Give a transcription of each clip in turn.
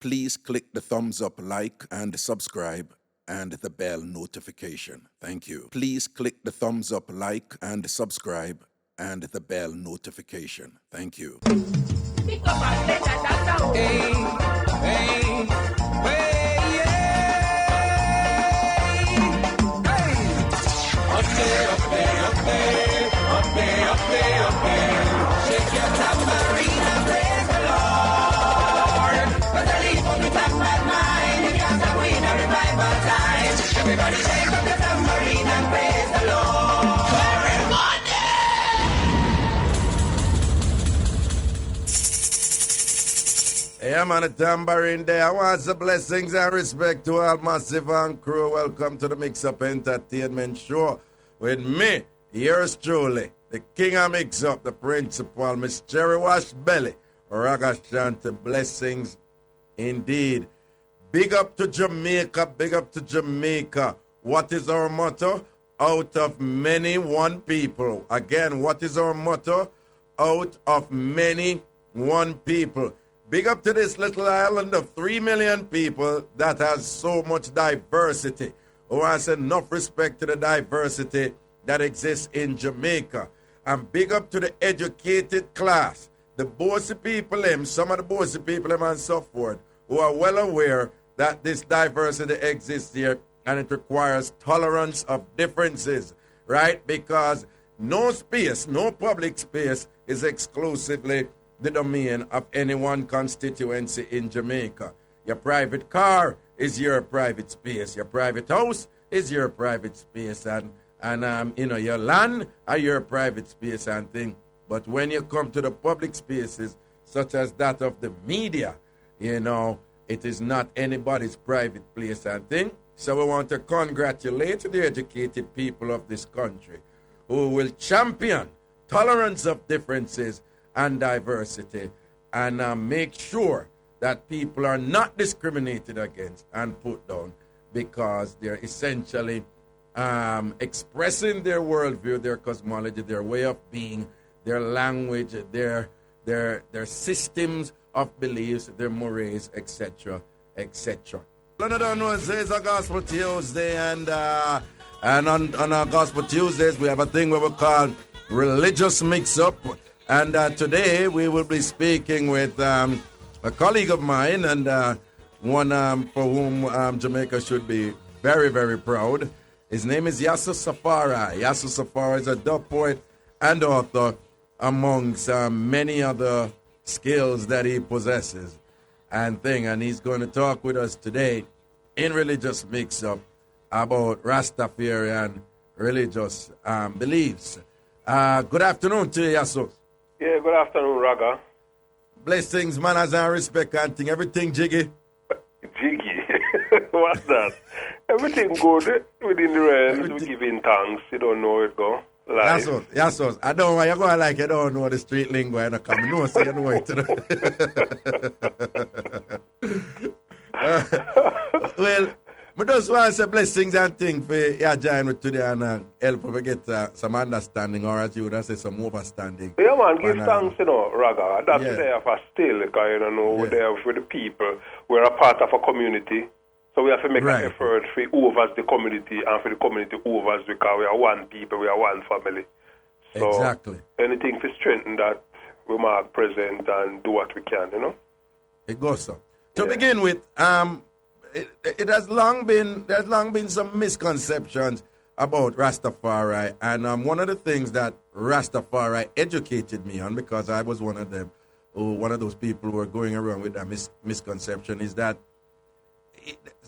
Please click the thumbs up, like, and subscribe, and the bell notification. Thank you. Please click the thumbs up, like, and subscribe, and the bell notification. Thank you. Shake your tambourine and praise the Lord. But the leaf on the top of mine, it comes up with a revival time. Everybody shake up the tambourine and praise the Lord. Everybody! Yeah, man, the Tambourine there. I want the blessings and respect to all Massive and crew. Welcome to the Mixup Entertainment Show with me, yours truly, the king of Mixup, the principal, Miss Cherry Wash Belly, Ragashanti. Blessings indeed. Big up to Jamaica, big up to Jamaica. What is our motto? Out of many, one people. Again, what is our motto? Out of many, one people. Big up to this little island of 3 million people that has so much diversity. Who has enough respect to the diversity that exists in Jamaica. And big up to the educated class. The bossy people, some of the bossy people and so forth, who are well aware that this diversity exists here and it requires tolerance of differences, right? Because no space, no public space is exclusively the domain of any one constituency in Jamaica. Your private car is your private space. Your private house is your private space. And your land are your private space and thing. But when you come to the public spaces, such as that of the media, it is not anybody's private place and thing. So we want to congratulate the educated people of this country who will champion tolerance of differences and diversity and make sure that people are not discriminated against and put down because they're essentially expressing their worldview, their cosmology, their way of being, their language, their systems of beliefs, their mores, etc., etc. I don't know, it's a Gospel Tuesday, and on our Gospel Tuesdays we have a thing where we call Religious Mix-Up. And today we will be speaking with a colleague of mine and one for whom Jamaica should be very, very proud. His name is Yasu Safara. Yasu Safara is a dub poet and author amongst many other skills that he possesses and he's going to talk with us today in Religious Mix-Up about Rastafarian religious beliefs. Good afternoon to you, Yasu. Yeah, good afternoon, Raga. Blessings, manners, and respect and thing. Everything jiggy? Jiggy? What's that? Everything good within the realms. We giving thanks. You don't know it go. Live. Yes, sir. I don't know. You're going like you don't know the street lingo. I don't come. No, so you know it. Well, I just want to say blessings and things for you join with today and help us get some understanding, or as you would say, some overstanding. Yeah, man, give thanks, Raga. That's there for still, because, we're there for the people. We're a part of a community. So we have to make an effort for overs the community and for the community overs, because we are one people, we are one family. So exactly. Anything to strengthen that, we mark present and do what we can, It goes so. To begin with, there's long been some misconceptions about Rastafari, and one of the things that Rastafari educated me on, because I was one of those people who were going around with that misconception, is that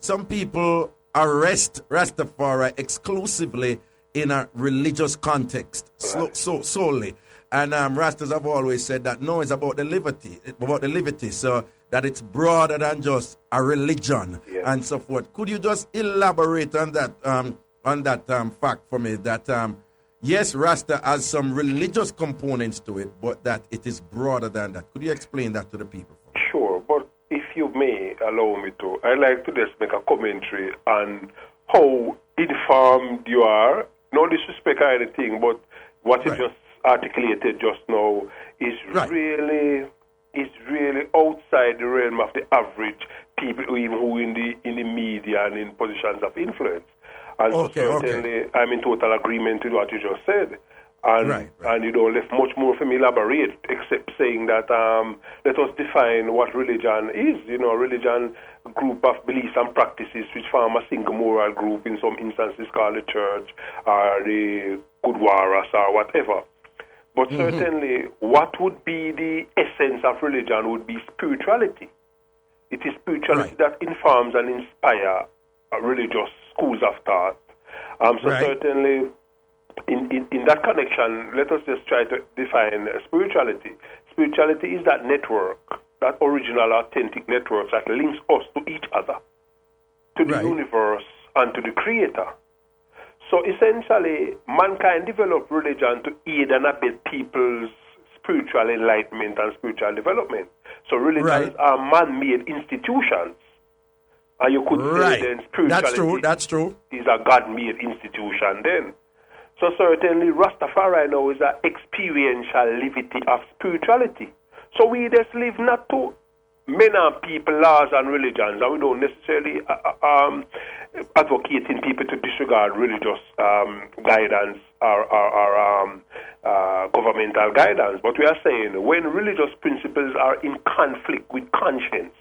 some people arrest Rastafari exclusively in a religious context, solely. And Rastas have always said that no, it's about the liberty, so that it's broader than just a religion and so forth. Could you just elaborate on that fact for me? That yes, Rasta has some religious components to it, but that it is broader than that. Could you explain that to the people? Sure, but if you may allow me to, I'd like to just make a commentary on how informed you are. No disrespect or anything, but what you just articulated just now is really is really outside the realm of the average people, even who in the media and in positions of influence. And so certainly, I'm in total agreement with what you just said. And and you don't left much more for me elaborate, except saying that let us define what religion is. You know, religion group of beliefs and practices which form a single moral group, in some instances called the church or the Gurdwaras or whatever. But certainly, what would be the essence of religion would be spirituality. It is spirituality that informs and inspires religious schools of thought. Certainly, in that connection, let us just try to define spirituality. Spirituality is that network, that original, authentic network that links us to each other, to the universe, and to the Creator. So essentially, mankind developed religion to aid and abet people's spiritual enlightenment and spiritual development. So religions are man-made institutions. And you could say then spirituality That's true. is a God-made institution then. So certainly Rastafari now is an experiential levity of spirituality. So we just live not to men and people, laws and religions, and we don't necessarily advocating people to disregard religious guidance or governmental guidance. But we are saying when religious principles are in conflict with conscience,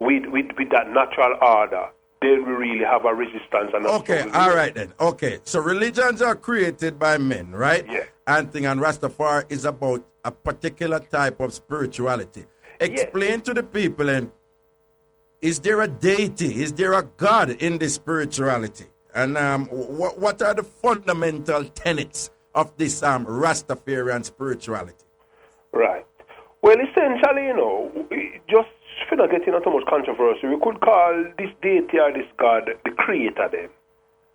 with that natural order, then we really have a resistance. And all right then. Okay, so religions are created by men, right? Yeah. And Rastafari is about a particular type of spirituality. Explain to the people, and is there a deity? Is there a God in this spirituality? And what are the fundamental tenets of this Rastafarian spirituality? Right. Well, essentially, just for not getting into much controversy, we could call this deity or this God the creator then.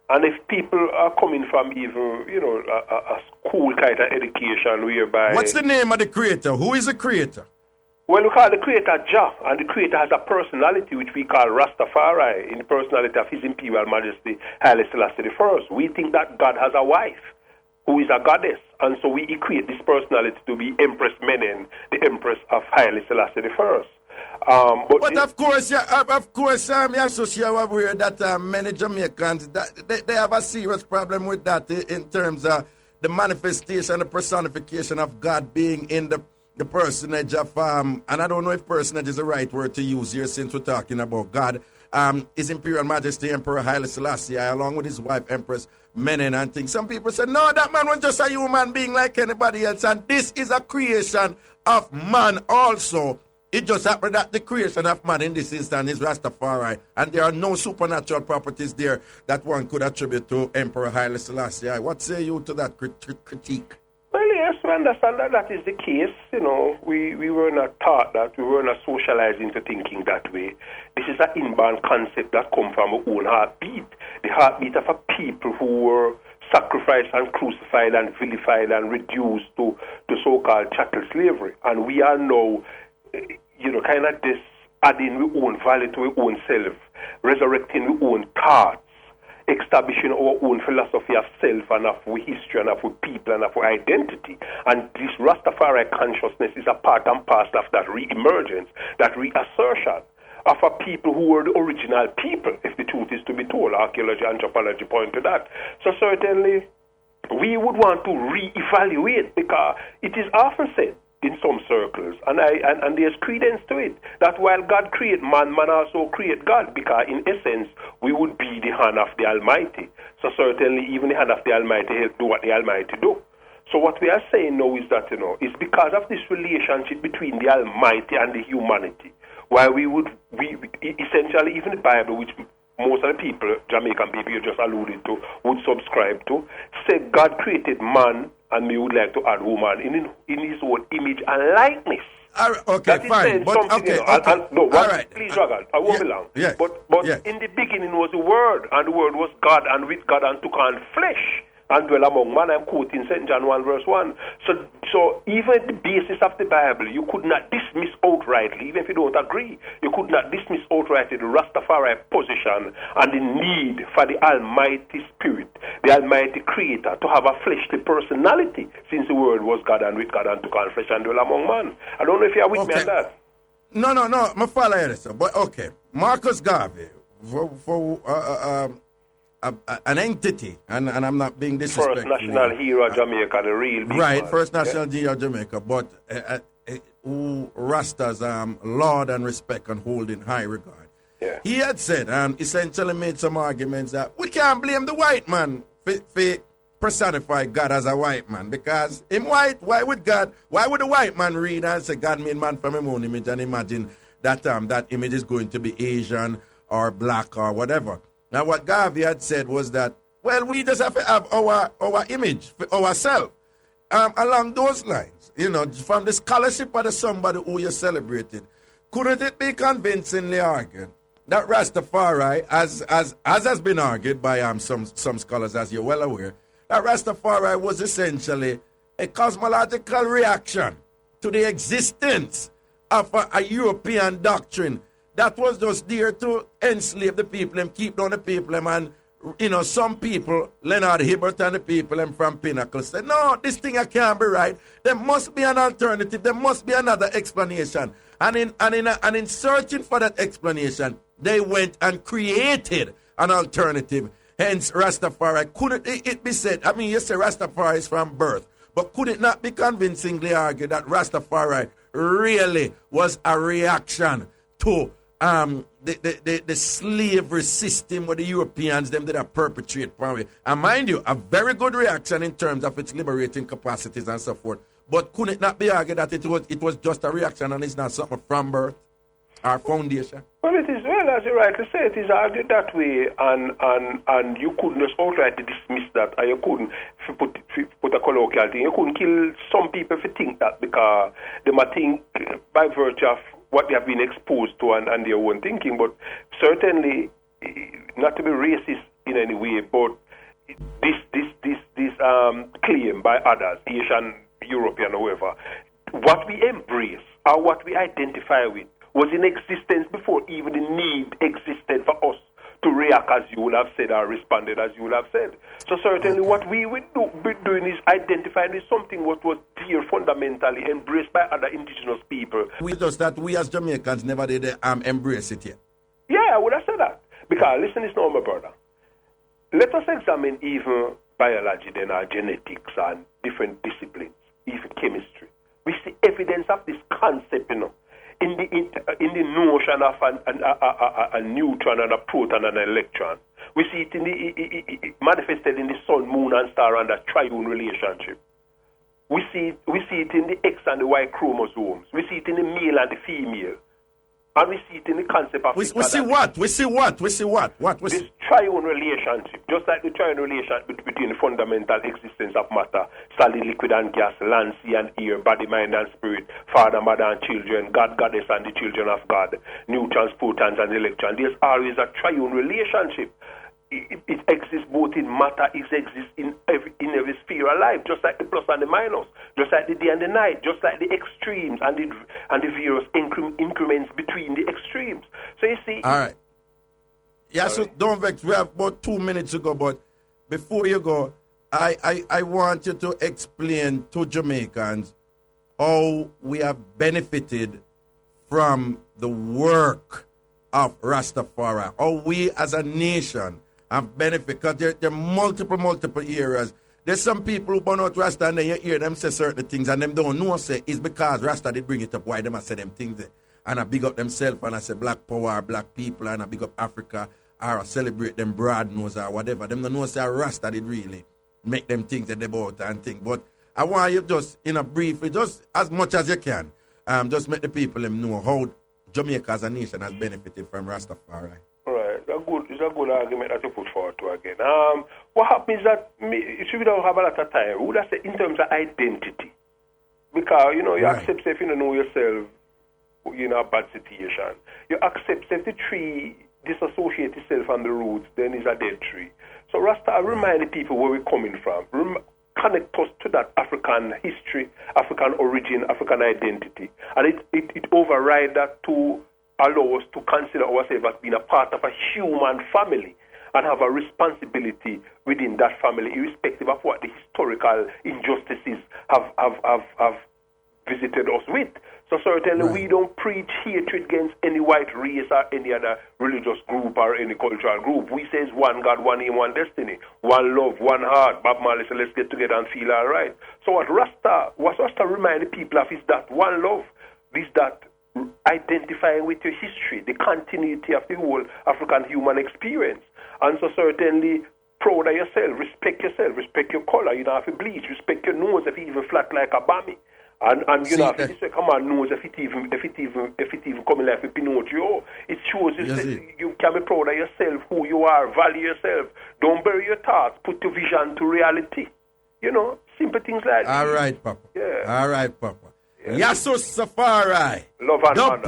And if people are coming from even, a school kind of education whereby... What's the name of the creator? Who is the creator? Well, we call the creator Jah, and the creator has a personality which we call Rastafari, in the personality of His Imperial Majesty Haile Selassie I. We think that God has a wife who is a goddess, and so we equate this personality to be Empress Menen, the Empress of Haile Selassie I. But of course, you associate aware that many Jamaicans, they have a serious problem with that in terms of the manifestation, the personification of God being in the personage of, and I don't know if personage is the right word to use here since we're talking about God, His Imperial Majesty Emperor Haile Selassie, along with his wife Empress Menen and things. Some people say, no, that man was just a human being like anybody else, and this is a creation of man also. It just happened that the creation of man in this instance is Rastafari, and there are no supernatural properties there that one could attribute to Emperor Haile Selassie. What say you to that critique? Well, yes, we understand that is the case. We were not taught that. We were not socialized into thinking that way. This is an inborn concept that comes from our own heartbeat. The heartbeat of a people who were sacrificed and crucified and vilified and reduced to so-called chattel slavery. And we are now, kind of this adding our own value to our own self, resurrecting our own thoughts, establishing our own philosophy of self and of our history and of our people and of our identity. And this Rastafari consciousness is a part and parcel of that re-emergence, that reassertion of a people who were the original people, if the truth is to be told. Archaeology, anthropology point to that. So certainly, we would want to re-evaluate, because it is often said in some circles, and there's credence to it, that while God create man, man also create God, because in essence, we would be the hand of the Almighty. So certainly, even the hand of the Almighty help do what the Almighty do. So what we are saying now is that, it's because of this relationship between the Almighty and the humanity, while we essentially, even the Bible, which most of the people, Jamaican people you just alluded to, would subscribe to, say God created man, and we would like to add woman in his own image and likeness. Okay, fine. But, Please, Ragan, I won't be long. Yes. But in the beginning was the Word, and the Word was God, and with God and took on flesh and dwell among man. I'm quoting St. John 1 verse 1. So even at the basis of the Bible, you could not dismiss outrightly, even if you don't agree, you could not dismiss outrightly the Rastafari position and the need for the Almighty Spirit, the Almighty Creator, to have a fleshly personality, since the Word was God and with God and took on flesh and dwelt among man. I don't know if you are with me on that. No, my follow this, but okay. Marcus Garvey, for an entity, and I'm not being disrespectful. First national hero of Jamaica, the real big right, man. first national hero of Jamaica, but who Rastas laud and respect and hold in high regard. Yeah. He had said, essentially made some arguments that we can't blame the white man for personify God as a white man, because him white, why would the white man read and say God made man from his own image and imagine that that image is going to be Asian or black or whatever. Now what Garvey had said was that, well, we just have to have our image for ourselves. Along those lines, from the scholarship of somebody who you celebrated, couldn't it be convincingly argued that Rastafari, as has been argued by some scholars, as you're well aware, that Rastafari was essentially a cosmological reaction to the existence of a European doctrine that was just there to enslave the people and keep down the people and some people, Leonard Hibbert and the people and from Pinnacle said, no, this thing can't be right. There must be an alternative. There must be another explanation. And in searching for that explanation, they went and created an alternative. Hence, Rastafari. Couldn't it be said, you say Rastafari is from birth, but could it not be convincingly argued that Rastafari really was a reaction to the slavery system where the Europeans them did a perpetrate probably. And mind you, a very good reaction in terms of its liberating capacities and so forth. But couldn't it not be argued that it was just a reaction and it's not something from birth or foundation? Well, it is, as you rightly say, it is argued that way, and you couldn't just outrightly dismiss that, and you couldn't put a colloquial thing. You couldn't kill some people if you think that, because they might think by virtue of what they have been exposed to and their own thinking. But certainly, not to be racist in any way, but this claim by others, Asian, European, whoever, what we embrace or what we identify with was in existence before even the need existed for us to react as you would have said or responded as you would have said. So certainly what we would be doing is identifying with something what was here fundamentally embraced by other indigenous people. We as Jamaicans never did embrace it yet. Yeah, I would have said that. Because listen, it's not my brother. Let us examine even biology then, our genetics and different disciplines, even chemistry. We see evidence of this concept, in the notion of a neutron and a proton and an electron. We see it manifested in the sun, moon, and star and a triune relationship. We see it in the X and the Y chromosomes. We see it in the male and the female. And we see it in the concept of... We see what? This triune relationship, just like the triune relationship between the fundamental existence of matter, solid, liquid, and gas, land, sea, and air, body, mind, and spirit, father, mother, and children, God, goddess, and the children of God, neutrons, protons, and electrons. There's always a triune relationship. It exists both in matter, it exists in every sphere of life, just like the plus and the minus, just like the day and the night, just like the extremes and the various increments between the extremes. So you see... All right. Yeah, so don't vex. We have about 2 minutes to go, but before you go, I want you to explain to Jamaicans how we have benefited from the work of Rastafari, how we as a nation have benefited, because there are multiple areas. There's some people who burn out Rasta and then you hear them say certain things and them don't know say it's because Rasta did bring it up. Why them I say them things there? And I big up themselves and I say black power, black people, and I big up Africa, or I celebrate them broad nose or whatever. Them don't know say Rasta did really make them think that they bought and think. But I want you just in a brief, just as much as you can, just make the people know how Jamaica as a nation has benefited from Rastafari. Right, it's a good argument that you put forward to again. What happens is that if we don't have a lot of time, we would have said in terms of identity. Because, you accept if you don't know yourself, you're in a bad situation. You accept if the tree disassociates itself from the roots, then it's a dead tree. So Rasta remind the people where we're coming from. Connect us to that African history, African origin, African identity. And it overrides that to allow us to consider ourselves as being a part of a human family. and have a responsibility within that family, irrespective of what the historical injustices have visited us with. So certainly we don't preach hatred against any white race or any other religious group or any cultural group. We say it's one God, one aim, one destiny, one love, one heart. Bob Marley said, let's get together and feel all right. So what Rasta remind the people of is that one love, is that identifying with your history, the continuity of the whole African human experience. And so certainly proud of yourself, respect your color. You don't have to bleach, respect your nose if it even flat like a bammy. And you know, if you come on nose, if it even coming like a Pinocchio, it shows you can be proud of yourself, who you are, value yourself. Don't bury your thoughts, put your vision to reality. You know, simple things like that. All right, Papa. Yeah. All right, Papa. Yasu Safari. Love and honor.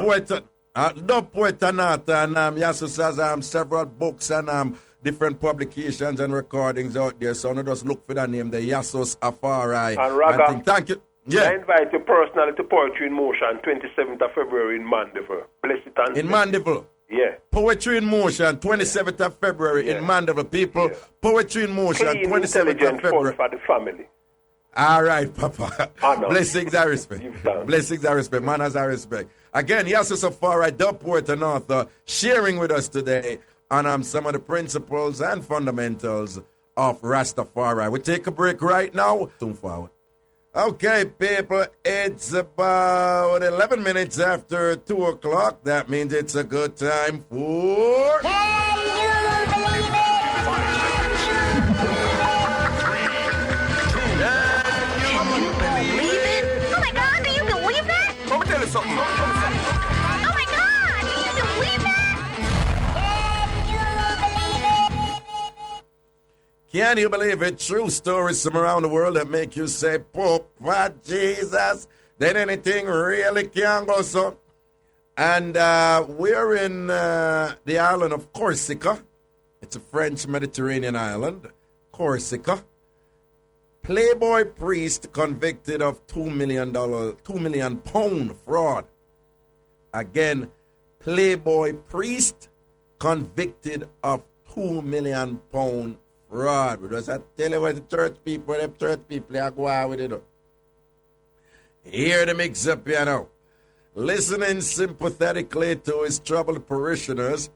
Dub poet and author, and Yasu has several books and different publications and recordings out there. So I just look for that name, the Yasu Safari. And Raga, thank you. Yeah. I invite you personally to Poetry in Motion, 27th of February in Mandeville. Bless it and in Mandeville. Yeah. Poetry in Motion, 27th of February in Mandeville. People, Poetry in Motion, Clean, 27th of February. for the family. All right, Papa. Blessings and respect. Blessings and respect. Manners and respect. Again, Yasu Safari, dub poet and author, sharing with us today on some of the principles and fundamentals of Rastafari. We take a break right now. Soon forward. Okay, people, it's about 11 minutes after 2 o'clock. That means it's a good time for... Can you believe it? Can you believe it? Oh my God, do you believe that? Let me tell you something. Oh my God, do you believe that? Can you believe it? True stories from around the world that make you say, Papa Jesus, then anything really can go so. And we're in the island of Corsica. It's a French Mediterranean island, Corsica. Playboy priest convicted of £2 million fraud. Again, Playboy priest convicted of £2 million fraud. Because I tell you what the church people are going with it. Hear the mix-up, you know. Listening sympathetically to his troubled parishioners,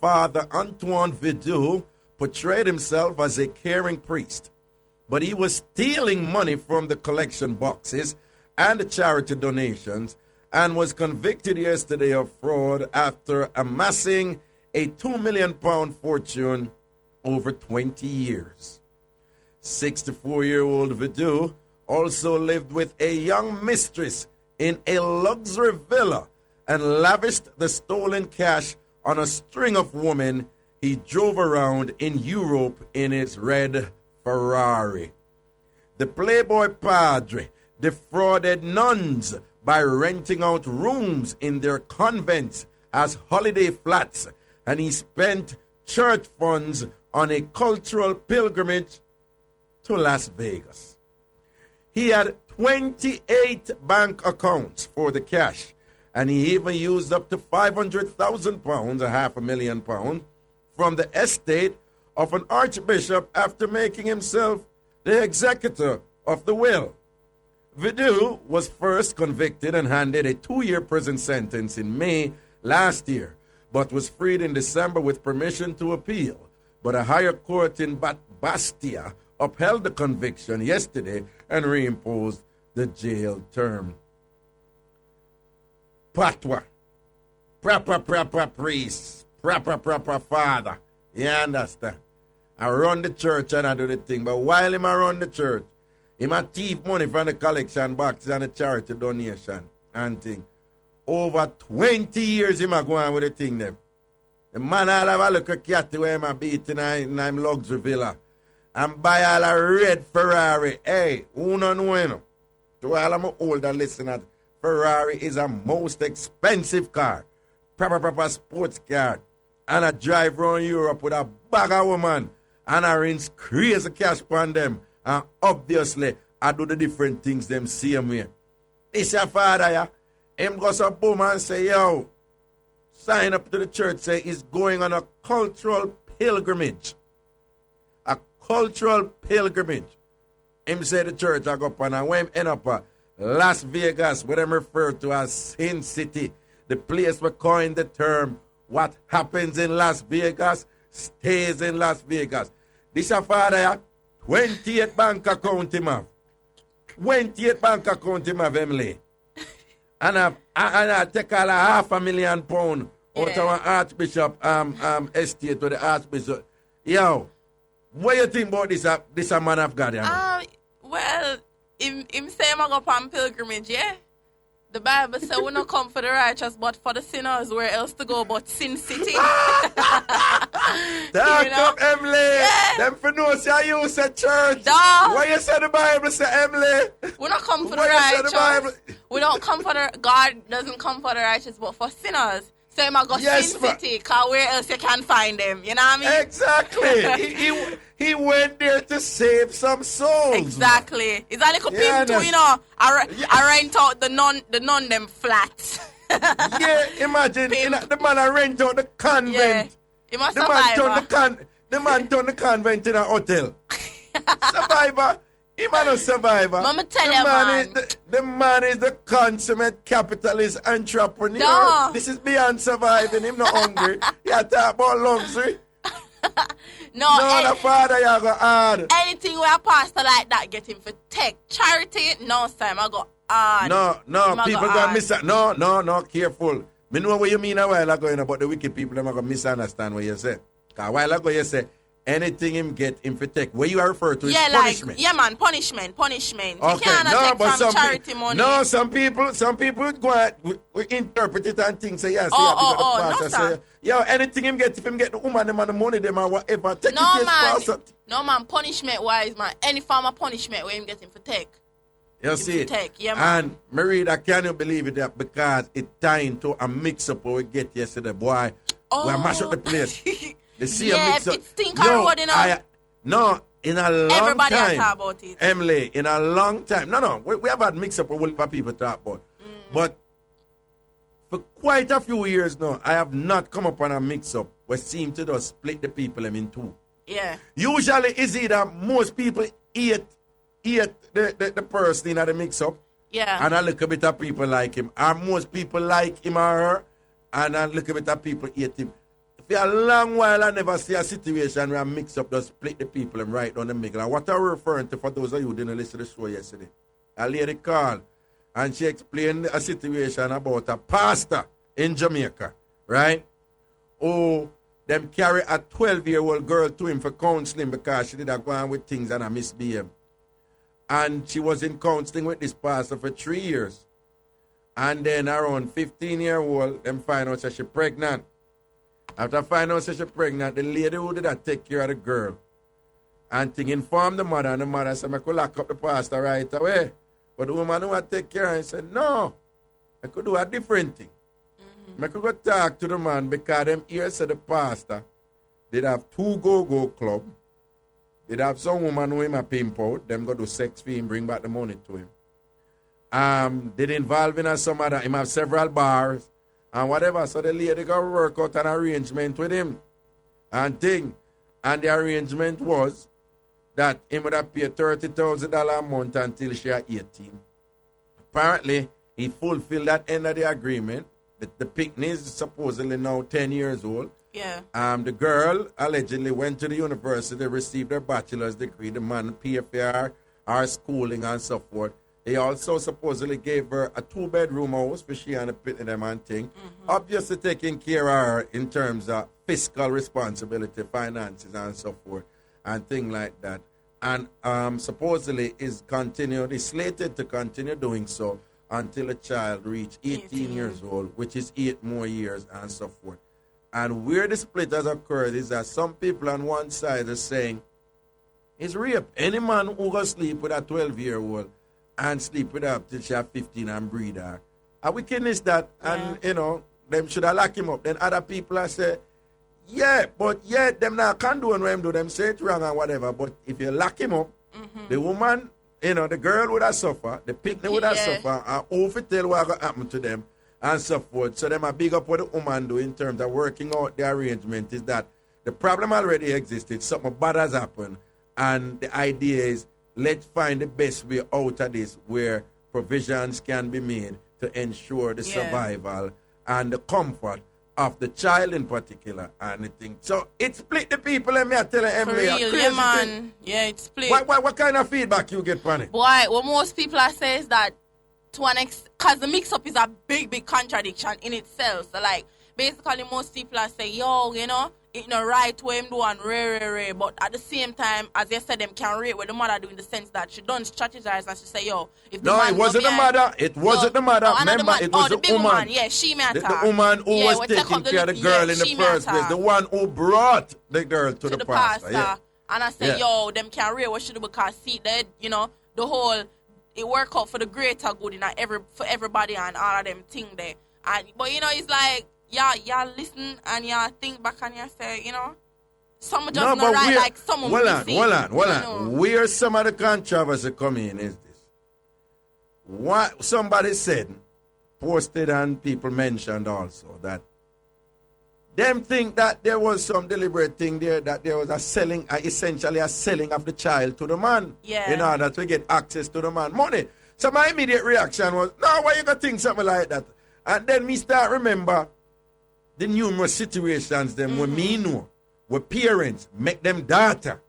Father Antoine Vidou portrayed himself as a caring priest, but he was stealing money from the collection boxes and the charity donations and was convicted yesterday of fraud after amassing a £2 million fortune over 20 years. 64-year-old Vidou also lived with a young mistress in a luxury villa and lavished the stolen cash on a string of women he drove around in Europe in his red Ferrari. The Playboy Padre defrauded nuns by renting out rooms in their convents as holiday flats, and he spent church funds on a cultural pilgrimage to Las Vegas. He had 28 bank accounts for the cash, and he even used up to £500,000, £500,000, from the estate of an archbishop after making himself the executor of the will. Vidou was first convicted and handed a 2-year prison sentence in May last year, but was freed in December with permission to appeal. But a higher court in Bastia upheld the conviction yesterday and reimposed the jail term. Patwa. Proper priest. Proper father. You understand? I run the church and I do the thing. But while him I run the church, him a thief money from the collection boxes and the charity donation and thing. Over 20 years him a go on with the thing them. The man all have a little cat where him a beat in him luxury villa. And buy all a red Ferrari. Hey, who no know him? To all of my older listeners, Ferrari is a most expensive car. Proper sports car. And I drive around Europe with a bag of woman. And I rinse crazy cash on them. And obviously, I do the different things them same way. This your father, yeah? Him goes up boom and say, yo, sign up to the church, say he's going on a cultural pilgrimage. cultural pilgrimage. Him say the church I go up and when him end up Las Vegas, what them refer to as Sin City, the place we coined the term, what happens in Las Vegas stays in Las Vegas. This a father, 28 bank account him have. 28 bank account him have, Emily. And I take all £500,000 out of our Archbishop estate to the Archbishop. Yo, what you think about this a man of God? Well, him say him go on pilgrimage, yeah? The Bible says we not come for the righteous, but for the sinners. Where else to go but Sin City? Talk up, Emily. Yeah. Them for no say you say church. Duh. Why you say the Bible say Emily? We not come for the Why you say the Bible? righteous. We don't come for the God doesn't come for the righteous, but for sinners. So him go Yes, Sin City, cause where else you can find them? You know what I mean? Exactly. he went there to save some souls. Exactly. It's a little Yeah, pimp too, you know. I rent out the non them flats. Yeah, imagine the man I rent out the convent. Yeah. He must The man turned the convent in a hotel. Survivor. He man a survivor. Mama tell you, man. The man is the consummate capitalist entrepreneur. No. This is beyond surviving. Him not hungry. You talk about luxury. No, the father you go hard. anything where a pastor like that get him for tech. Charity, no time I go hard. No, people go gonna hard. miss. No, careful. Me know what you mean a while ago, about the wicked people. Them are gonna misunderstand what you say. Cause a while ago you say anything him get him for take. What you are referring to is punishment. Punishment. You Okay, can't take from charity money. No, some people go out, we interpret it and think say yes. No, sir. Yo, anything him get, if him get the woman, them and the money, them or whatever, take No, it as man. pastor. No, man, punishment wise, man. Any form of punishment where him get him for take. You see it? Take, yeah, man. And Marida, can you believe it? That because it tying to a mix-up we get yesterday, boy. We mash up the place. They see a mix-up. It stink hard, you know. No, in a long Everybody time. has talk about it. Emily, in a long time. No, we have had mix-up with what people talk about. But for quite a few years now, I have not come upon a mix-up where seem to just split the people in two. Yeah. Usually, is either most people eat the person in the mix-up, Yeah. and a little bit of people like him, or most people like him or her, and a little bit of people hate him. For a long while, I never see a situation where a mix-up just split the people and right down the middle. And what I'm referring to, for those of you who didn't listen to the show yesterday, a lady called, and she explained a situation about a pastor in Jamaica, right? Oh, them carry a 12-year-old girl to him for counseling because she did go on with things and I misbehaved. And she was in counseling with this pastor for 3 years. And then around 15-year-old, them find out that she's pregnant. After finding out that she's pregnant, the lady who did that take care of the girl. And thing informed the mother, and the mother said, I could lock up the pastor right away. But the woman who had to take care of her said, no, I could do a different thing. I could go talk to the man because them here said the pastor did have 2 go-go club. They'd have some woman who him a pimp out. Them go do sex for him, bring back the money to him. They'd involve in some other, him have several bars and whatever. So the lady go work out an arrangement with him and thing. And the arrangement was that he would have paid $30,000 a month until she was 18. Apparently, he fulfilled that end of the agreement. The picnic is supposedly now 10 years old. Yeah. The girl allegedly went to the university, received her bachelor's degree. The man paid for her schooling and so forth. He also supposedly gave her a 2-bedroom house for she and the picnic them and thing. Obviously taking care of her in terms of fiscal responsibility, finances and so forth, and things like that. And supposedly is slated to continue doing so until a child reach 18 years old, which is 8 more years and so forth. And where the split has occurred is that some people on one side are saying, it's rape. Any man who goes sleep with a 12-year-old and sleep with her till she's 15 and breed her, a wickedness that, and, them should have locked him up. Then other people are say, them now can't do what them do. Them say it's wrong and whatever. But if you lock him up, the woman, the girl would have suffered, the picnic would have suffered, and who to tell what going to happen to them and so forth. So them a big up what the woman do in terms of working out the arrangement is that the problem already existed, something bad has happened, And the idea is, let's find the best way out of this where provisions can be made to ensure the survival and the comfort of the child in particular and the thing. So it split the people, and me I tell you, Emily. For real, yeah, man. Yeah, it's split. What kind of feedback you get from it? Boy, what most people are saying is that because the mix-up is a big contradiction in itself. So, like, basically most people are saying, yo, you know, it's not right what him do and rare. But at the same time, as you said, them can rate what the mother do in the sense that she don't strategize and she say, yo, if the man it wasn't the mother. It wasn't the mother. Remember, it was the woman. Yeah, she matter. The woman who was taking care of the girl in the first place. The one who brought the girl to the pastor. Yeah. And I say, yo, them can rate what she do because see that, you know, the whole, it work out for the greater good in for everybody and all of them thing there. But, you know, it's like, y'all listen and y'all think back and y'all say, you know, some just not right like someone Hold on. Where some of the controversy come in is this. What somebody said, posted and people mentioned also, that them think that there was some deliberate thing there, that there was essentially a selling of the child to the man in order to get access to the man money. So my immediate reaction was, no, why you gonna think something like that? And then me start remember the numerous situations them when me know where parents make them daughter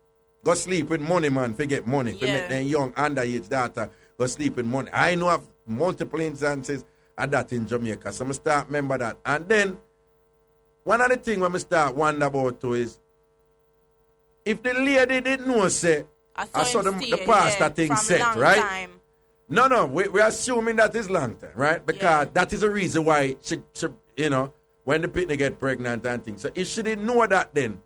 go sleep with money man for get money, for make them young underage daughter go sleep with money. I know of multiple instances of that in Jamaica. So I start remember that. And then one of the things when I start wonder about too is if the lady didn't know say I saw the pastor thing set, right? Time. No, we're assuming that is long time, right? Because that is the reason why she you know, when the picnic get pregnant and things. So if she didn't know that then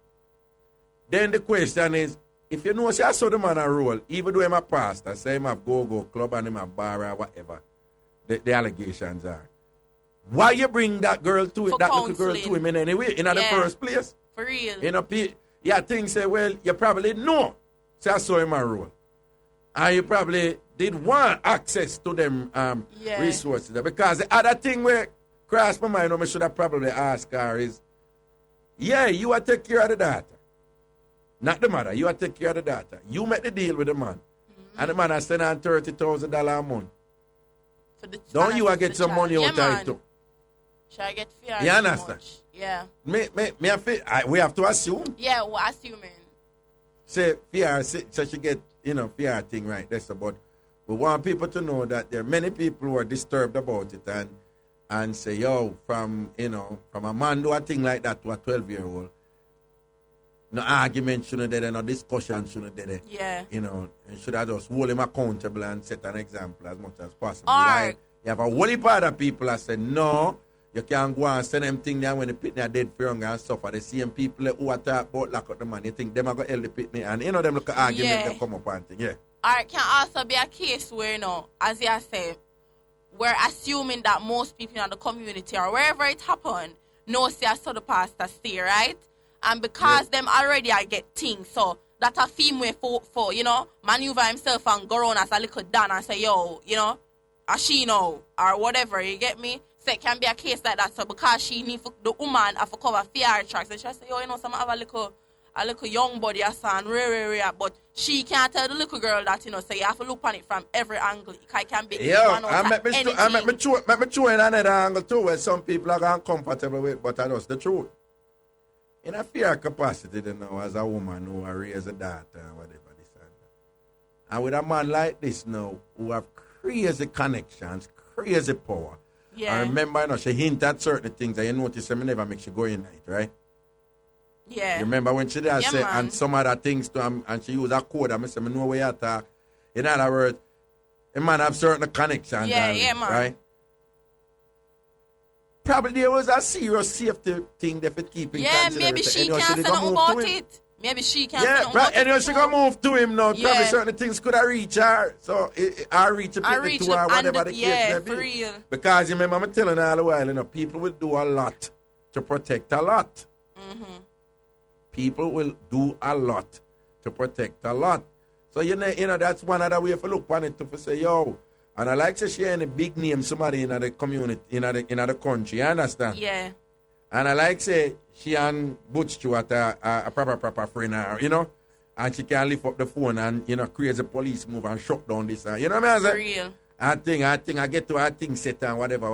the question is, if you know, say I saw the man a roll, even though I'm a pastor, say him have go club and him a bar or whatever, the allegations are. Why you bring that girl to it, that little girl to him in any way, in the first place? For real. You know, things say, well, you probably know. Say I saw him a roll. And you probably did want access to them resources. Because the other thing where cross my mind, I should have probably asked her is, you will take care of the daughter. Not the mother, you will take care of the daughter. You make the deal with the man. And the man has sent on $30,000 a month. Don't you get some money out of it too? Should I get fear? You understand? Yeah. We have to assume. Yeah, we're assuming. Say fear, so she get, fear thing right. That's about. We want people to know that there are many people who are disturbed about it and say, from a man do a thing like that to a 12-year-old, no argument shouldn't be there, no discussion shouldn't be there. Yeah. And should I just hold him accountable and set an example as much as possible. Right. You have a whole part of people that say, no, you can't go and send them thing there when the pitney are dead for hunger and suffer. The same people who are talking about lock up the man, you think them are going to help the pitney, and them look at argument, them come up and thing, Or it can also be a case where, as you say, we're assuming that most people in the community or wherever it happened know see I saw the pastor stay, right? And because them already I get things, so that a female for maneuver himself and go around as a little dan and say, a she know, or whatever, you get me? So it can be a case like that. So because she need the woman have to cover fear tracks, and she say, some have a little young body or son, but she can't tell the little girl that, so you have to look on it from every angle. It can be I make me show in another angle too, where some people are uncomfortable with, but that's the truth. In a fear capacity, as a woman who has raised a daughter and whatever this and that. And with a man like this now, who have crazy connections, crazy power. Yeah. I remember, she hinted at certain things and you notice me never make she go in night, right? Yeah. You remember when she did say, and some other things to him, and she used a code, and I said, I know where you talk. In other words, a man have certain connections. Yeah, man. Right? Probably there was a serious safety thing there for keeping maybe she can't say nothing about it. Maybe she can't say nothing about it. Anyway, she gonna move to him now. Probably certain things could have reached her. So I reach a bit to her, whatever the case may be. For real. Because you remember I'm telling her all the while, people will do a lot to protect a lot. Mm-hmm. People will do a lot to protect a lot. So that's one other way to look on it to say, and I like to share a big name somebody in the community, in the country, you understand? Yeah. And I like say she and Butch Stewart a proper friend, and she can lift up the phone and, you know, crazy police move and shut down this. You know what I mean? For real. I get to a thing set and whatever.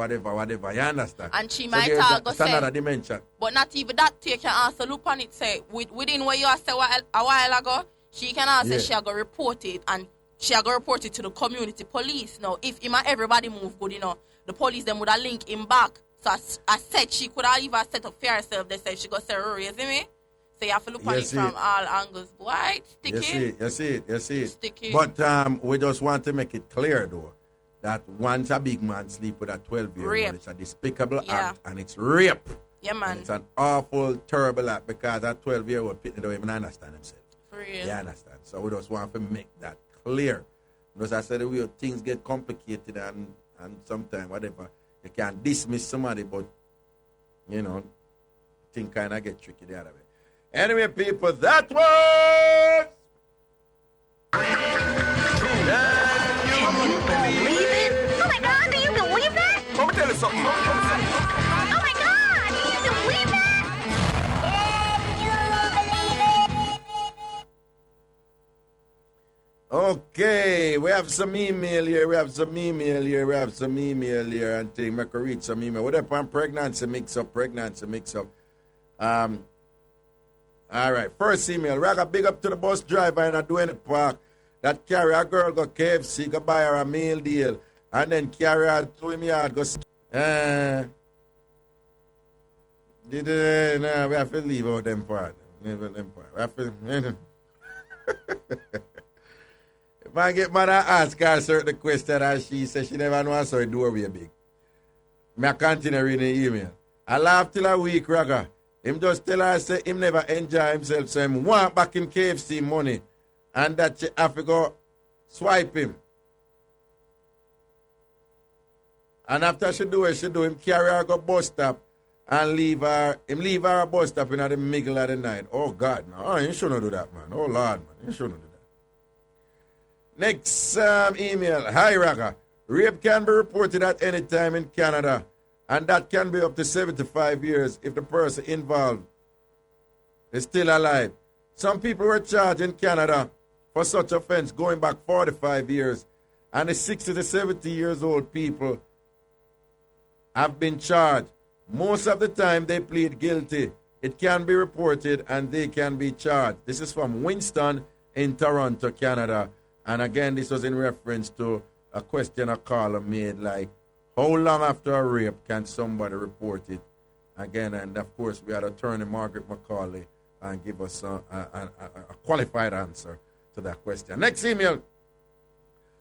You understand? And she so might go say, another dimension. But not even that, you can also look on it, say, within what you said a while ago, she can also say she go report it, and she go report it to the community police. Now, if him and everybody move good, you know, the police them would have link him back. So I said she could have even set up for herself. They said she go say, you see me? So you have to look on it from all angles. Why? Sticky. You see it. Sticky. But we just want to make it clear, though, that once a big man sleep with a 12-year-old, it's a despicable act, and it's rape. Yeah, man. It's an awful, terrible act, because that 12-year-old people don't even understand himself. For real. You understand? So we just want to make that clear. Because I said, the way things get complicated and sometimes, whatever, you can dismiss somebody, but, you know, things kind of get tricky the other way. Anyway, people, that was... Oh my God, do you believe that? Let me tell you something. Oh my God, do you believe that? Okay, we have some email here, and thing, I can read some email. What up on pregnancy mix up. All right, first email. Raga, big up to the bus driver in a Duane Park that carry a girl go KFC, go buy her a meal deal, and then carry her to him yard, go... we have to leave out them part. We have to... If I get mad and ask her a certain question and she says she never knows how the doorway big, I continue reading the email. I laugh till a week, Raga. Him just tell her, say, him never enjoy himself, so him want back in KFC money, and that she have to go swipe him. And after she do him carry her go bus stop and leave her a bus stop in the middle of the night. Oh, God, no. Oh, you shouldn't do that, man. Oh, Lord, man. You shouldn't do that. Next email. Hi, Raga. Rape can be reported at any time in Canada, and that can be up to 75 years if the person involved is still alive. Some people were charged in Canada for such offense going back 45 years, and the 60 to 70 years old people have been charged. Most of the time they plead guilty. It can be reported and they can be charged. This is from Winston in Toronto, Canada. And again, this was in reference to a question a caller made, like, how long after a rape can somebody report it? Again, and of course, we had attorney Margaret McCauley and give us a qualified answer to that question. Next email.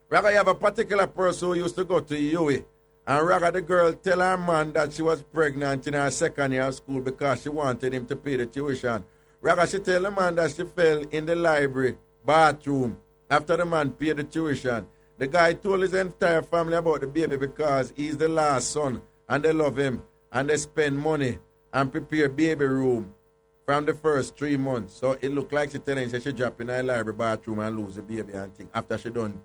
Raga, you have a particular person who used to go to UWI, and Raga, the girl, tell her man that she was pregnant in her second year of school because she wanted him to pay the tuition. Raga, she tell the man that she fell in the library bathroom after the man paid the tuition. The guy told his entire family about the baby because he's the last son and they love him and they spend money and prepare baby room from the first 3 months. So it looked like she telling she drop in her library bathroom and lose the baby and thing after tuition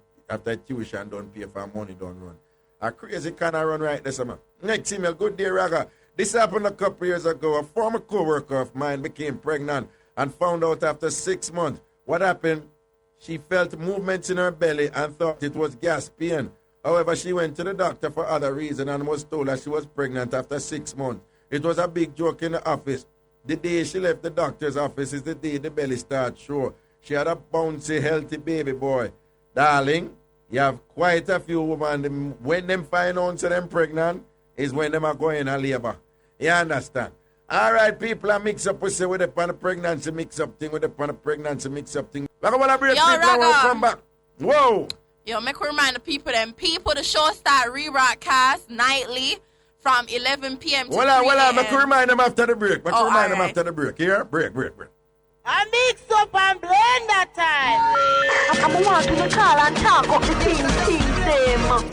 done pay for money done run. A crazy kind of run right there, man. Next email. Good day, Raga. This happened a couple years ago. A former co-worker of mine became pregnant and found out after 6 months. What happened? She felt movements in her belly and thought it was gas pain. However, she went to the doctor for other reasons and was told that she was pregnant after 6 months. It was a big joke in the office. The day she left the doctor's office is the day the belly started show. She had a bouncy, healthy baby boy. Darling, you have quite a few women. When them find out so them pregnant is when them are going to labor. You understand? All right, people, I mix up. We say with the pregnancy mix up thing. We're going to break people and we'll come back. Whoa. Yo, make we remind the people, the show start rebroadcast nightly from 11 p.m. to 3 a.m. Make we remind them after the break. Here, break. I mix up and blend that time. I'm want to call and talk up the things them.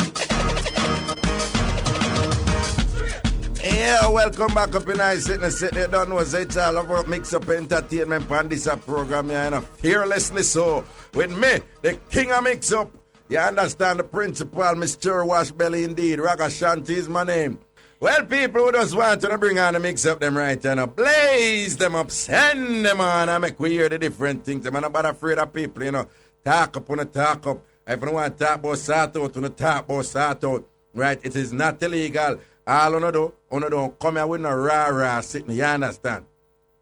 Yeah, welcome back up in I sitting there. Don't know it's all about Mixup Entertainment and this program, you know, fearlessly so. With me, the king of Mixup. You understand the principal, Mr. Washbelly indeed. Ragashanti is my name. Well, people who just want to bring on the mix up them right now, blaze them up, send them on, and make we hear the different things. I'm not afraid of people, you know. Talk up on the talk up. If you want to talk about sort out, you talk about sort out. Right? It is not illegal. All you don't come here with no rah-rah sitting, you understand?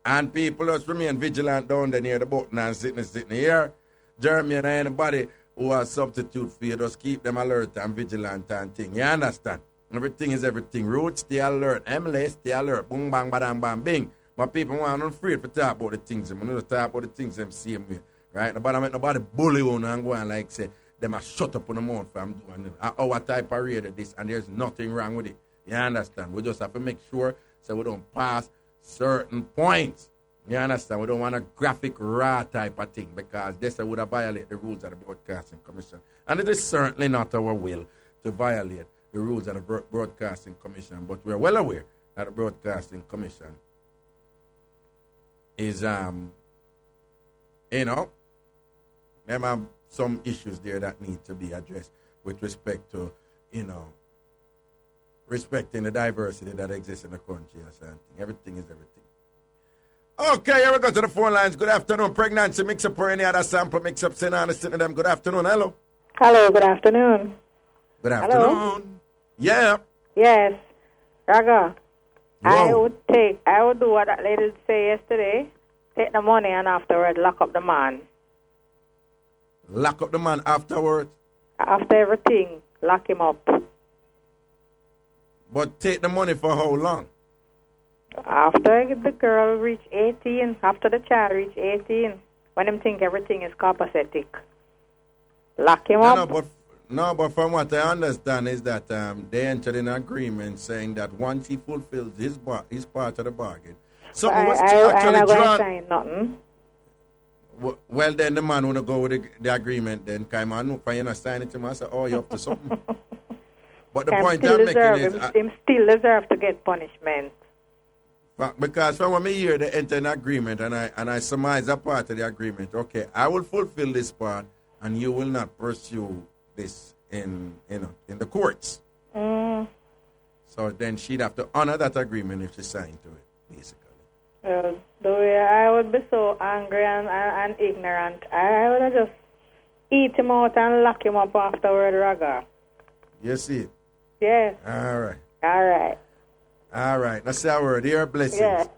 And people just remain vigilant down there near the button and sitting here. Jeremy and anybody who are substitute for you, just keep them alert and vigilant and thing. You understand? Everything is everything. Roots, stay alert. Emily, stay alert. Boom, bang, badam, bam, bing. But people want to afraid to talk about the things. I'm going to talk about the things them same way. Right? Nobody bully on and go and like say, them a shut up on the mouth from doing our type of radio this, and there's nothing wrong with it. You understand? We just have to make sure so we don't pass certain points. You understand? We don't want a graphic raw type of thing because this would have violated the rules of the Broadcasting Commission. And it is certainly not our will to violate the rules of the Broadcasting Commission, but we're well aware that the Broadcasting Commission is, them have some issues there that need to be addressed with respect to, respecting the diversity that exists in the country or something. Everything is everything. Okay, here we go to the phone lines. Good afternoon. Pregnancy, Mixup or any other sample Mixup, send on to them. Good afternoon. Hello. Hello, good afternoon. Good afternoon. Hello? Yeah. Yes. Raga, Whoa. I would do what that lady say yesterday. Take the money and afterward lock up the man. Lock up the man afterwards? After everything, lock him up. But take the money for how long? After the girl reach 18, after the child reach 18, when him think everything is copacetic. Lock him up. But from what I understand is that they entered an agreement saying that once he fulfills his part of the bargain. So I'm not going to sign nothing. Well, then the man want to go with the agreement. Then come on, for you not sign it to him, I say, oh, you're up to something. But the point I'm making is... him still deserve to get punishment. Because from what I hear, they enter an agreement, and I surmise a part of the agreement. Okay, I will fulfill this part, and you will not pursue this in the courts. Mm. So then she'd have to honor that agreement if she signed to it, basically. The way I would be so angry and ignorant, I would have just eat him out and lock him up afterward, Raga. You see it? Yes. All right. All right. All right. That's our word. Your blessings. Yes.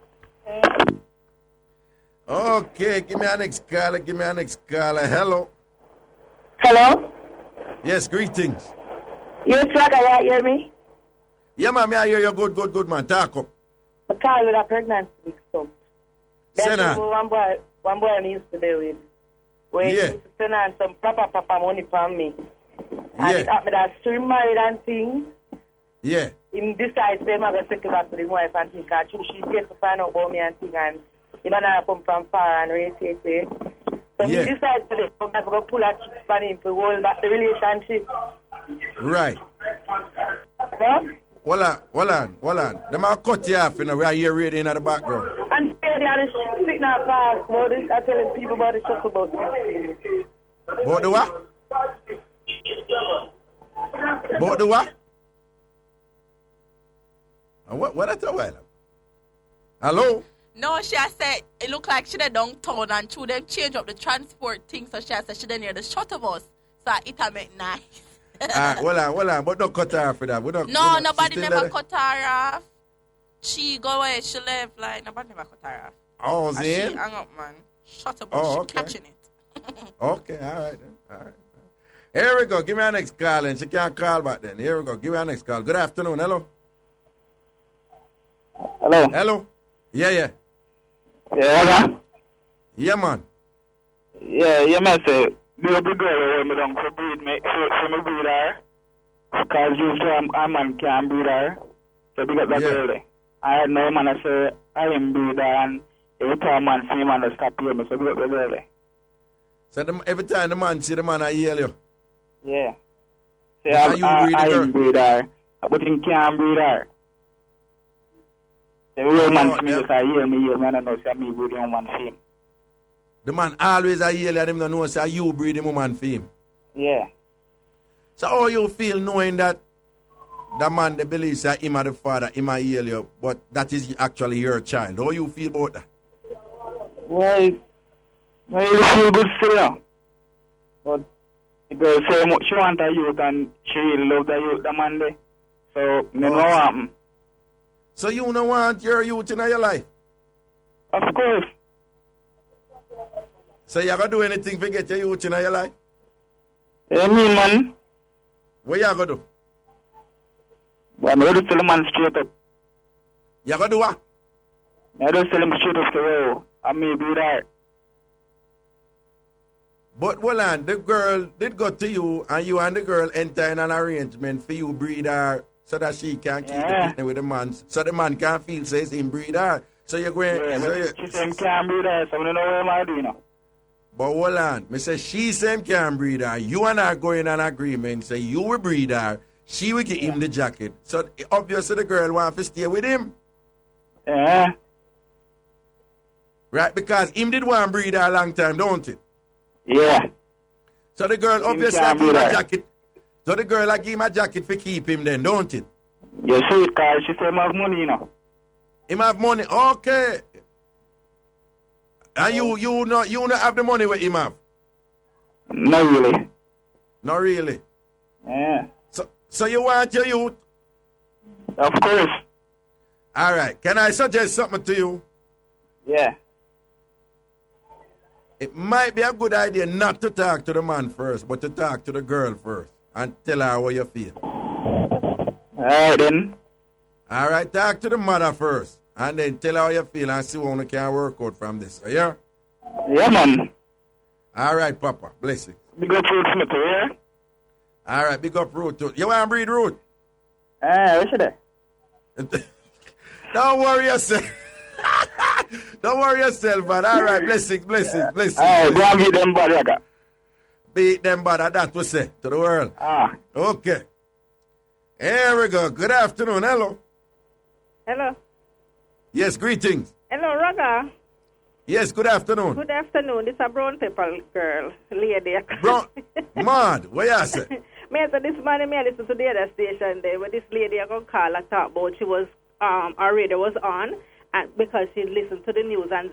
Okay. Give me a next caller. Hello. Hello? Yes, greetings. Yes, Raga, you hear me? Yeah, man. I hear you. Good, man. Talk up. I call with a pregnancy mix-up. Send That's on. one boy I used to deal with. When he used to send on some proper money from me. And it happened that she married and things. Yeah. He decides them I'm going to take it back to the wife and think that she gets to find out about me and things. And he don't have to come from far and race it. So he decides to come back to pull a chick for him to hold back the relationship. Right. Huh? Hold on. Them are cut you off, we are here reading in the background. And they are sitting out fast about this. I'm telling people about the shuffle about this. About the what? About the what? What at the while? Hello? No, she has said it looked like she done downtown and through them change up the transport thing, so she has said she done near the shuttle bus. So it make nice. Hold on, but don't cut her off for that. Nobody never cut her off. She go away, she left, like, nobody never cut her off. Oh, and she hang up, man. Shut up, she catching it. Okay, all right. Here we go, give me our next call, and she can't call back then. Here we go, give me our next call. Good afternoon, hello. Hello? Yeah. Yeah, yeah, man. Yeah, man, say, the girl when me don't for breed me, so me breed her. Because usually a man can't breed her. So because that girl, I had no man, I say, I am breed her, and every time man see man, I stop hearing me, so because the girl. So every time the man see the man, I hear you? Yeah. Say, I am breed her, but he can't breed her. The real man see me, just I hear me, I don't know, say me breed him one for him. The man always a yell at him, don't know, say you breed him woman for him. Yeah. So how you feel knowing that the man that believes that him are the father, him are heal you, but that is actually your child. How you feel about that? Well, I really feel good still now. But the girl say she want a youth and she really love the youth, the man there. So, me know what happen. So you don't want your youth in your life? Of course. So you gonna do anything to get your youth in your life? Yeah, me, man. What you gonna do? But I'm ready to tell the man straight up. You gonna do what? I just tell him straight up, say, oh, I may be right. But hold on, the girl did go to you and the girl enter in an arrangement for you breed her so that she can keep the kidney with the man. So the man can feel says him breed her. So you're going she said can't breed her, so I don't know what am I doing now. But hold on, me say she same can breed her. You and her go in an agreement, say you will breed her, she will give him the jacket. So obviously the girl want to stay with him. Yeah. Right, because him did want to breed her a long time, don't it? Yeah. So the girl obviously give him a jacket. So the girl give him a jacket for keep him then, don't it? You see it, because she said him have money, you know. Him have money, okay. And you not have the money what him have? Not really. Not really? Yeah. So you want your youth? Of course. Alright, can I suggest something to you? Yeah. It might be a good idea not to talk to the man first, but to talk to the girl first and tell her how you feel. Alright then. Alright, talk to the mother first and then tell her how you feel and see what we can work out from this. Yeah? Yeah, man. Alright, Papa. Bless you. Big up Ruth Smith, yeah? Alright, big up Ruth too. You want to breed Ruth? Where should I? Don't worry yourself. Don't worry yourself, man. All right, blessings. All right, go and beat them bad, Raga. Beat them bad, that we say to the world. Okay. Here we go. Good afternoon. Hello. Hello. Yes, greetings. Hello, Raga. Yes, good afternoon. Good afternoon. This is a brown paper girl, lady. Brown, mad. What you say? Me say this morning, I listen to the other station there, where this lady I gonna call and talk about. She was, our radio was on. And because she listened to the news and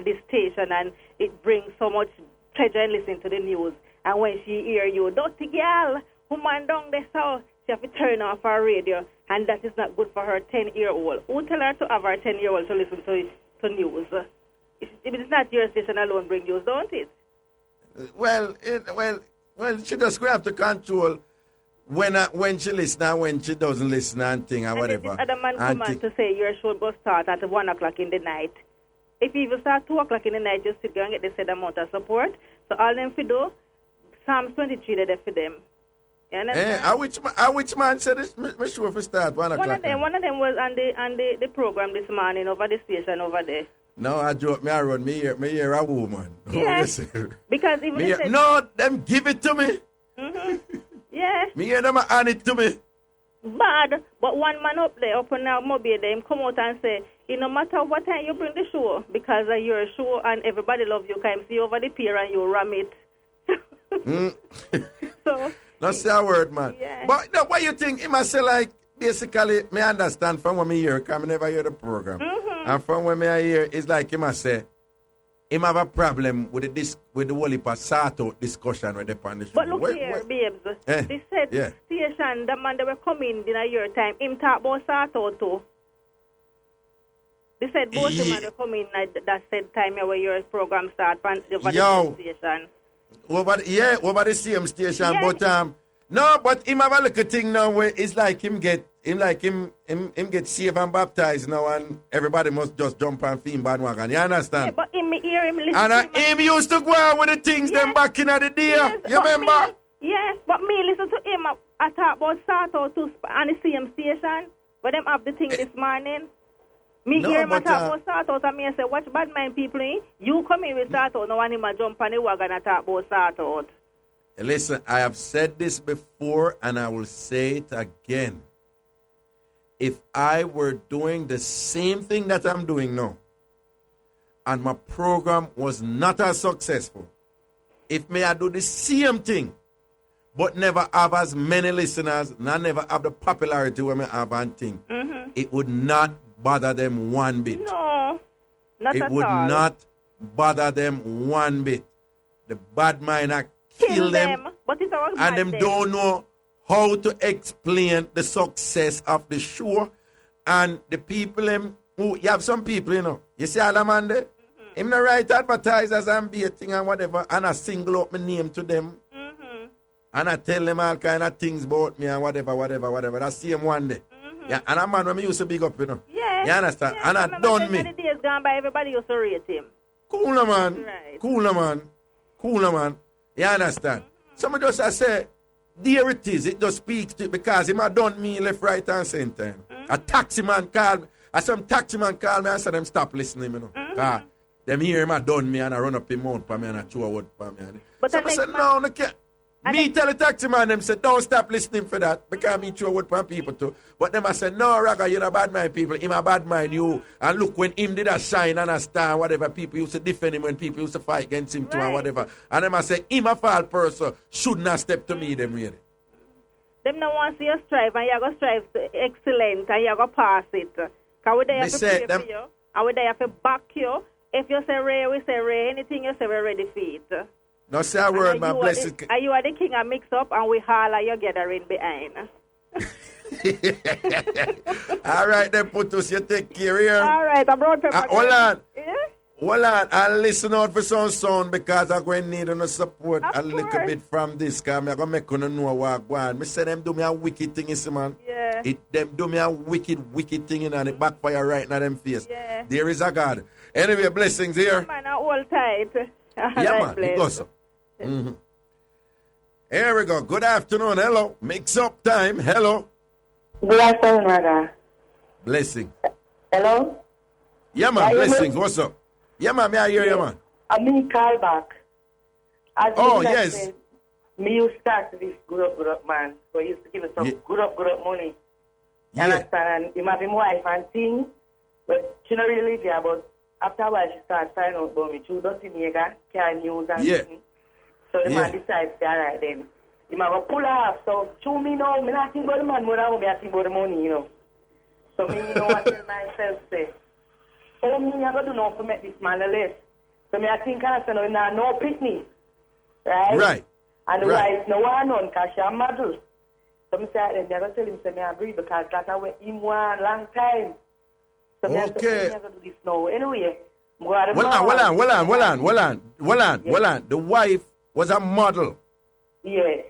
this station, and it brings so much pleasure in listening to the news. And when she hear you, dirty girl, woman down there, so she have to turn off her radio, and that is not good for her 10-year-old. Who tell her to have her 10-year-old to listen to news? It's not your station alone bring news, don't it? Well, she just have to control when she listen and when she doesn't listen and thing and whatever. This other man come on to say your show will start at 1 o'clock in the night. If you even start 2 o'clock in the night, just sit there and get the said amount of support. So all them for do, Psalms 23 they're there for them. You understand? Which man said this? My show will start 1 o'clock. One of them was on the program this morning over the station over there. No, I joke. Me I run. Me hear a woman. Yes. Because even no, them give it to me. Mm-hmm. Yeah. Me hear them hand it to me. Bad, but one man up there, up on our mobile, them come out and say, it no matter what time you bring the show, because of your show and everybody love you, can see over the pier and you ram it. So. Not say a word, man. Yeah. But no, what you think? He must say like, basically, me understand from what me hear, because I never hear the program. Mm-hmm. And from what me hear, it's like he must say, he have a problem with the whole heap of sort out discussion with the on the show. But look here, babes. They said station, the man that were coming in a year time, him talk about sort out too. They said both the man were coming that said time where your program start over the station. Over the same station, but no, but him have a little thing now where it's like him get saved and baptized now, and everybody must just jump and feel bandwagon. You understand? Yeah, but him hear him listen. And him used to go on with the things them back in the day. Yes, you remember? Yes, but me listen to him. I talk about sort out too on the same station, but them have the thing this morning. Me hear him talk about sort out, and me say, watch bad mind people in. You come in with sort out, no one him a jump on the wagon and talk about sort out. Listen, I have said this before and I will say it again. If I were doing the same thing that I'm doing now, and my program was not as successful, if may I do the same thing, but never have as many listeners, and never have the popularity we may have and thing, it would not bother them one bit. No, not It at would all. not bother them one bit. The bad mind are kill them, But it's our and them don't know how to explain the success of the show. And the people, who you have some people, you know, you see all them man there, him not write advertisers and baiting and whatever, and I single up my name to them, and I tell them all kind of things about me and whatever. That's the same one day. Yeah, and a man when me used to big up, you know. Yeah. You understand? Yeah, And I done me. many days gone by, everybody used to rate him. Cool, man. Right. Cool, man. You understand? Some just I say, there it is. It just speaks to it because him had done me left, right, and center. A taxi man called me. Some taxi man called me and said them stop listening, you know. Them hear him had done me and I run up him mount for me and I throw a word for me. But so the I said, next no, no, can't. Me tell the taxi man, them said, don't stop listening for that because me throw a word for people too. But them I said, no, Raga, you're a bad mind people. Him a bad mind you. And look, when him did a shine and a star, whatever, people used to defend him when people used to fight against him too and whatever. And them I say, him a fall person should not step to me, them really. Them no want to see you strive and you're going to strive to excellent and you're going to pass it. Because we there to pray for you and we there to back you. If you say Ray, we say Ray. Anything you say, we're ready for it. No say a word, my blessed. And you are the king of Mixup and we holler you gathering behind. All right, then, Putus, you take care here. All right, I'm broad paper. Hold on. Yeah? Hold on, I'll listen out for some sound because I'm going to need no support Of a little course. bit from this because I'm going to make you know what I'm going. I say them do me a wicked thing, you see, man. Yeah. Them do me a wicked thing and it backfire right in them face. Yeah. There is a God. Anyway, blessings here. Man, I hold tight. Yeah, man, it goes so. Here we go. Good afternoon. Hello. Mix up time. Hello. Good afternoon, Raga. Blessing. Hello? Yeah, man. Yeah, Blessings. What's up? Yeah, man. May I hear you, man? I'm in call back. As Oh, you yes. said, me used to start this good up, man. So he used to give us some good up money. You Yeah. understand? And he have him wife and thing. But she not really live here, but after a while she started finding out about me. She doesn't Jamaica, can news and Yeah. thing. So the man decides, all right then. He might go pull off. So to me now, me not think about the man more than me I think about the money, you know. So me, you know, I tell myself, say, oh, me I got to do now to make this man a list. So me I think I say, no picnic. Right? Right. And the Right. wife no one on because she a model. So me say, then I got to tell him, say, me I agree because that's what him want a long time. So me I say, Okay. me I got to do this now. Anyway, I'm going to Hold on. The wife was a model. Yes.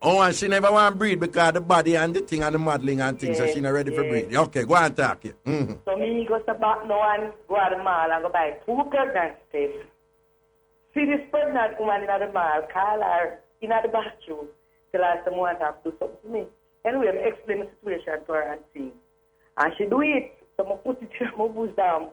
Oh, and she never want to breed because the body and the thing and the modeling and things, so she not ready for breed. Okay, go on talk it. So me go to back now and go to the mall and go buy 2 pregnant tests. See this pregnant woman in the mall, call her in the bathroom, tell her someone have to do something to me. Anyway, I explain the situation to her and see. And she do it, so I put it in my bush down.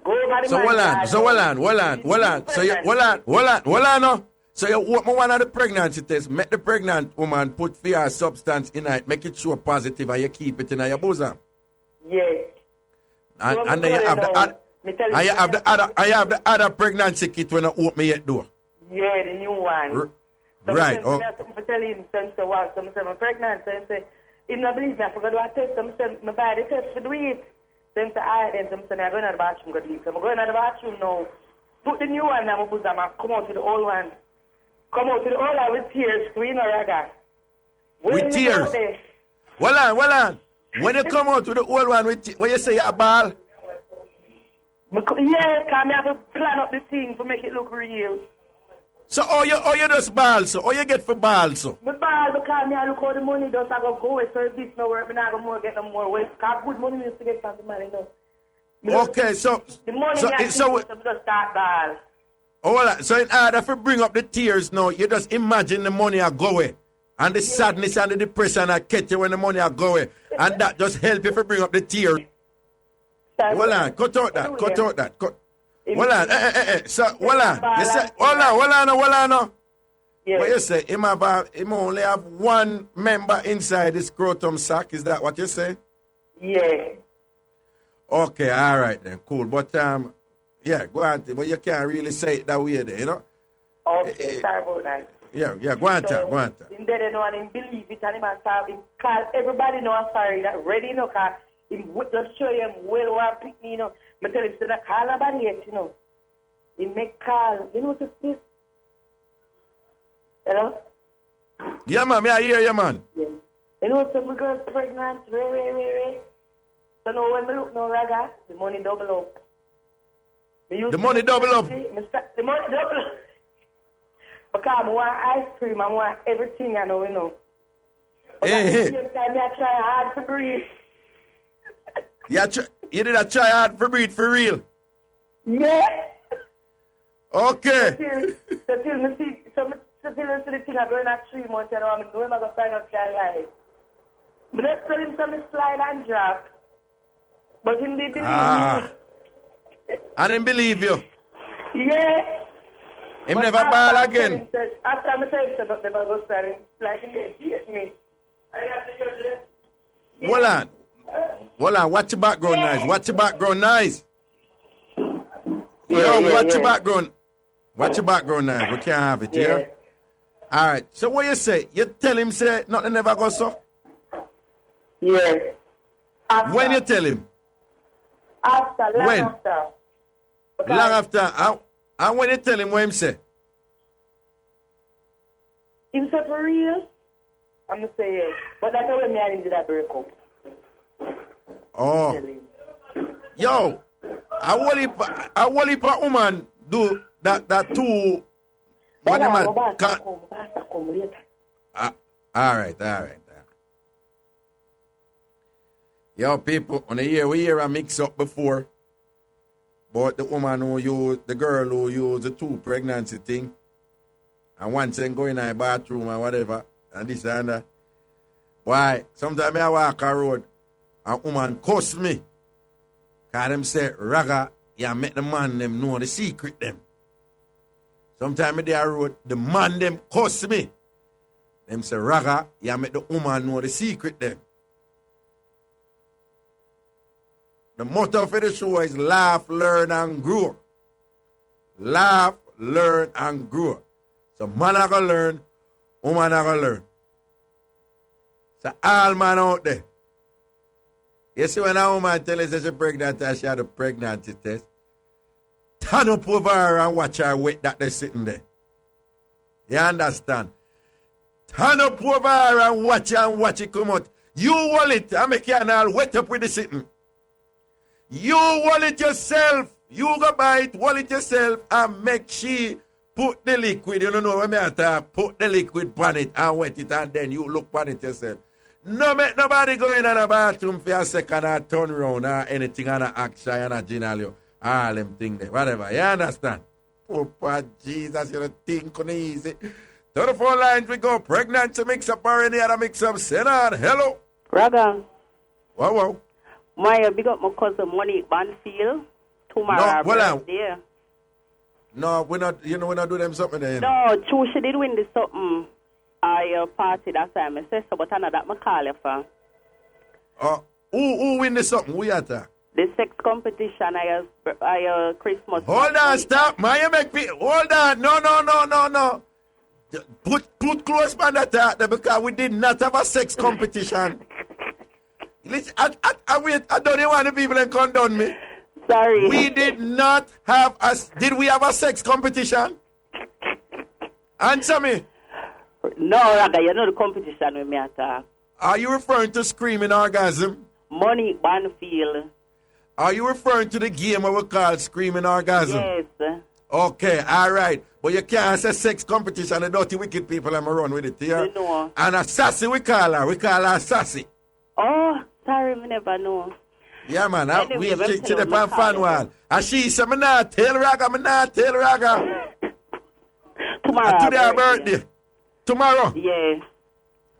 Go over the So hold on. So you hold on now. So you open one of the pregnancy tests, make the pregnant woman put fear substance in it, make it show positive and you keep it in your bosom. Yes. And then you have the other pregnancy kit when you open your door. Yeah, the new one. Right. Oh. I tell him, so what? So I say, I'm pregnant. So I say, he not believe me. I forgot what test. So I say, I buy the test for do it. So I say, then so I say, I'm going to the bathroom. So I'm going to the bathroom now. Put the new one in my bosom and come out to the old one. Come out to the old one with tears. Screen or Raga. With tears? Hold on. When you come out to the old one, when you say you're a ball? Yeah, because I have to plan up the thing to make it look real. So you just ball, so all you get for ball, so? The ball, because I look how the money does, I go away, so if this no work, I'm not going to get no more waste. Because good money used to get from the money, no. Okay, so... The money so just start ball. Hold on. So in order to bring up the tears now, you just imagine the money are going. And the sadness and the depression are catch you when the money are going. And that just help you to bring up the tears. Hold on. Cut out that. Hold on. So, hold on. You say, hold on. Yeah. What you say, him only have one member inside the scrotum sac. Is that what you say? Yeah. Okay, all right then. Cool. But, yeah, go on. But you can't really say it that way there, you know? Okay, sorry about that. go on, go on. In there, they know and him believe it, and him and start him call everybody know I'm sorry that ready, you know, cause him just show him well what pick me, you know. I tell him, say that call nobody yet, you know. He make call, you know what this? Hello? Yeah, man, I hear you, man. Yeah. You know, some girls pregnant, So now when we look now, Raga, the money double up. The money double up? The money double up. Because I want ice cream, I want everything, I know, you know. But at the same time, I try hard to breathe. You did a try hard for breathe, for real? Yeah. Okay. So till me see, so till the thing I'm going at 3 months, you know, I'm going to find out child life. But let's tell him some slide and drop. But him did believe me. I didn't believe you. Yeah. Him never ball again. After I tell him something, never go starting. Like he hit me. Hold on. Watch your background noise. Watch your background noise. Watch your background. Watch your background noise. We can't have it, yeah? All right. So what you say? You tell him, say, nothing never goes so? Yeah. After. When you tell him? After, long after. Okay. Long after. And when you tell him what him say? Him say for real? I'm going to say yes. But that's when me and him did that break up. Oh. Yo. I will if a woman do that too. When a man all right. Yo, people, on the year we hear a mix up before. But the woman who used, the girl who used the 2 pregnancy thing, and one thing going in the bathroom or whatever, and this and that. Why? Sometimes I walk a road, and a woman cuss me. Because them say, Raga, you make the man them know the secret them. Sometimes they are road, the man them cuss me. Them say, Raga, you make the woman know the secret them. The motto for the show is laugh, learn, and grow. Laugh, learn, and grow. So man are going to learn, woman are going to learn. So all man out there. You see when a woman tell us she's pregnant and she had a pregnancy test, turn up over her and watch her wait that they're sitting there. You understand? Turn up over her and watch it come out. You hold it and make her all wet up with the sitting. You hold it yourself. You go buy it, hold it yourself, and make she put the liquid. You don't know what I talk. Put the liquid on it and wet it, and then you look on it yourself. No make nobody go in the bathroom for a second or turn around or anything and act shy and a genial. All them things there. Whatever. You understand? Oh, Jesus, you don't think on easy. To the 4 lines we go. Pregnancy mix-up or any other mix-up. Send on. Hello. Raga. Wow. Maya, big up my cousin Monique Banfield. Tomorrow. No, birthday. No, we're not, we're not doing them something there. No, true, she did win the something. I party that time. I said so, but I know that I call you for. Who win the something? Who you at? The sex competition, I Christmas. Hold on, stop. Maya make me, hold on. No. Put close man that there because we did not have a sex competition. Listen, I don't even want the people to condone me. Sorry. We did not have did we have a sex competition? Answer me. No, Raga, you know the competition with me at all. Are you referring to Screaming Orgasm? Monique Banfield. Are you referring to the game we call Screaming Orgasm? Yes. Okay, all right. But you can't say sex competition, the dirty wicked people I'm run with it here. You know. And a sassy we call her sassy. Oh, sorry, me never know. Yeah, man. Anyway, we check to the fan wall. And she said, me not tell Raga. Tomorrow. Today her birthday. Tomorrow? Yeah.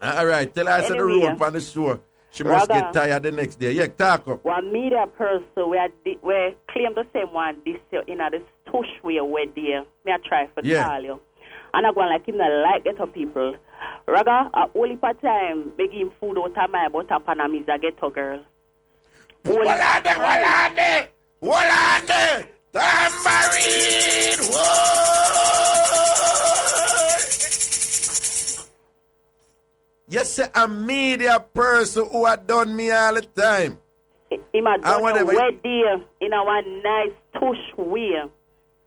All right. Tell her I said the road on the show. She must get tired the next day. Yeah, talk up. One media person, we claim the same one this year in the stush way where there. Me I try for call you. And I go like him not like ghetto people. Raga, only part time begging food out of my butter pan is a ghetto girl. Hold on there. Tambourine! Whoa! say a media person who had done me all the time. Him a done a wet deal in a one nice tush way.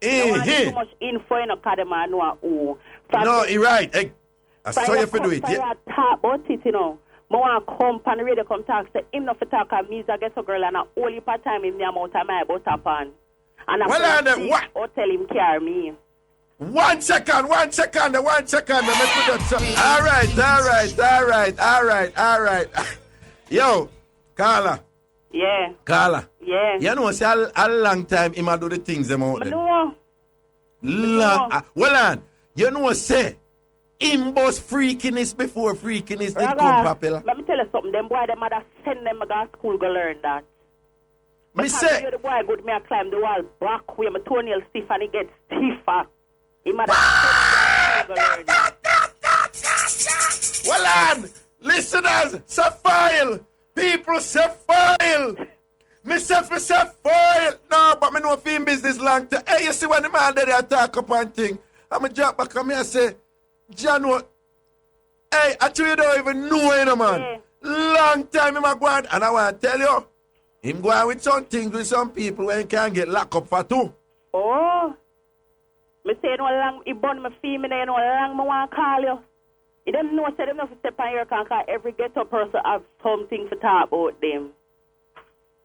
No one too much info in a kadema know who. No, you're right. Hey, I saw you for do it. Yeah. Talk about it, you know. I want to come on the radio, come talk, say, him not for talk, and me a get a girl, and a only part time in the amount of my butter pan. And I'm going to or tell him carry me. 1 second. All right. Yo, Carla. Yeah. Carla. Yeah. You know, say a long time him a do the things them out there. No. Well, on. You know, say, him was freakiness before freakiness did come popular. Let me tell you something. Them boy, them mother send them to school to learn that. Me say. The boy good, me I climb the wall back way, my toenail stiff and he gets stiffer. He mother send them to learn that. Well, on. Listeners, say file. People say file. Me say file. No, but me know film business long time. Hey, you see when the man there talk up and thing. I'm a jump back and me and say, John, what? Hey, actually you don't even know him, man. Yeah. Long time him a go on, and I want to tell you, him go on with some things with some people where he can get locked up for too. Oh. Me say no long, he born me female, you know long me want to call you. You don't know, say them not to step on your can, because every ghetto person have something to talk about them.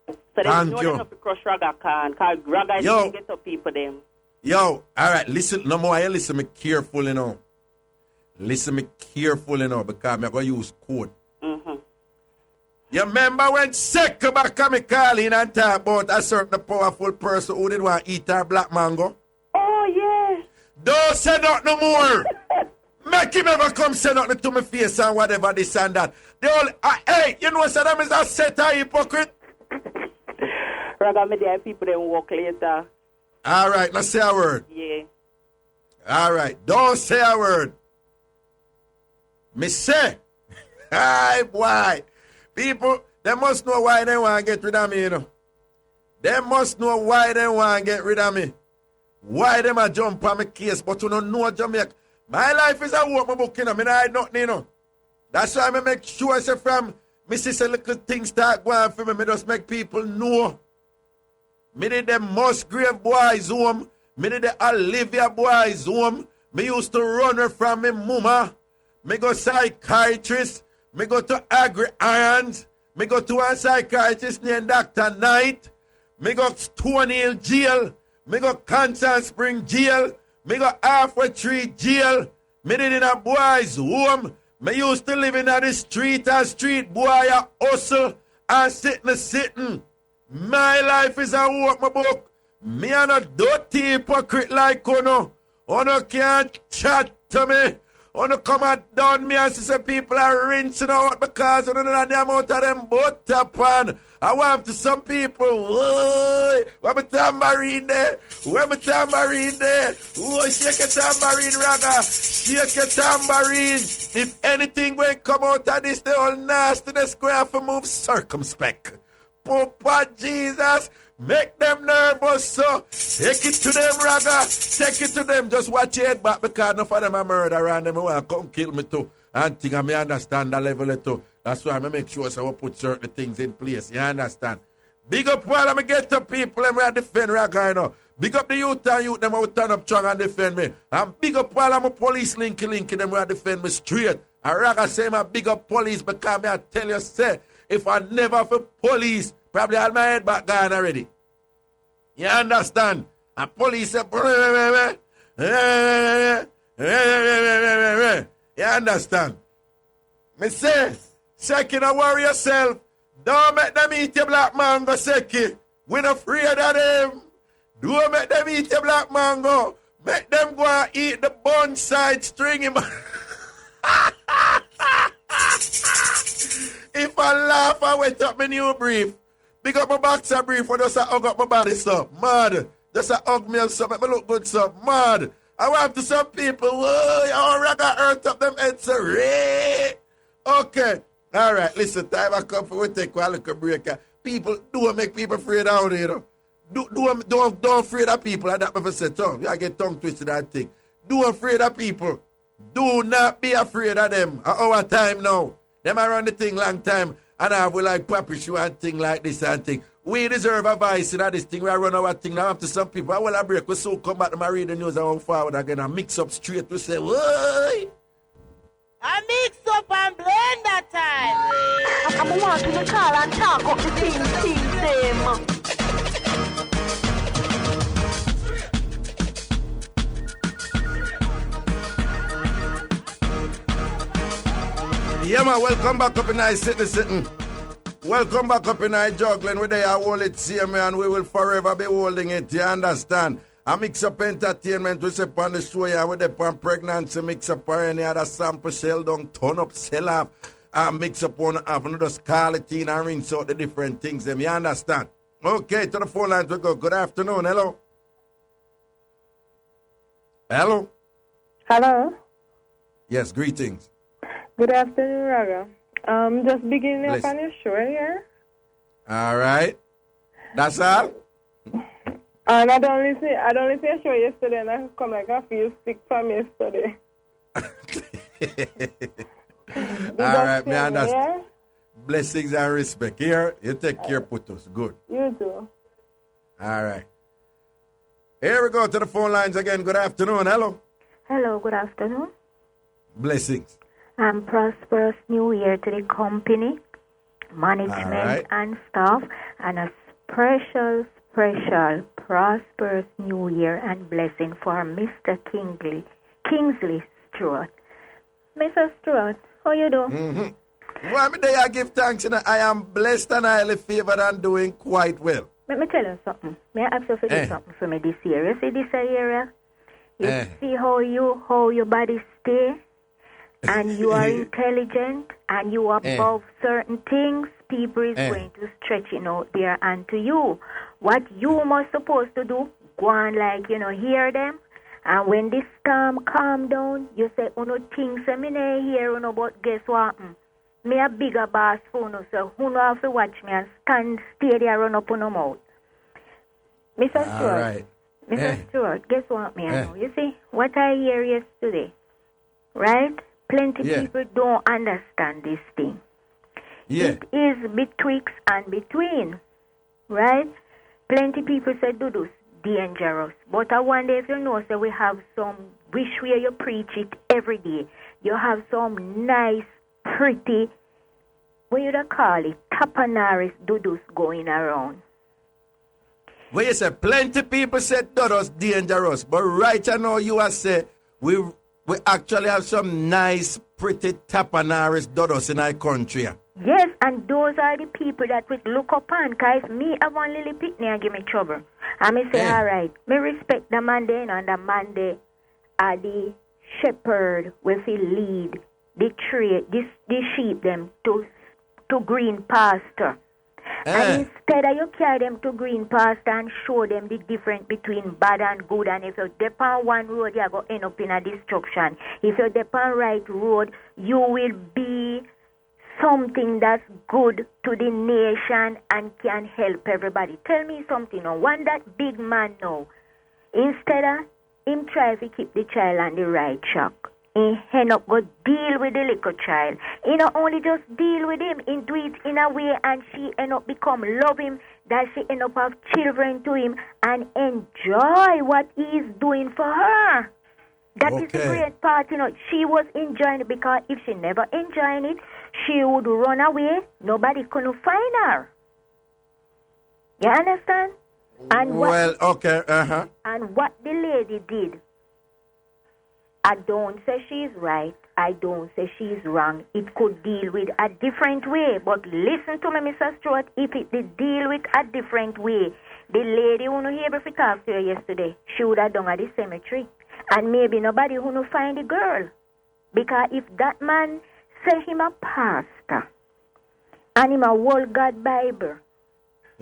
So they know them not to crush Raga can, because Raga is the ghetto people them. Yo, all right, listen, no more, listen me careful, you know. Listen me careful, you know, because I'm going to use code. Mm-hmm. You remember when Sekaba come calling and talk about a certain powerful person who didn't want to eat her black mango? Oh, yeah. Don't say that no more. Make him ever come say nothing to my face and whatever, this and that. They all, hey, you know, so them is a set of hypocrite. Raga, me there people then walk later. All right, now say a word. Yeah. All right, don't say a word. Me say, hi boy, people, they must know why they want to get rid of me, you know. They must know why they want to get rid of me. Why them a jump on my case, but you don't know Jamaica. My life is a work my book, you know. I hide nothing, you know. That's why I make sure I say from me see some little things start going for me. Me just make people know. Me did the Musgrave boys home. Me did the Olivia boys home. Me used to run her from me mama. Me go psychiatrist. Me go to Agri-Irons. Me go to a psychiatrist named Dr. Knight. Me go Stone Hill Jail. Me go Constant Spring Jail. Me go Halfway Tree Jail. Me did in a boys home. Me used to live in the street and street boy a hustle and sitting. My life is a work, my book. Me and a dirty hypocrite like Uno. Uno can't chat to me. Uno come and down me and see some people are rinsing out because of the amount of them butter pan. I want to some people, whoa, where my tambourine there? Where my tambourine there? Whoa, shake your tambourine, Raga. Shake your tambourine. If anything will come out of this, they all nasty, the square for move circumspect. Papa Jesus, make them nervous, so take it to them, Raga. Take it to them. Just watch your head back because enough of them are murder and them want to come kill me too. And think I may understand the level too. That's why I make sure so I put certain things in place. You understand? Big up while I get to people and I defend Raga, you know. Big up the youth and youth, them will turn up strong and defend me. And big up while I'm a police linky, them will defend me straight. And Raga say I'm big up police because I tell you, say, if I never for police, probably had my head back gone already. You understand? And police say, you understand? Me say, Seki, don't worry yourself. Don't make them eat your black mango, Seki. We're not afraid of them. Don't make them eat your black mango. Make them go and eat the bun side string. If I laugh, I went up my new brief. Big up my boxer brief for just a hug up my body, so mad. Just a hug me and so make me look good, so mad. I want to some people, whoa, your Raga earth up them heads, so okay. All right, listen, time I come for we take a little break. People, don't make people afraid out here, you know. Don't afraid of people, and that never said tongue. You get tongue twisted and thing. Don't afraid of people. Do not be afraid of them. At our time now. Them I run the thing long time, and I will like Papi Show and thing like this and thing. We deserve a voice in this thing. We run our thing now up to some people. I will a break. We soon come back to read the news and go forward again and mix up straight. We say, why? A mix up and blender time. I want to call and talk up the thing, them. Yeah, man, welcome back up in our sitting. Welcome back up in our juggling. We there hold it same, and we will forever be holding it. You understand? A Mix-Up Entertainment, we say on the show here, with the pregnancy Mix-Up or any other sample sell down, turn up, sell off, and Mix-Up one have another scarlet in and rinse out the different things. Them, you understand? Okay, to the phone lines we go. Good afternoon. Hello? Hello? Hello? Yes, greetings. Good afternoon, Raga. Just beginning up on your show here. All right. That's all? And I don't listen to your show yesterday, and I come like I feel sick from yesterday. All right, me understand. Blessings and respect. Here, you take care, Putus. Good. You too. All right. Here we go to the phone lines again. Good afternoon. Hello. Hello, good afternoon. Blessings. And prosperous new year to the company, management and staff, and a special prosperous new year and blessing for Mr. Kingsley Stewart. Mr. Stewart, how you doing? Mm-hmm. Well, I give thanks, and I am blessed and highly favored and doing quite well. Let me tell you something. May I ask you to do something for me this year? You see this area? You see how your body stay? And you are intelligent and you are above certain things, people is going to stretch it out there and to you. What you must supposed to do, go and hear them. And when this storm calm down, you say, things me hear, but guess what? Me a bigger boss for you, so who know have to watch me and stay there, run up on the mouth. Mr. Stewart, Mr. Stewart, guess what me I know? You see, what I hear yesterday, right? Plenty people don't understand this thing. It is betwixt and between, right? Plenty people say, Dudus, dangerous. But I wonder if you know, so we have some wish where you preach it every day. You have some nice, pretty, what you call it, tapanaris Dudus going around. Well, you say, plenty people say Dudus dangerous. But right now you are say, we actually have some nice, pretty tapanaris Dudus in our country. Yes, and those are the people that we look upon. Because me, I want Lily Pitney and give me trouble. And me say, all right, me respect the man there, and the man there are the shepherd with the lead, the tree, the sheep them to green pasture. And instead of you carry them to green pasture and show them the difference between bad and good, and if you dip on one road, you're going to end up in a destruction. If you dip on right road, you will be something that's good to the nation and can help everybody. Tell me something now. One that big man now, instead of him try to keep the child on the right track, he end up go deal with the little child. He not only just deal with him, he do it in a way and she end up become love him, that she end up have children to him and enjoy what he is doing for her. That is the great part, She was enjoying it because if she never enjoyed it, she would run away. Nobody couldn't find her. You understand? And And what the lady did, I don't say she's right. I don't say she's wrong. It could deal with a different way. But listen to me, Mr. Stewart, if it did deal with a different way, the lady who no able to talk to her yesterday, she would have done at the cemetery. And maybe nobody who no find the girl. Because if that man say him a pastor, and him a whole God Bible,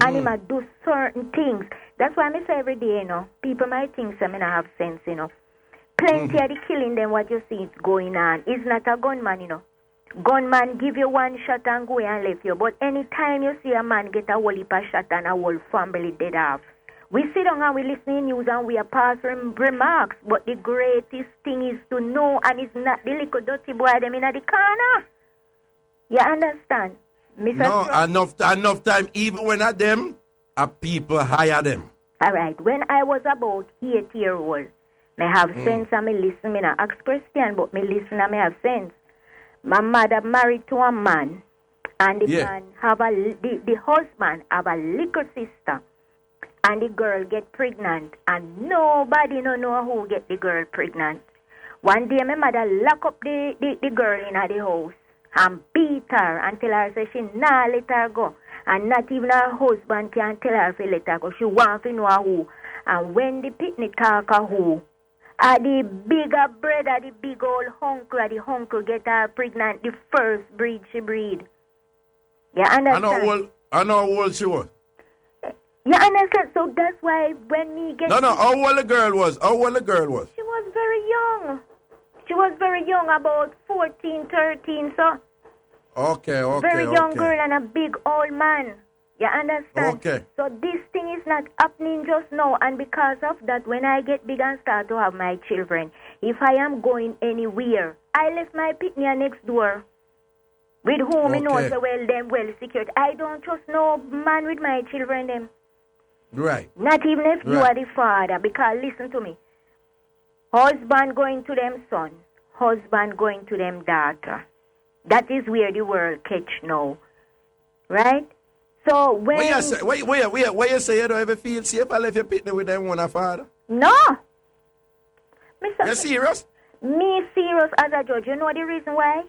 and him a do certain things, that's why I say every day, people might think some have sense, Plenty of the killing them, what you see is going on. It's not a gunman, Gunman give you one shot and go and leave you. But anytime you see a man get a whole heap of shot and a whole family dead off, we sit down and we listen to news and we are passing remarks. But the greatest thing is to know, and it's not the little dirty boy them in the corner. You understand? Mr. No, enough time. Even when at them, people hire them. All right. When I was about 8 years old, me have sense and me listen. Me not ask question, but me listen and me have sense. My mother married to a man, and the man have the husband have a little sister, and the girl get pregnant, and nobody no know who get the girl pregnant. One day, my mother lock up the girl in the house and beat her and tell her say she nah let her go, and not even her husband can tell her to let her go. She want to know who, and when the picnic talk who. The bigger brother, the big old the uncle get her pregnant, the first breed she breed. You understand? I know how old she was. You understand? So that's why when we get... No, how old the girl was? How old the girl was? She was very young. She was very young, about 14, 13, so... Okay. Very young girl and a big old man. You understand? Okay. So this thing is not happening just now, and because of that, when I get big and start to have my children, if I am going anywhere, I left my pitney next door, with whom I know so well them well secured. I don't trust no man with my children them. Right. Not even if you are the father, because listen to me. Husband going to them son, husband going to them daughter. That is where the world catch now. Right? So when... Where you say you don't ever feel safe I left your pitney with them one father? No. You serious? Me serious as a judge. You know the reason why?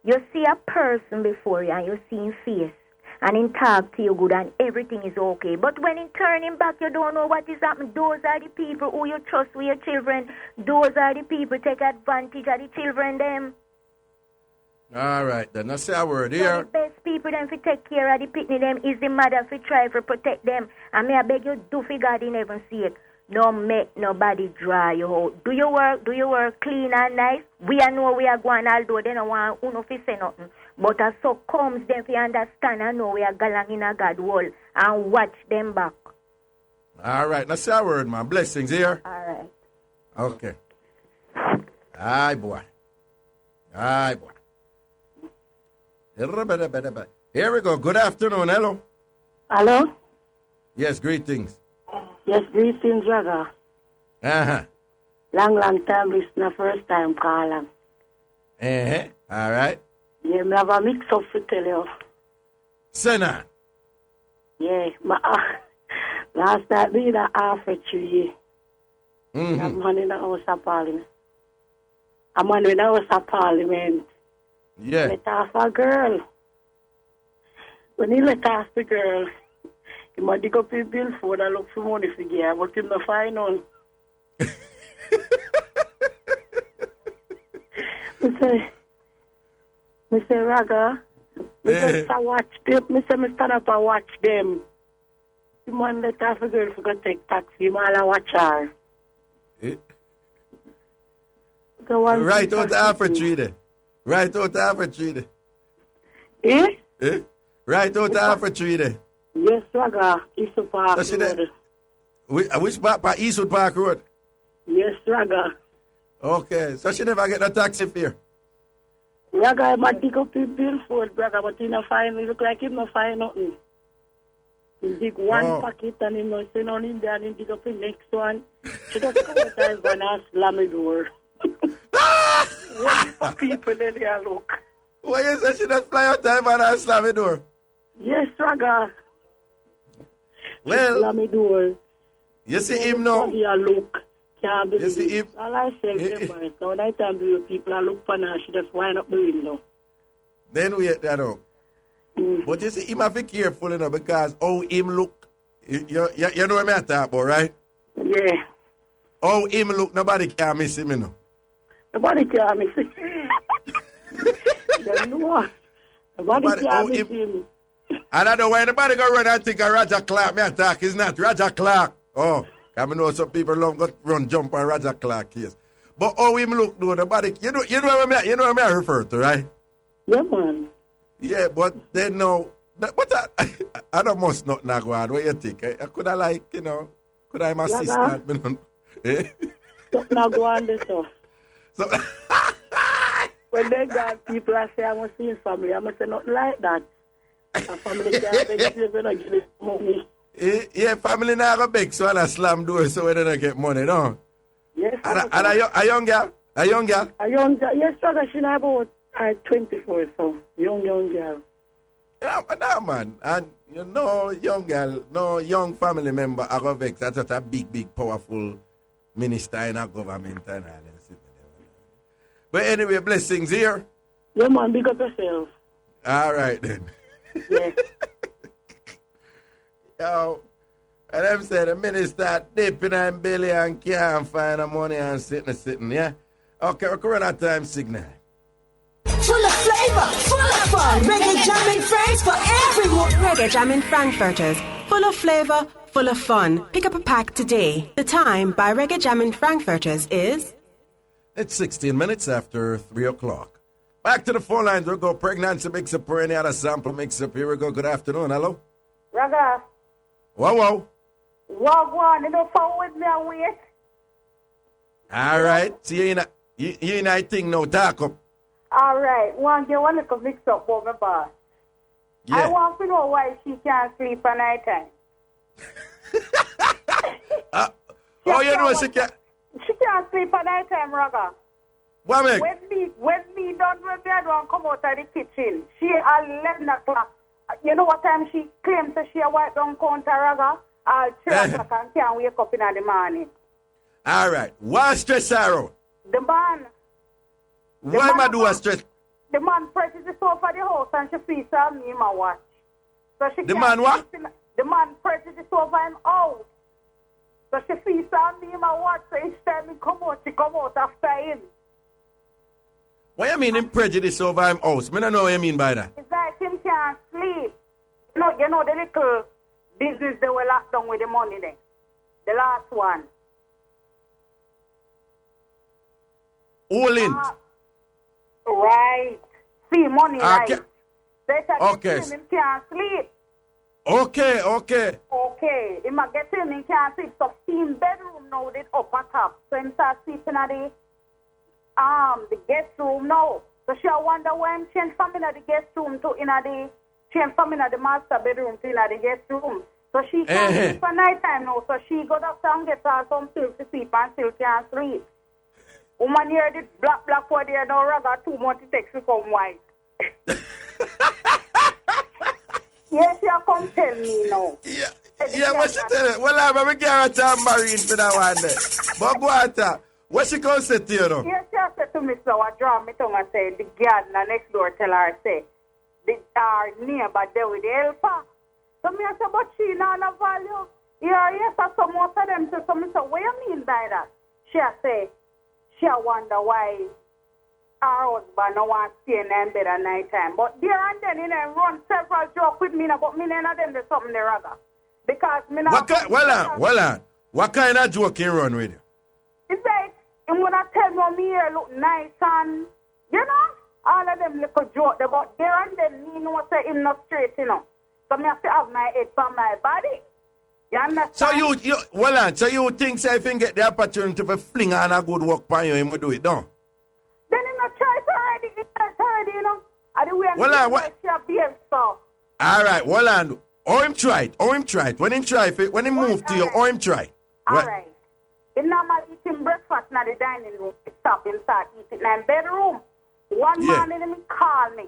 You see a person before you and you see him face and him talk to you good and everything is okay. But when he turning back, you don't know what is happening. Those are the people who you trust with your children. Those are the people take advantage of the children them. All right, then. Let's say a word here. So the best people them to take care of the pitney them is the mother to try to protect them. And may I beg you, do for God in heaven's sake. Don't make nobody dry you out. Do your work clean and nice. We are know we are going, although they don't want uno to say nothing. But as so comes them to understand and know we are galang in a God wall and watch them back. All right, let's say a word, man. Blessings here. All right. Okay. Aye, boy. Here we go. Good afternoon. Hello. Hello? Yes, greetings. Yes, greetings, Raga. Uh-huh. Long time listener, first time calling. Uh-huh. All right. Yeah, me have a mix-up to tell you. Senna. Yeah, last night we had half a tree. I'm man in the House of Parliament. I'm man in the House of Parliament. Yeah. Let off a girl. When he let off the girl, he might dig up his billboard and look for money for gear, but him not find none. Me say, Raga, me just watch them. Me say, me stand up and watch them. The man let off a girl for go take taxi, him all a watch her. Right out half a tree there. Right out half a tree there. Right out half a tree there. Yes, Raga, Eastwood Park Road. Which part? Eastwood Park Road? Yes, Raga. Okay, so she never get a taxi fare? Raga, I might dig up his billboard, Raga, but he not find, he look like he not find nothing. He dig one pocket and he not say nothing in there and he dig up the next one. She just come out and slam the door. What people then they look? Why you say she just fly out time and slam the door? Yes, Raga. Well, slam the door. You see him now? Look. Can't believe you see him? All I say, so when I tell you people are look for her, she just wind up the window. Then we that out. But you see, him have to be careful, you know, because how him look, you know what I'm talking about, right? Yeah. How him look, nobody can miss him, you know. Nobody can miss him. Nobody can miss him. And I don't know why anybody go run and think of Roger Clark. Me attack is not Roger Clark. Oh, I know some people love go run jump on Roger Clark case. But how him look though, nobody you know what I refer to, right? Yeah, man. Yeah, but they know but I don't must not go on. What you think? I could have like, you know, could I my assistant? Not go on this stuff. So when they got people, I say, I must see his family. I must say, nothing like that. A family can't beg you when I give it money. Yeah, family now go beg, so I slam door so we don't get money, no? Yes. And a young girl? A young girl? A young girl. Yes, brother, she's about 24, so young girl. Yeah, but nah, man. And you know, young girl, no young family member, I go vex. That's a big, powerful minister in our government and all that. But anyway, blessings here. Yeah, man, big up yourself. All right, then. Yeah. Yo, and them say the minister dipping and belly and can't find the money and sitting, yeah? Okay, we're corona time signal. Full of flavor, full of fun. Reggae Jam in France for everyone. Reggae Jam in Frankfurters. Full of flavor, full of fun. Pick up a pack today. The time by Reggae Jam in Frankfurters is... It's 16 minutes after 3 o'clock. Back to the phone lines. We'll go pregnancy mix-up or any other sample mix-up. Here we go. Good afternoon. Hello? Raga. Whoa. Wagwan, you don't phone with me and wait. All right. So you ain't I think no talk up. All right. One little mix up for my boss. Yeah. I want to know why she can't sleep at night time. You know she can't. She can't sleep at night time, Raga. What make? When me done with me, I don't come out of the kitchen. She at 11 o'clock. You know what time she claims that she a wipe down counter, Raga? 3 o'clock and can't wake up in the morning. All right. What stress her out? The man. Why am I doing stress? The man presses the sofa the house and she feeds her me in my watch. So she the man what? The man presses the sofa him out. So she feeds her me in my watch. So each time he come out, she come out after him. What you mean him prejudice over him house? I don't know what you mean by that. It's like him can't sleep. You know the little business they were locked down with the money there. The last one. All in. Right. See, money, right. Okay. Him can't sleep. Okay. Okay. He might get him, he can't sleep. So, team bedroom now, they up at top. So, him start sleeping at the guest room now. So, she wonder why him change from in the guest room to change from in the master bedroom to in the guest room. So, she can't sleep at night time now. So, she go down and get her some pills to sleep and still can't sleep. Woman here, the black for there now, Raga, 2 months it takes to come white. Yes, you come tell me now. Yeah, what she tell you? Well, I'm going to get her Tambourine for that one there. But go on, what she come say to you now? Yes, she said to me, so I draw me tongue and say, the gardener next door tell her, say, our neighbor there with the helper. So me I say, but she not no value. Yeah, yes, so most of them say, so me say, what you mean by that? She say, she wonder why her husband no want to stay in bed at night time. But there and then, run several jokes with me, but me none of them do something there rather. Because me not... Well on. What kind of joke you run with you? It's like, I'm going to tell me my hair look nice and, all of them little joke there, but there and then, me know say him not straight, So me have to have my head from my body. You understand? So you think say if you get the opportunity to fling on a good work for you, you will do it, don't? Then you not try it already, And the way I'm all right, well on. Or him try it. When he move to you, or him try it. All right. He normally eating breakfast in the dining room. He stop and start eating in the bedroom. One morning he call me.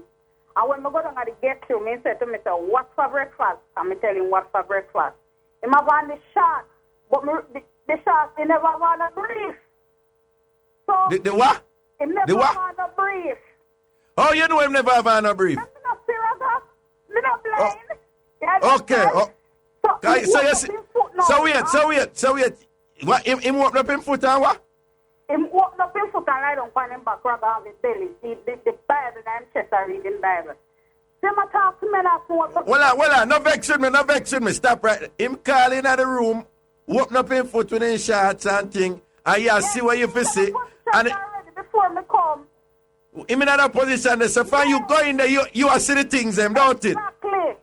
And when I go down to the guest room, he said to me, what for breakfast? And I tell him what for breakfast. He have on the shot, but the shot, he never have on a brief. So, the what? He never have on a brief. Oh, you know him never have on a brief? I'm not serious. I'm not blind. Okay. So wait. What, him open up him foot and what? Him open up him foot and lie down on him back, rub on his belly. The Bible and chest are reading Bible. Them a talk to me that phone. Well, no vex with me. Stop right. Him calling at the room, open up him foot with his shots and thing, and you see what you fi see. And before me come. Him in that position, so far you go in there, you are see the things, them, don't it? Exactly.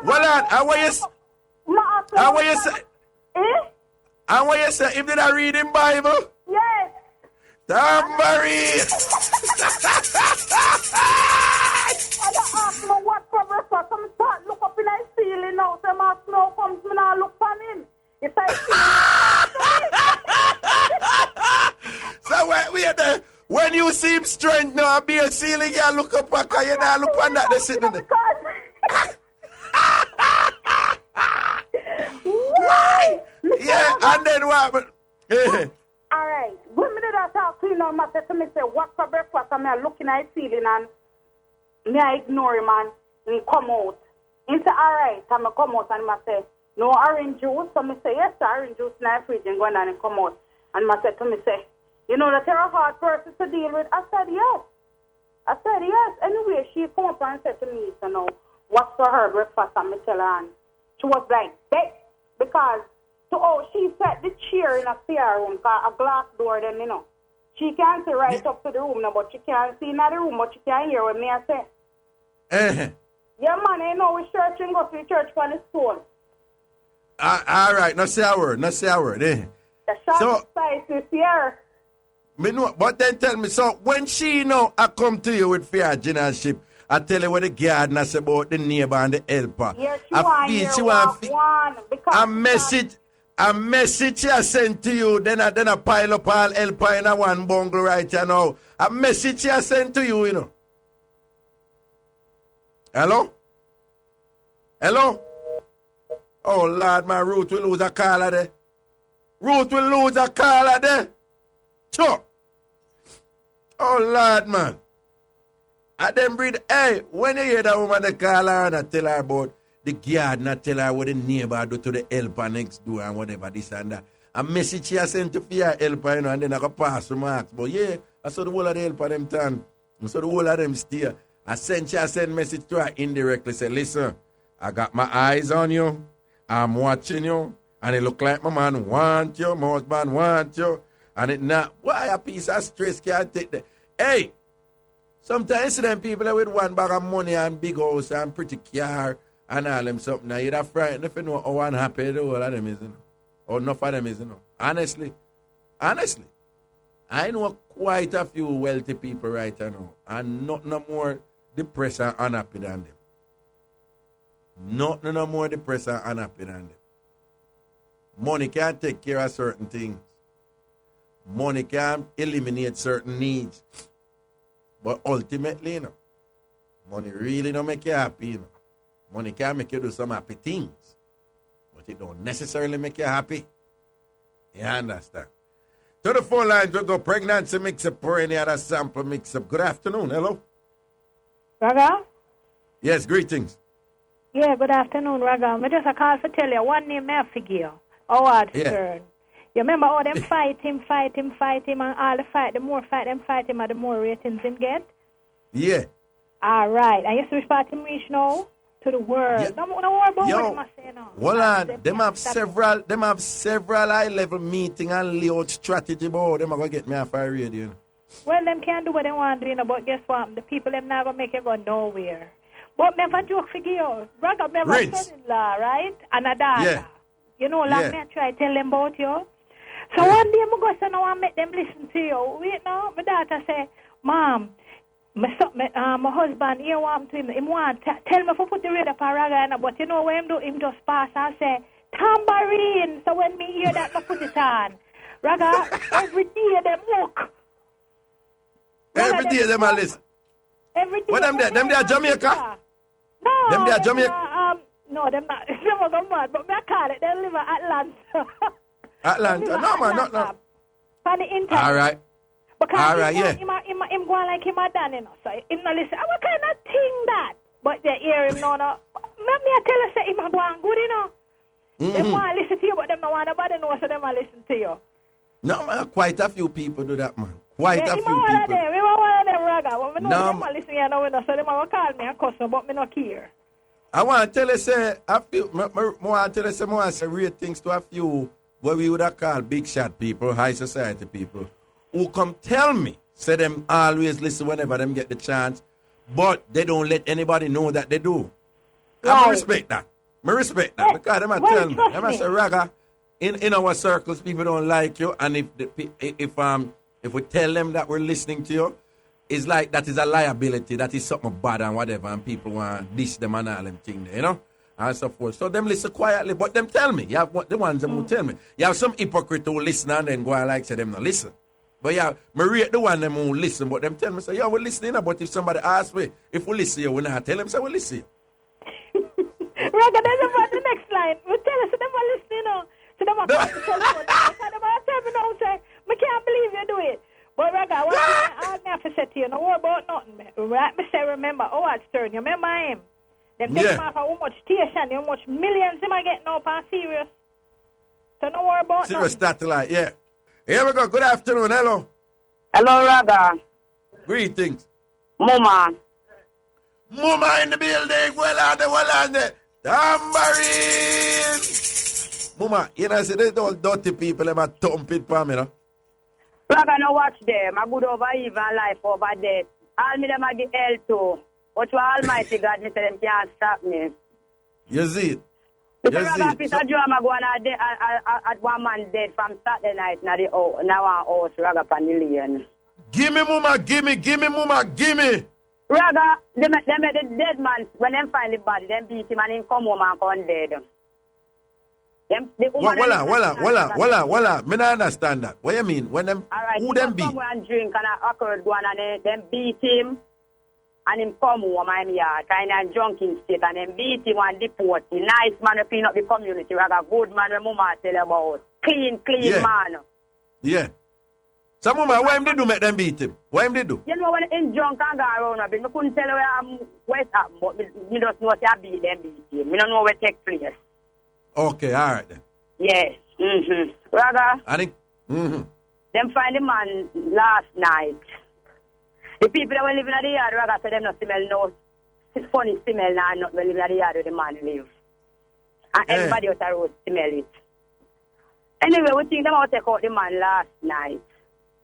Well, how you say? How you say? If they not reading Bible? Yes. Tambourine. I ask me what for breakfast. I'm start look up in the ceiling now. So my snow comes, me now look on him. If I So wait there. When you see him strength now, be a ceiling, you look up back and you now look on that, they're sitting there. Why? Yeah, and then what? All right. When me did I talk to him, I said to me, say, what for breakfast? And I looking at the ceiling and me I ignore him and he come out. He say, all right. And I come out and I say, no orange juice. So I say, yes, orange juice in the fridge and go in and come out. And I said to me, say, you know that you're a hard person to deal with? I said, yes. I said, yes. Anyway, she come up and said to me, you know, what's for her breakfast? And I tell her, and she was like, that. Because, she set the chair in a spare room, a glass door then, you know. She can't see right up to the room now, but she can't see in the room, but she can hear what me I say. Yeah, man, you know, we church and go to the church for the stone. All right, not say a word. The short size is here. Me know, but then tell me, so when she know I come to you with fair generalship, I tell you what the garden I say about the neighbor and the helper. Yes, she want a message I send to you, then I pile up all helper in a one bungle right now. A message I send to you, you know. Hello? Hello? Oh, Lord, my Ruth will lose a caller there. Ruth will lose a caller there. Sure. Oh, Lord, man. I then breathe, hey, when you hear that woman, they call her and I tell her about the garden, I tell her what the neighbor do to the helper next door and whatever, this and that. A message she sent to fear helper, you know, and then I go pass remarks. But yeah, I saw the whole of the helper them turn. I saw the whole of them steer. I send message to her indirectly, say, listen, I got my eyes on you, I'm watching you, and it look like my man want you, my husband want you, and it not, why a piece of stress can't take that? Hey, sometimes them people are with one bag of money and big house and pretty car and all them something, now you're frightened if you know how unhappy the whole of them is, you know, or enough of them is, you know. Honestly, I know quite a few wealthy people right now, and not no more depressed and unhappy than them. Not no more depressed and unhappy than them. Money can't take care of certain things. Money can eliminate certain needs. But ultimately, you know, money really don't make you happy, you know. Money can make you do some happy things. But it don't necessarily make you happy. You understand? To the phone lines, we'll go pregnancy mix-up or any other sample mix-up. Good afternoon. Hello? Raga? Yes, greetings. Yeah, good afternoon, Raga. I just a call to tell you one name I figure. Howard Stern. You remember all them fight him, and all the fight, the more fight them fight him, the more ratings him get? Yeah. All right. And you see which part him reach now? To the world. Yeah. Don't worry about what him say now. Hold on. Them have several high-level meeting and layout strategy, but them are going to get me off our radio. Well, them can do what they want to do, you know, but guess what? The people them not going to make it go nowhere. But me have a joke for you. Raga, me have a son-in-law, right? And a daughter. Yeah. You know, like me I try to tell them about you. So one day I go say, no, I make them listen to you. Wait now, my daughter say, Mom, my husband, here want to him. He want tell me to put the radio for Raga, but you know what him do? Him just pass and say, Tambourine. So when me hear that, I put it on. Raga, every day them look. Every day them a listen. Every day. What them there? Them there Jamaica? No. Them there Jamaica? No, them not. Them are go mad, but me I call it. They live in Atlanta. Atlanta? No, man, no. On the internet. All right. Because all right, yeah. Him going like him a done, you know. So him not listen. What kind of thing that? But they hear him no. Me I tell you, say him a go on good, you know. They want to listen to you, but them don't want nobody know, so them a listen to you. No, man, quite a few people do that, man. Quite a few people. One of them, Raga. But me know them a listen here now, so them a call me and cuss me, but me not care. I want to tell you, say, I want to tell you, say, I say real things to a few what we would have called big shot people, high society people, who come tell me, say them always listen whenever them get the chance, but they don't let anybody know that they do. Right. I respect that. Because them tell me. Them say, Raga, in our circles, people don't like you, and if we tell them that we're listening to you, it's like that is a liability, that is something bad and whatever, and people want to dish them and all them things, you know, and so forth. So them listen quietly, but them tell me. You have the ones them who tell me. You have some hypocrite who listen and then go and like say them not listen. But yeah, me rate the one them who listen, but them tell me, say, yeah, we're listening, but if somebody asks me, if we listen, we not tell them, say, we listen. Raga, there's about the next line. We tell us, them are listening, so them are going to tell me, say, I can't believe you do it. But Raga, what I have to say to you, no worry about nothing, man. Right, me say, remember, Howard Stern, you remember him? Them take him off how much station, how much millions him I get now for serious. So no worry about serious nothing. satellite, yeah. Here we go. Good afternoon. Hello. Hello, Raga. Greetings. Mama. Mama in the building. Well on there. Tambourine. Mama, you know, see, there's all dirty people ever thump it for me, no? Raga, no watch them. I good over even life over death. All me them are the hell too. But to Almighty God, me say them can't stop me. You see it? Because Raga, piece of drama go on at one man dead from Saturday night now our house, Raga Panillion. Gimme, Mama, gimme, Mama, gimme. Raga, they made the dead man, when them find the body, them beat him and him come home and come dead. Voila. Me not understand that. What you mean? When them, right, who them beat? Somewhere and drink and occurred go on and them beat him and him come home and yard, kind of drunken state, and them beat him and deport him. Nice man to clean up the community, Raga, good man when Mama tell about. Clean man. Yeah. So, Mama, what him they do make them beat him? What him they do? You know, when him drunk and go around a bit, I couldn't tell where it happened, but me just know say I beat him. Me don't know where it take place. Okay, all right then. Yes. Raga, I think, them find the man last night. The people that were living in the yard, Raga, said them not smell no. It's funny smell now, not living in the yard where the man live. And everybody else the road smell it. Anyway, we think them out take out the man last night.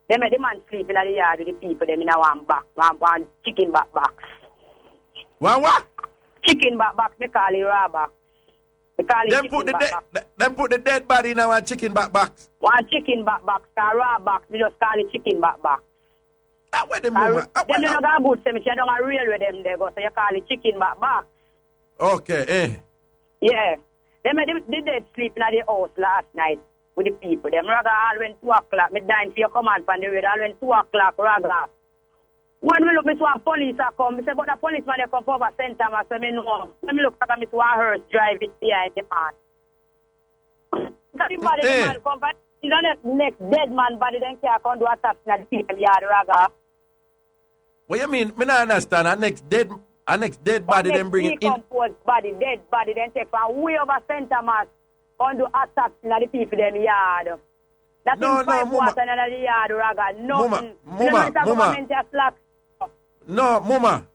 They made the man sleep in the yard with the people, them in a one chicken back box. What? Chicken back box, they call it raw box. Them put the dead body in one chicken back box. One chicken back box, a raw box, we just call it chicken back box. Where them Them don't got good cemetery, don't got real with them there, go, so you call it chicken back box. Okay, Yeah. They made the dead sleep in the house last night with the people. Them Raga all went 2 o'clock. Me dying for your command from the road. All went 2 o'clock, Raga. When we look, me saw police come. Me say, but the policeman they come over St. Thomas, so me know. When me look back, me saw a hearse drive it behind the man. The body the man come back. He's on the next dead man body, then can't come do a tap in the people yard, Raga. What you mean? Me not understand. Our next dead body, then bring it in. Decomposed body, dead body, then take from way over St. Thomas. On do attacks in the people them yard. That's no, Mama. In the yard, Raga. Mama.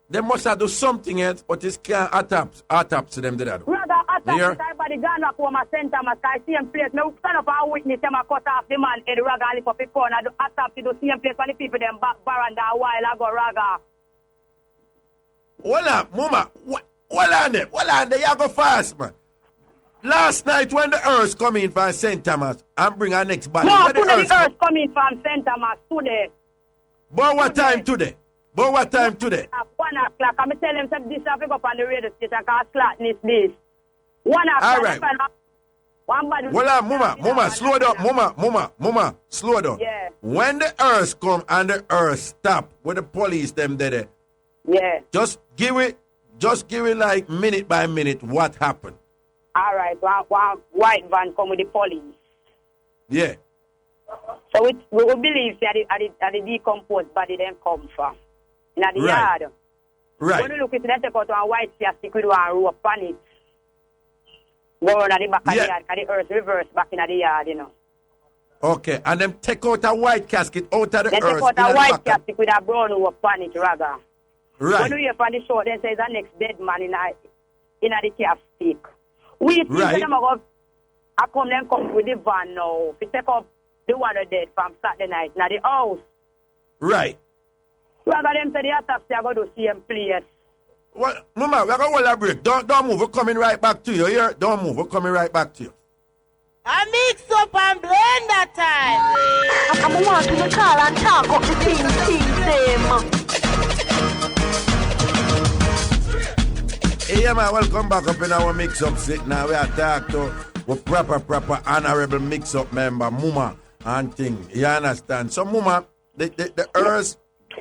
They must have do something else, but it's can't autopsy them to that. Raga, autopsy, everybody gone up home and St. Thomas, I see him place. Now, stand up and witness them and cut off the man head, Raga, and lift up the corner. Do autopsy, do same place when the people them back baranda a while ago, Raga. Hold on, Mama. Hold on there. You go fast, man. Last night when the earth come in from St. Thomas and bring our next body. No, today the earth come in from St. Thomas today. But what time today? 1 o'clock. I'm telling him that this have to go up on the radio station because slackness this. 1 o'clock. All right. One body. Well, Mama, slow down. Mama, slow down. Yeah. When the earth come and the earth stop, with the police them there. Yeah. Just give it like minute by minute what happened. All right, one white van come with the police. Yeah. So we believe that the decomposed body then come from. In the yard. Right. When you look at it, take out one white plastic with one rope on it. Go on the back of the yard, because the earth reverse back in the yard, you know. Okay, and then take out a white casket out of the then earth. Take out a white casket with a brown rope on it, Raga. Right. When we hear from the show, then says the next dead man in the casket. We think that them I come with the van now. We take up the one dead from Saturday night in the house. Right. Raga them say the autopsy are going to see him place. Well, Mama, we're going to hold a break. Don't move. We're coming right back to you. Here, don't move. We're coming right back to you. A mix up and blender time. I want to call and talk up the things them. Hey, man, welcome back up in our mix-up sit. Now we are talking to a proper honorable mix-up member, Muma, and thing. You understand? So, Muma, the earth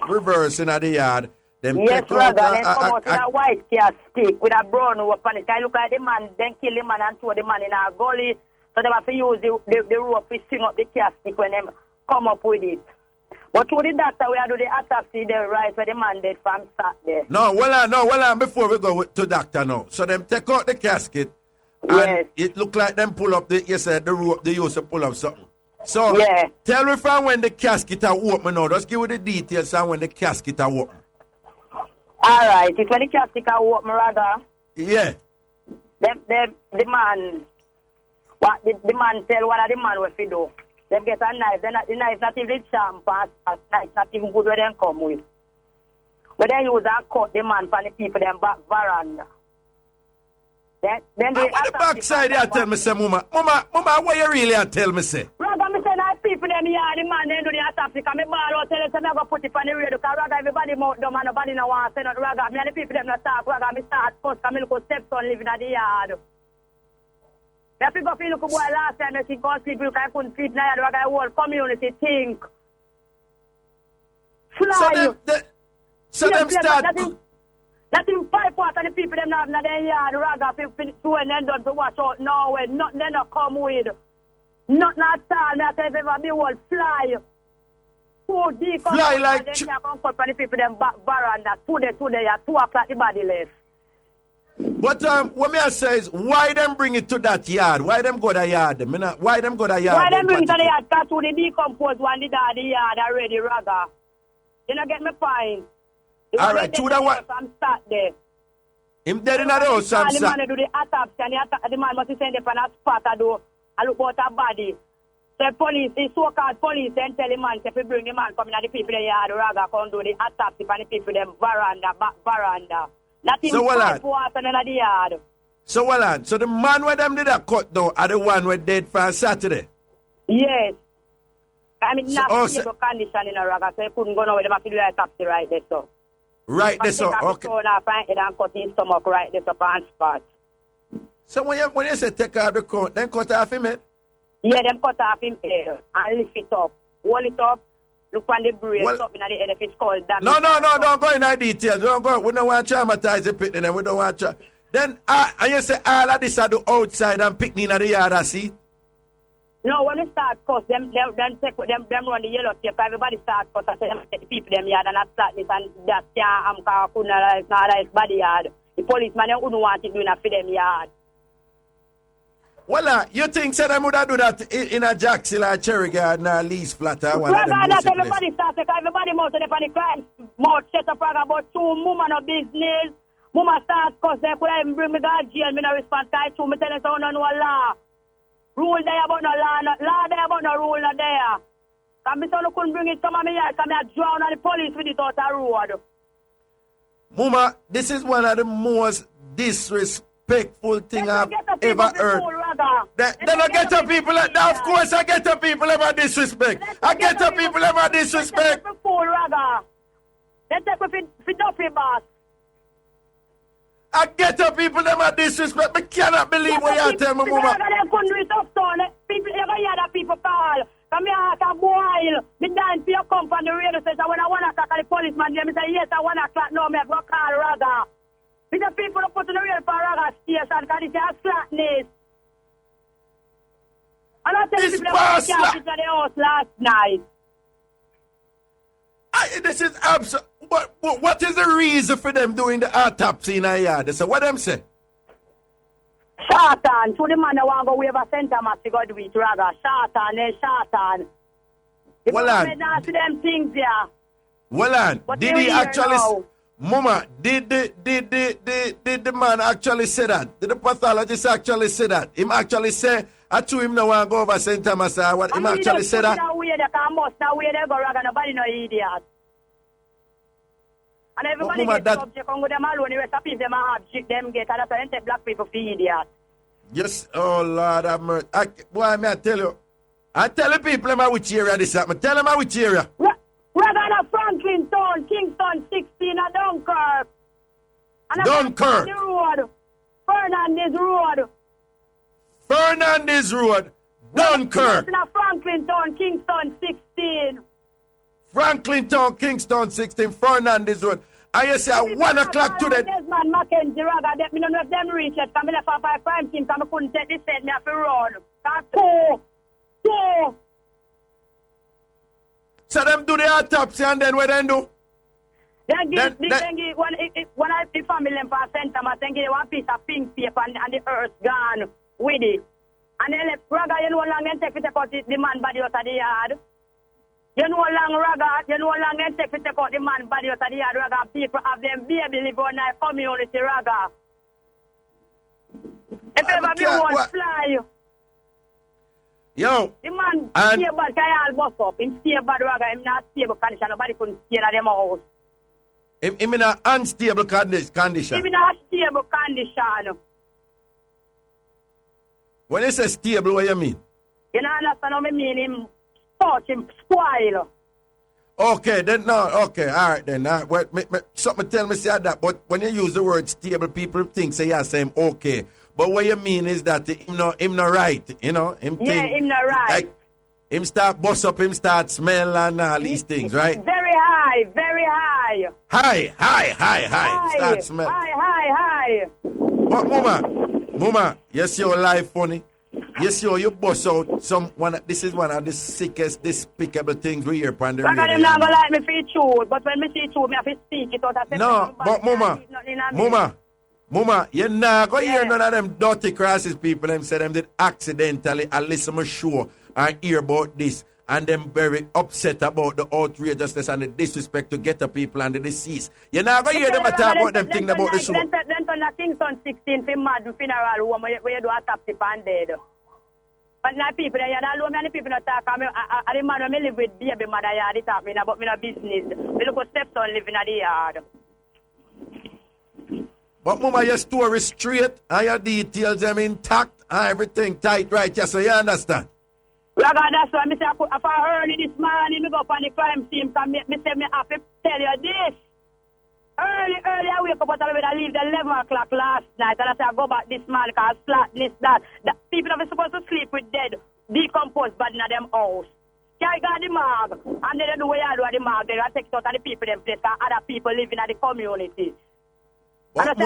reverse in the yard. Them yes, brother, then come out with a a white cat stick with a brown rope on it. I look at the man, then kill the man and throw the man in a gully. So they have to use the rope to swing up the cat stick when them come up with it. But through the doctor, we are do the autopsy there, right, where the man dead from Saturday. No, well on, before we go to doctor now. So them take out the casket, and it look like them pull up the rope they used to pull up something. So tell me from when the casket are open now. Just give me the details on when the casket are open. All right, it's when the casket are open, rather. Yeah. The man, the man tell what the man will do. They get a knife. Then the knife not even sharp, as knife not even good where they come with. But they use and cut the man from the people them back veranda. Then the backside you tell me say, Mama, what you really tell me say? Rather me say that people them here, the man they do the autopsy. Because me ball out tell them say me go put it on the radio. Because rather everybody mouth dumb and nobody no want to say nothing. Rather me and the people them not talk. Rather me start first because me look steps on living at the yard. If you go feel look boy last time you see God people you can couldn't sleep now. Rather the whole community think. Fly. So them start. That in 5 parts of the people them not in their yard, rather people and then done to watch out now when nothing they not come with. Nothing at all, me I tell you ever be whole fly. Food deep fly like then you come cut for the people them back veranda. Today at 2 o'clock the body left. But what me I say is why them bring it to that yard? Why them go to the yard? Why them go to the yard? Why them bring it to the yard? Because to the decomposed one did the yard already, rather. You know get me point. All right, to the what? Him dead in the house, Sam. The man do the autopsy and the man must send it on a spot and look about a body. So the police, the so-called police, then tell the man, if you bring the man coming at the people in the yard, Raga come do the autopsy on the people them back veranda. Nothing so well in the yard. So well on. So the man where them did a cut though are the one who dead for Saturday? Yes. I mean, so, not stable condition in a Raga, so you couldn't go nowhere, they have to do the autopsy right there, so. Right there, so okay. And cut his stomach right there, so on spot. So when you say take off the coat, then cut off him head? Yeah, them cut off him head and lift it up. Hold it up, look on the brain, something in the head if it's called damage. No, don't go in that details. Don't go. We don't want to traumatize the picnic and we don't want to. Then, and you say all of this are the outside and picnic in the yard, I see? No, when they start cut, them run the yellow tape. Everybody start cut and say them the people them yard and start this and that can't not body yard. The policeman they wouldn't want it doing that for them yard. Well, you think say them would do that in a Jackson or Cherry Garden or Lee's Flat or one of them? That everybody start because everybody mouth on the crime mouth shut up about 2 woman of business. Mama start cause they could even bring me to jail. Me no response to me tell them so no law. Rule there about no law there about no rule not there. And me son couldn't bring it some of me here, because I drown on the police with it out the road. Mama, this is one of the most disrespectful thing I've ever heard. Then I get the people, of course I get the people ever disrespect. I get the people ever disrespect. They take me for Duffy boss. I get the people ever disrespect. I cannot believe what you tell me, Mama. They couldn't do it up, son. People ever hear that people call. Come here, heart a boil. Me dance for your company radio station. When I 1 o'clock, the policeman there, me say, yes, at 1 o'clock, no, me have to call Raga. Me the people who put in the radio for Raga station, because it's a slackness. And I tell you, people that can't sit at the house last night. This is absurd. What is the reason for them doing the autopsy in a yard? So what them say? Shatan, to the man that want to go wave a center mass to go do it, Raga. Shatan. Well on. Not to them things there. Well on. Did he actually... Mama, did the man actually say that? Did the pathologist actually say that? Him actually say, I told him no one go over St. Thomas. What him actually say that? Nobody no idiot. And everybody gets subject on with them alone. The rest of people them object them get. And that's why they take black people for idiots. Yes, oh Lord have mercy. Boy, may I tell you. I tell the people about which area this happened. Tell them about which area. We're going to Franklin Town, Kingston 16 at Dunkirk. And Dunkirk. The road. Fernandez Road. Fernandez Road. Dunkirk. In Franklin Town, Kingston 16. Franklin Town, Kingston 16, Fernandez Road. And you say at 1 o'clock today. Desmond Mackenzie, Raga, I don't know if them reach it. Because I left off by crime team, because I couldn't take this set, me have to run. That's two. So them do the autopsy and then what they do? Then give one of the family for a center, then give one piece of pink paper and the earth gone with it. And then left Raga, you no longer take out the man body out of the yard. You no longer Raga, you no longer take out the man body out of the yard, Raga. People have them baby live on their community, Raga. If ever be one fly. Yo. The man stable, can all bust up. Him stable, Raga, him not stable condition. Nobody couldn't stay at them house. Him in an unstable condition. Him in a stable condition. When you say stable, what you mean? You know understand what I mean? Him touch, him spoil. Okay, then no, okay, all right then. Something tell me say that, but when you use the word stable, people think say yeah, say him okay. But what you mean is that him not right, you know? Him not right. Like, him start bust up, him start smell and all these things, right? Very high, very high. High. Start smell. High. But Mama, you see your life funny. You see how you bust out this is one of the sickest, despicable things we hear upon the radio. I'm not going to like me for it true, but when me see it true, me have to speak it out. No, but Mama, you're not going to hear none of them dirty crosses people, them say them did accidentally and listen to show and hear about this and them very upset about the outrageousness and the disrespect to get the people and the deceased. You're not going to hear them talk about them things about the show. Then turn the Kingston 16 for mad funeral home where you do a tap tip and dead. But now people, you know, many people not talk. I the man when me live with baby mother yard, they talk me about me no business. Me look at stepson living at the yard. But Mama, your story straight and your details them intact and everything tight right, yeah, so you understand? Raga, that's why I say if I early this morning, me go up on the crime scene, because me say me have to tell you this. Early, I wake up, but I leave the 11 o'clock last night, and I say I go back this morning, because I flat this, that. People are supposed to sleep with dead, decomposed body in them house. Carry go the marg, and then they do what you do at the marg, they take it out of the people in place, because other people living in the community. But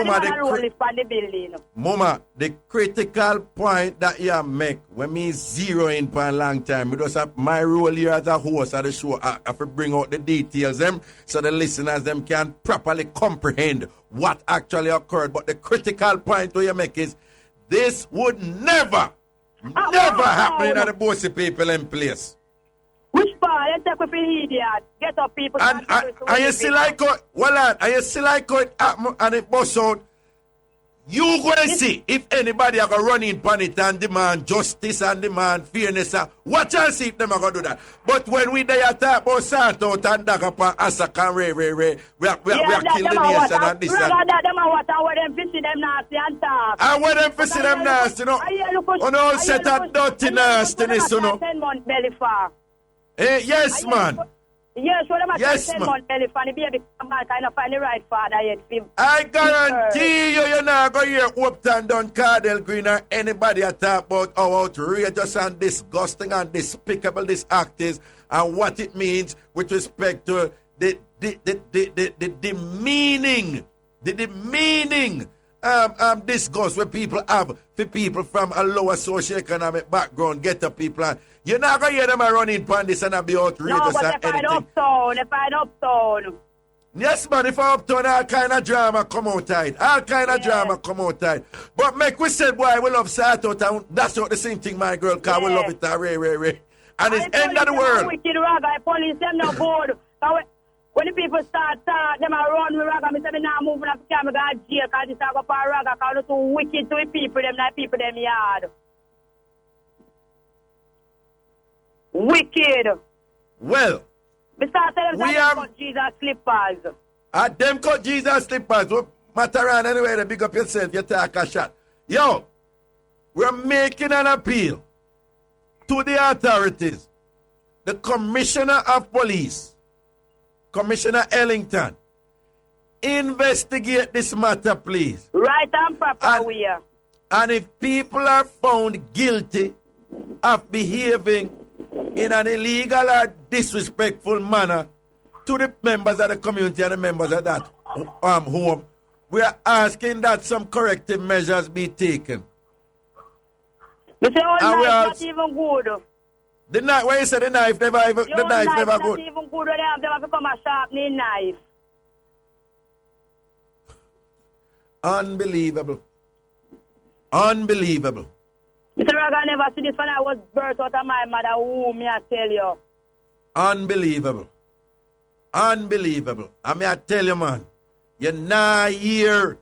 Mama, the critical point that you make, when me zero in for a long time, because my role here as a host of the show, I have to bring out the details them so the listeners them can properly comprehend what actually occurred. But the critical point that you make is this would never happen in the bossy people in place. Which part? Let's take with the idiot. Get up, people. And you see like it happen and it bust out. You gonna see if anybody are gonna run in on it and demand justice and demand fairness. Watch and see if them are gonna do that. But when we there talk about Santo and Dagapa, Asaka, we are killing the nation and this and that. Them are what? Where them fishing them nasty and talk. And where them fishing them nasty, you know? On all set of dirty nastiness, you know? 10 months belly far. Yes, man. Yes, what am I saying? 10 months belly for the baby come back and find the right father yet. I guarantee you're not going to hear Upton Dunn, Cardell Green, or anybody talk about how outrageous and disgusting and despicable this act is and what it means with respect to the demeaning disgust where people have for people from a lower socioeconomic background, ghetto people. You're not going to hear them running on this and be outrageous. No, but if I uptown. Yes, man, if I uptown, all kind of drama come out tight. But make we said, boy, we love Sato Town. That's not the same thing, my girl, because we love it. Ray. And it's end of the world. Wicked Raga, police them no board. When the people start, them are run with Raga, I say, now moving up the camera, go to jail, because this is a Raga, because they're too wicked to the people, them, not people, them yard. Wicked. Well, we start telling them cut Jesus slippers. Them cut Jesus slippers. What matter on anyway, they big up yourself, you take a shot. Yo, we're making an appeal to the authorities, the Commissioner of Police, Commissioner Ellington, investigate this matter, please. Right and proper, we are. And if people are found guilty of behaving in an illegal or disrespectful manner to the members of the community and the members of that home, we are asking that some corrective measures be taken. Mr. All not even good. The knife, where you say the knife never even, the knife never good. Not even good when they have them become a sharpening knife. Unbelievable. Unbelievable. Mr. Raga never see this when I was birthed out of my mother womb, me I tell you. Unbelievable. Unbelievable. I mean, I tell you, man, you now hear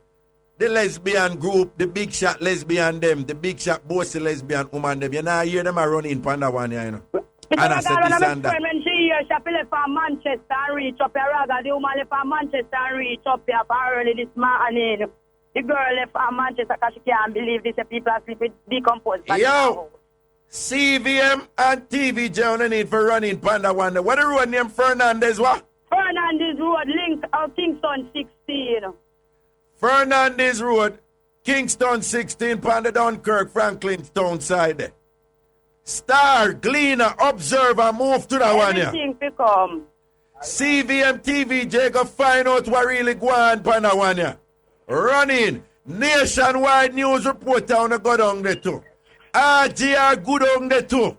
the lesbian group, the big shot lesbian them, the big shot bossy lesbian woman them, you now hear them are running for that one, you know. And I said this and that. When she here, she left from Manchester and reach up here, Raga. The woman left from Manchester and reach up here for early this morning. The girl left from Manchester because she can't believe this. People are sleeping decomposed. Yo, CVM and TVJ on the need for running Panda one. What the road name Fernandez, what? Fernandez Road, link of Kingston 16. Fernandez Road, Kingston 16, Panda Dunkirk, Franklin Town side there. Star, Gleaner, Observer, move to that one here. Everything to come. CVM, TVJ, go find out what really go on Panda one here. Running, nationwide news reporter on the go down there too. RGR good on there too.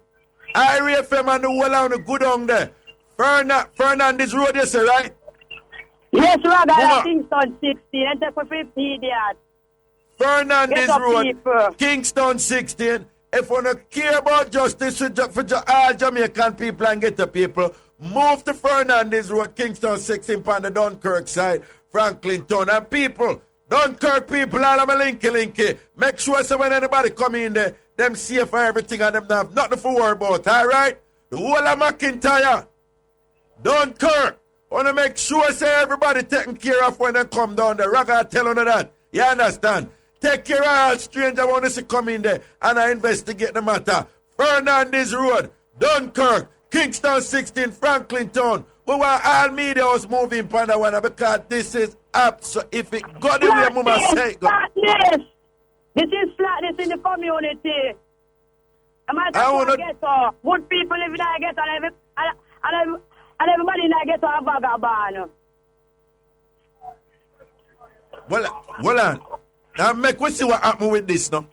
IrieFM and the whole on the good on there. Fernandez Road, you say, right? Yes, Raga, Kingston 16. And take for 50 idiot. Fernandez Road, Kingston 16. If you don't care about justice for all Jamaican people and get the people, move to Fernandez Road, Kingston 16, on the Dunkirk side, Franklin Town. And people, Dunkirk people, all of them linky. Make sure so when anybody come in there, them safe for everything and them have nothing to worry about, all right? The whole of McIntyre, Dunkirk, want to make sure say everybody taken care of when they come down there. Raga tell you that. You understand? Take care of all strangers want to see come in there and I investigate the matter. Fernandez Road, Dunkirk, Kingston 16, Franklin Town. We want all media house moving upon that one because this is absolute. If it got the way Mama say it go. This is flatness in the community. I want to get good people living in the ghetto and everybody in the ghetto a vagabond. Well, now make we see what happen with this now.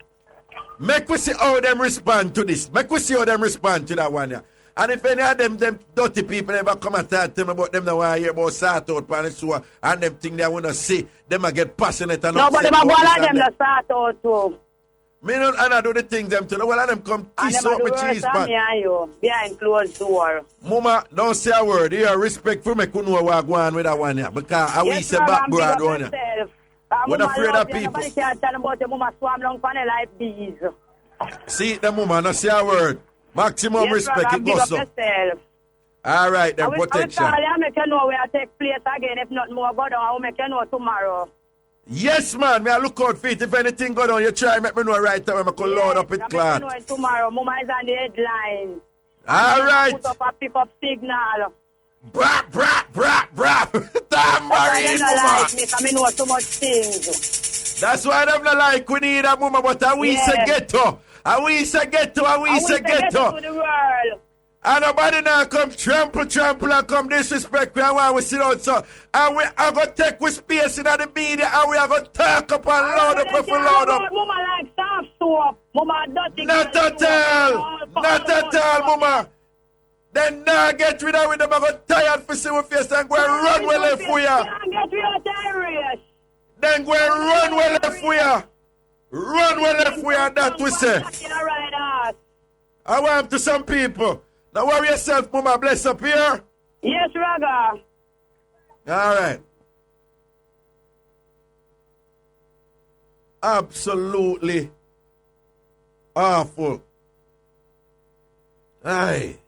Make we see how them respond to this. Make we see how them respond to that one here. And if any of them dirty people ever come and talk to me about them, they want to hear about sort out pan and so on, and them think they want to see, them a get passionate and upset. Nobody want to them to sort out too. Me and I do the things them to know. Well, and them come kiss up with cheese pan. Behind closed door. Mama, don't say a word. You respect for me, could know what go on with that one here. Because I will say back broad on here. We're not afraid of people. Nobody can't tell about the mama swam long for the life bees. See, the mama, not say a word. Maximum respect, it goes up. All right, then, protection. I'll make you know where I take place again. If not more, but I'll make you know tomorrow. Yes, man. I look out for it. If anything go down, you try make me know right away. I can load up it cloth. I'll make you know tomorrow. Mama is on the headline. All right. Put up a pick-up signal. Brap. Tambourine, mama. I know so much things. That's why I'm not like we need a mama, but I we say ghetto. I we say ghetto. To the world. And nobody now come trample and come disrespect me and why we sit out so. And we are going to take with space in the media and we are going to talk up and load up if we load up. Mama like soft soap. Mama dirty. Not at all, mama. Then now get rid of them. I'm going to tired for see what face and go and run well left for you. Get rid of the Then go and run well left for you. Run well left for you, that we say. I want to some people. Now worry yourself, mama. Bless up here. Yes, Raga. All right. Absolutely awful. Aye.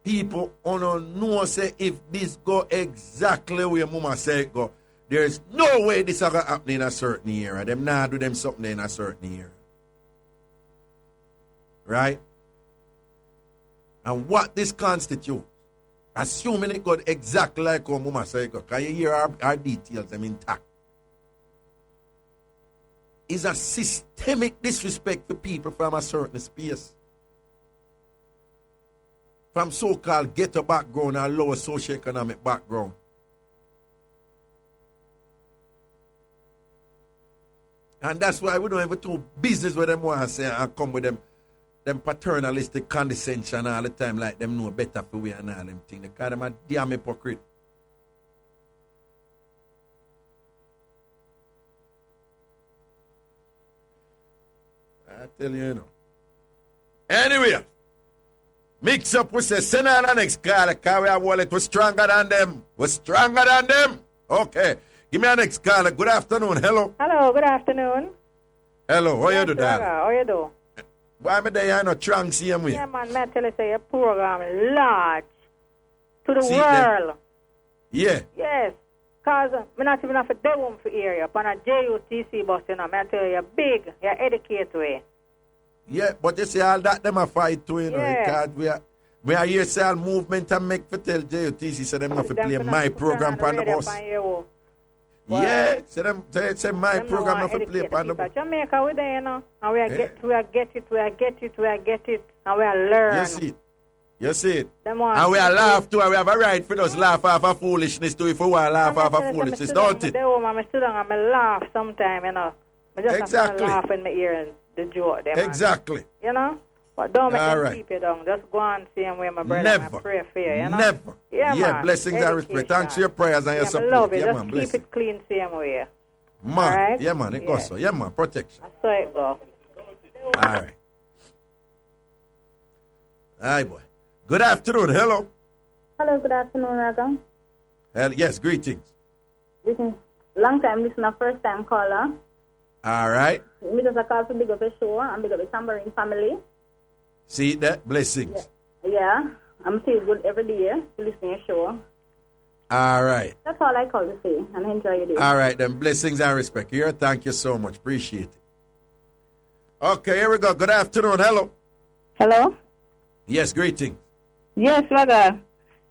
People don't know say if this go exactly where mama say it go. There's no way this is going to happen in a certain year. Them not do them something in a certain year. right? And what this constitutes, assuming it got exactly like how Mama said, because you hear our details, them intact, is a systemic disrespect for people from a certain space. From so-called ghetto background or lower socioeconomic background. And that's why we don't ever do business with them want to say and come with them paternalistic condescension all the time like them know better for we and all them things. They call them a damn hypocrite. I tell you, you know. Anyway, mix up, we say, send on the next call, because we have wallet, we're stronger than them. We're stronger than them. Okay. Give me a next call. Good afternoon. Hello. Hello, good afternoon. Hello. How you do, darling? How you do? Why am I there? I know trunk same way. Yeah, man, I tell you, say, your program large to the See, world. Yeah. Yes. Because I'm not even have to do one for area. Upon a JUTC bus, you know, I tell you, you're big, you're educated way. Yeah, but you see all that them a fight too, you know, Yeah. because we are here say all movement and make for tell JUTC so them not to play my program on the bus. Yeah, say my program not to play on the bus. Jamaica, we there, you know, and we are get it, and we are learn. You see it. Them And we are laugh too, and we have a right for us laugh off of foolishness too if we want to laugh off of foolishness, don't it? I sit down and I laugh sometimes, you know. I just Exactly. have to laugh in my ear and the joke them. Exactly. You know? But don't make All them right. keep you down. Just go on same way, my brother. Never. I pray for you, you know? Never. Yeah, man. Blessings and respect. Thanks for your prayers and your I support. love it. Yeah, Just man. keep Blessings. it clean same way. Man. All right? Yeah, man. It goes so. Yeah, man. Protection. So it go. All right. Aye, boy. Good afternoon. Hello. Hello, good afternoon, Raga. Yes, greetings. Listen, long time listener, first time caller. All right. Me just a call to big up a show and big up the Tambourine family. See that? Blessings. Yeah, I'm still good every day to listen to your show. All right. That's all I call to say and enjoy your day. All right, then. Blessings and respect. Here, thank you so much. Appreciate it. Okay, here we go. Good afternoon. Hello. Hello? Yes, greetings. Yes, Raga.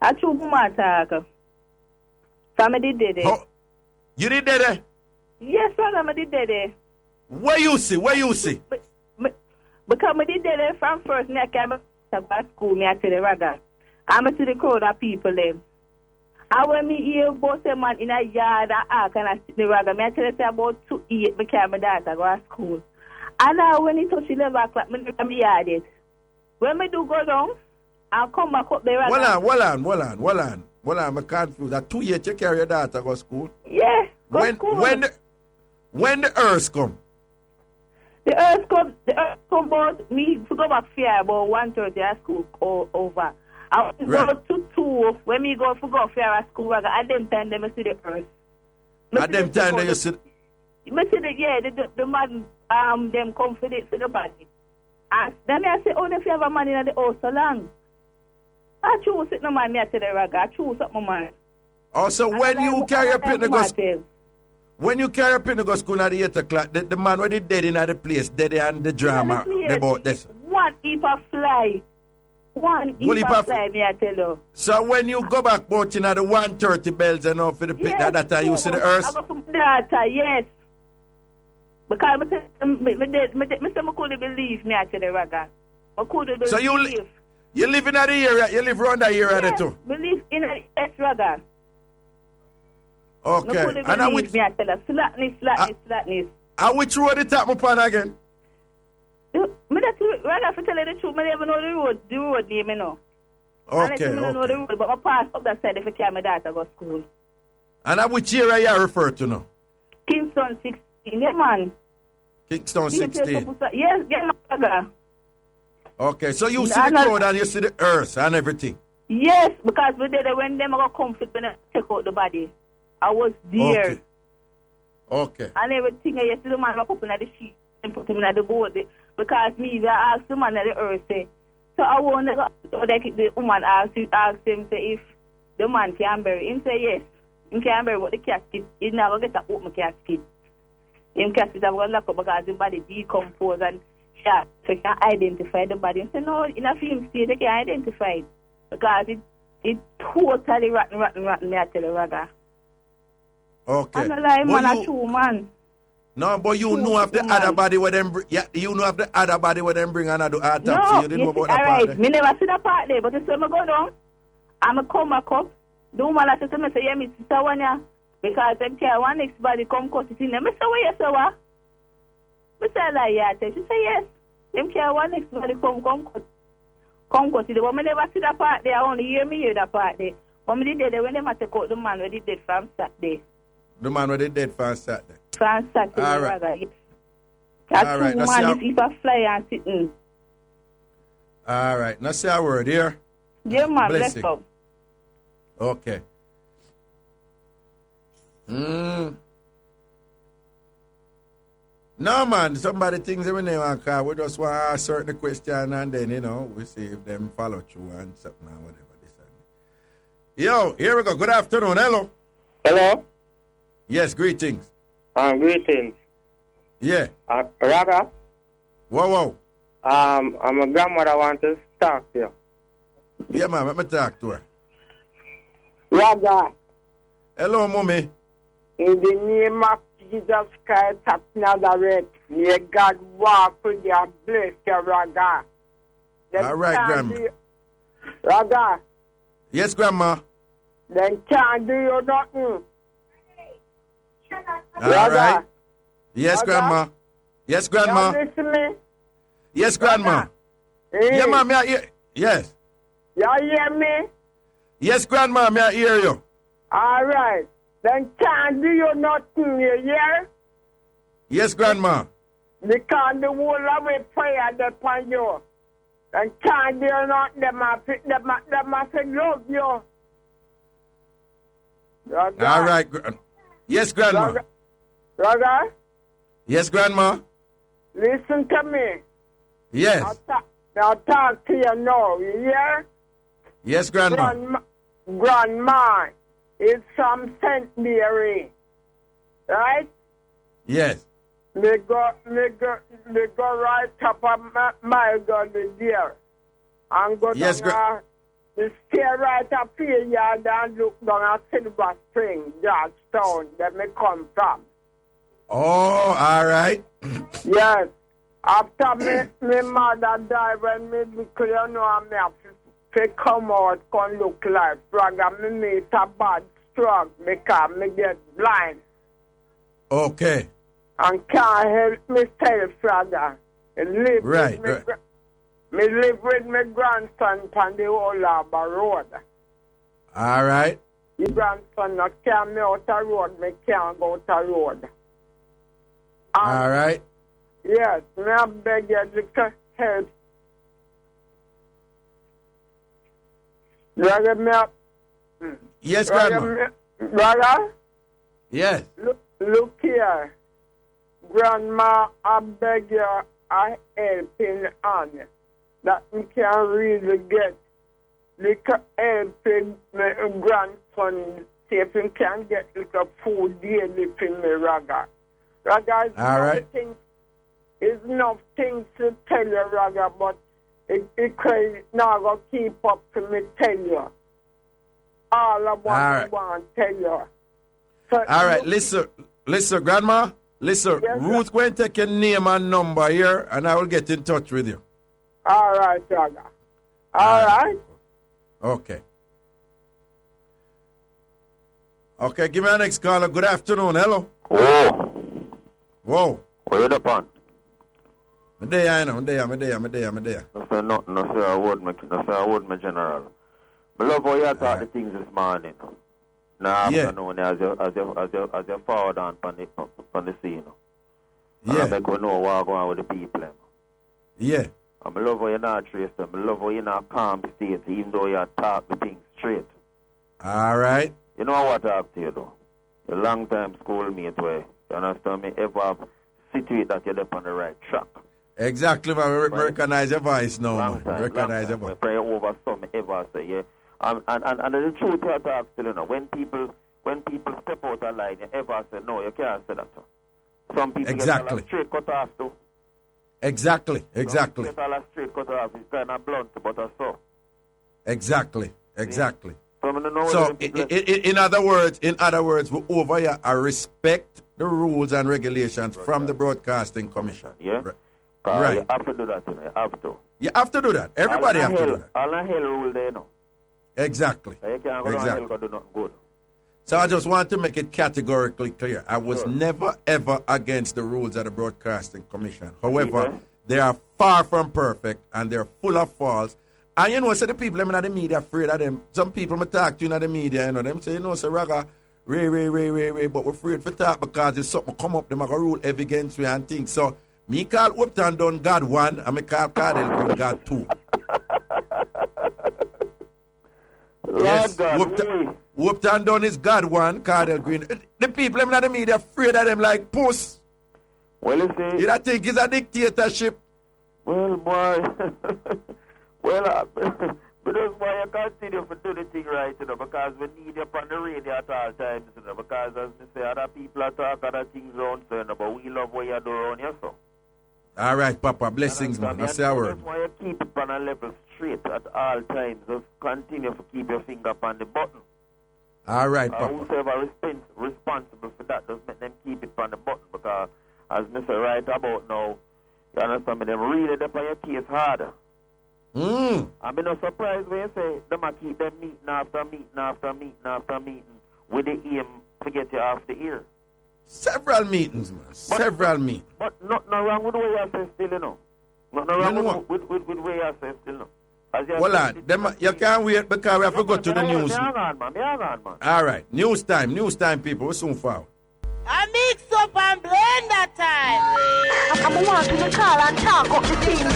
I took my talk. Family did it. Oh, you did that? Yes, Raga, I did it. Where you see? Where you see? Because I did it from first neck, I'm at school, me I tell the Raga. I'm to the crowd of people there. And when me hear both a man in a yard and I sit the Raga, me I tell you about 2:08, me carry my daughter go to school. And now when it touch 11 o'clock, me look at me yard it. When me do go down, I'll come back up there. Hold on. I'm confused. At 2 years, you carry your daughter go to school? Yeah, go school. When the earth come? The earth come about me to go back fair about 1:30 at school over. I go to 2 when me go fair at school. At them time, they see the earth. At them time, they see. Me see the man them come for the body. And then I say, oh, if you have a man in the house so long, I choose it no man. Me I tell the Raga, I choose up my man. Also, when you carry your pin to go school, when you carry your pin to go school at 8 o'clock, the man when he dead in the place, dead and the drama about this. One heap of fly. One heap of fly, me I tell you. So when you go back out in the 1:30 bells and all for the pit, that time you see the earth? I go from data, yes. Because I couldn't believe me, I tell the Raga. I couldn't believe. So you live in that area, you live around that area too? Believe in it, Raga. Okay. And I would me, I tell her, slackness. And which road it up upon again? Rather for telling the truth, I never know the road name, you know. Okay. I don't know the road, but I pass up that side if I carry my daughter go to school. And at which area you refer to now? Kingston 16, yeah, man. Kingston 16. Yes, get my Raga. Okay, so you see the crowd and you see the earth and everything? Yes, because we did it when them got comfort when I take out the body. I was there. Okay. And everything, I see the man up in the sheet and put him in the boat. Because me, I asked the man at the earth, say, so I want to go, like the woman asked him, say, if the man can bury him, say yes. He can bury what the casket. He's not going to get that open casket. Him casket, I'm going to lock up because the body decompose and shot so you can identify the body. So no, in a film stage they can identify it because it totally rotten, me I tell you, Raga. Okay. I'm not lying, But man, you- a true man. No, but you know of the other body where them you know of the other body where them bring another autopsy. No, You didn't know you see, about that all part right, there? me never see that part there, but it's when I go down, I'm a come back up. The woman I said to me, say, yeah, me sister one ya, because them care one next body come cut it in there. Me say, what you say, what? Me say, like, yeah, she say, yes. Them care one next body come cut it. But me never see that part there, I only hear that part there. But me did there when them take out the man where they dead from Saturday. The man where they dead from Saturday. From Saturday, All right. rather, yes. That All true right, now see man, how- if I fly and sitting. All right. Now say a word here. Yeah, man, Bless let's you. go. Okay. No, man. Somebody thinks every name and call. We just want to ask certain question and then, we see if them follow through and something or whatever. This and that. Yo, here we go. Good afternoon. Hello. Hello. Yes, greetings. Greetings. Yeah. Raga. Whoa. I'm a grandmother want to talk to you. Yeah, man. Let me talk to her. Raga, Hello, mommy. in the name of Jesus Christ of Nazareth, may God walk with you and bless you, Raga. All right, Grandma. Raga, Yes, Grandma. then can't do you nothing. All right. Yes, Raga? Grandma. Yes, Grandma. You listen me? Yes, Grandma. Hey. Yeah, ma'am. Yes. You hear me? Yes, Grandma. May I hear you? All right. Then can't do you nothing, you hear? Yes, Grandma. Because the whole of it prayer upon you. And can't do you nothing, them must love you. Raga. All right. Yes, Grandma. Raga, Yes, Grandma. listen to me. Yes. I'll talk to you now, you hear? Yes, Grandma. Grandma is from St. Mary, right? Yes. Me go right up on my gully there. And go Yes, down me stay right up here yard and look down at Silver Spring, Georgetown, that me come from. Oh, all right. Yes. After me mother died when me little, you know, me have to come out, come look like Raga. Me meet a bad stroke because me get blind Okay. and can't help myself, Raga. Right. Me live with my grandson on the whole Harbour Road. All right. The grandson not carry me out the road, me can't go out the road. All right. Yes, me I beg you to help. Brother, Yes, Grandma. Brother, Yes. look here. Grandma, I beg you a helping hand that we can really get. Little helping my grandson, see if he can get little food daily for me, Raga. Raga, it's enough things to tell you, Raga, but it can not go keep up to me tell you. All I want to tell you. So, All right. Listen, Grandma. Listen, Yes, Ruth going to take your name and number here, and I will get in touch with you. all right, Raga. All right. Okay. Okay, give me a next caller. Good afternoon. Hello. Whoa. What you up on? I'm there. No say nothing, no say a word, my general. I love how you talk the things this morning. Now afternoon as you forward on the scene. Yeah. I make we know what going on with the people. Yeah. And I love how you're not trace them. I love how you're not calm state, even though you talk the things straight. All right. You know what I talk to you though? You're a long time schoolmate where you understand me ever situate that you're up on the right track. Exactly, man. Recognize your voice now, man. Recognize your voice. I pray over some ever say, yeah. And the truth you talk still, you know, when people step out of line, you ever say, no, you can't say that. Some people Exactly. get straight cut off too. Exactly. Get all a straight cut off. It's kind of blunt, but so. Exactly. So, in other words, we over here I respect the rules and regulations from the Broadcasting Commission. Yeah. Right. You have to do that, you have to. You have to do that. Everybody have to do that. All the hell rule there, no. Exactly. You can't go down hell go do nothing good. So I just want to make it categorically clear. I was never, ever against the rules of the Broadcasting Commission. However, they are far from perfect and they're full of faults. And you know, so the people in the media afraid of them. Some people may talk to you in the media, you know, them say, you know, so Raga, Ray, but we're afraid for talk because if something come up, them are going to rule heavy against me and things. So, me call Upton Dunn God 1 and me call Cardell Green God 2. Yes, Upton Dunn is God 1, Cardell Green. The people in the media afraid of them like puss. Well, you see. You don't think it's a dictatorship? Well, boy. Well, but that's why I continue to do the thing right, you know, because we need you on the radio at all times, you know, because as I say, other people are talking other things around, so, you know, but we love what you do around here, so. All right, Papa, blessings, man. That's our word. That's why you keep it on a level straight at all times. Just continue to keep your finger on the button. All right, Papa. Whoever responsible for that, just make them keep it on the button, because as Mr. Right about now, you understand me, them really up on your case harder. I'm not surprised when you say them a keep them meeting after meeting with the aim to get you off the air. Several meetings, man. Several meetings. But nothing wrong with the way you say still, you know. Nothing wrong with the way you say still, you know. Hold on. You can't wait because we have to go to the news. Hang on, man. All right. News time, people. We're soon forward. A Mixup and Blenda time. I'm wanting to call and talk up the team.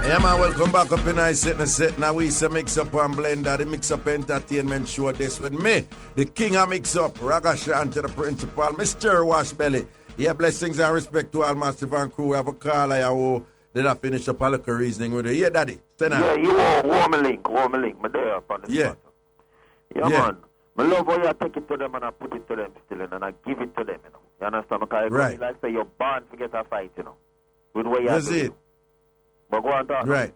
Yeah, man, welcome back up in I set. Now we say Mixup and Blenda, the Mixup Entertainment Show. This with me, the king of Mixup, Ragashanti, the principal, Mr. Washbelly. Yeah, blessings and respect to all massive and crew. We have a caller here who did I finish up a little reasoning with you. Yeah, Daddy. Yeah, you are warm link. Me there upon the spot. Yeah, man. I love how you take it to them and I put it to them still, and I give it to them, you know. You understand? Because right. Like say you're born to get a fight, you know. With what you That's it. But go on, talk. Right.